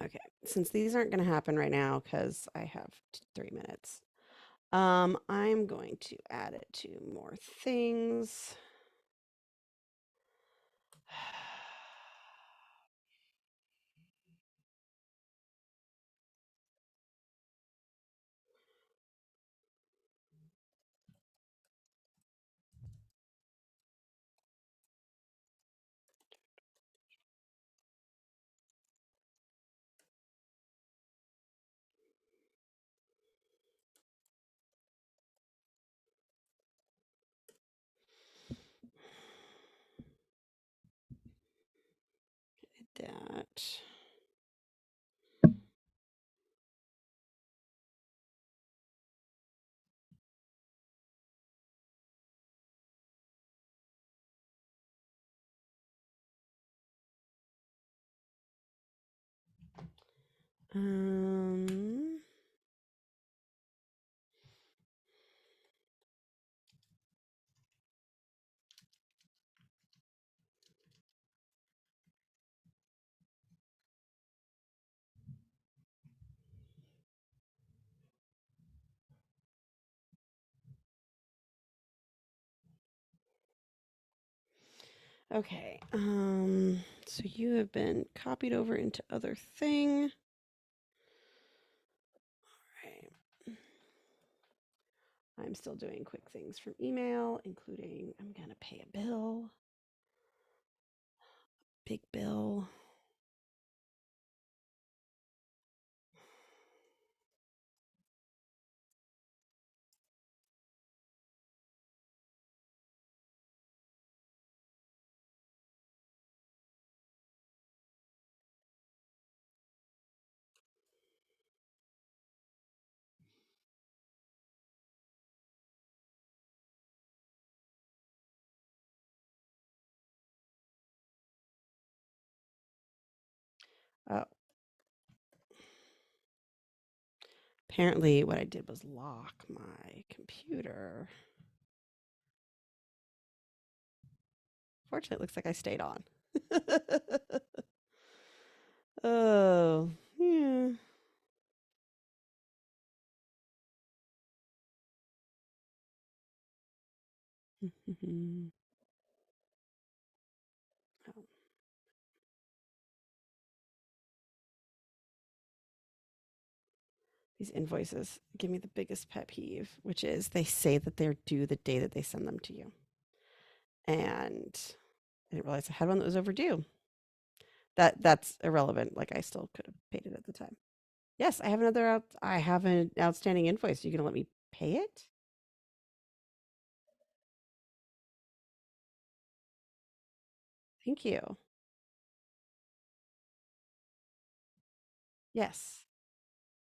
Okay, since these aren't going to happen right now because I have 3 minutes, I'm going to add it to more things. That. Um, Okay. So you have been copied over into other thing. All right. I'm still doing quick things from email, including I'm gonna pay a bill. Big bill. Oh. Apparently what I did was lock my computer. Fortunately, it looks like I stayed on. Oh, yeah. Oh. These invoices give me the biggest pet peeve, which is they say that they're due the day that they send them to you. And I didn't realize I had one that was overdue. That's irrelevant. Like I still could have paid it at the time. Yes, I have an outstanding invoice. You gonna let me pay it? Thank you. Yes.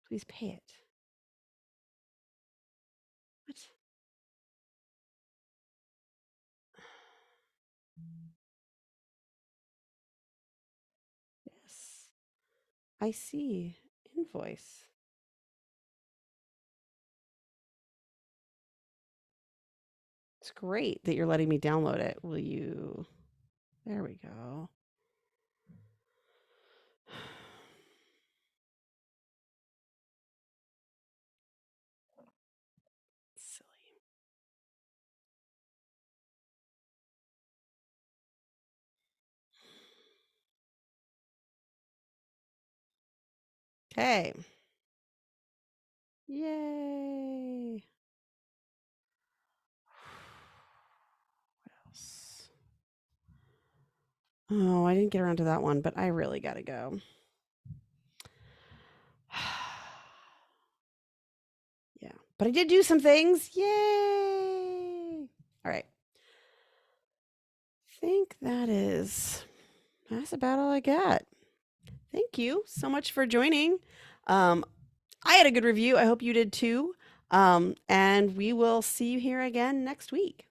Please pay it. What? Yes. I see. Invoice. It's great that you're letting me download it. Will you? There we go. Silly. Okay. Yay. What else? Oh, I didn't get around to that one, but I really gotta go. Yeah, but I did do some things. Yay. All right. I think that's about all I got. Thank you so much for joining. I had a good review. I hope you did too. And we will see you here again next week.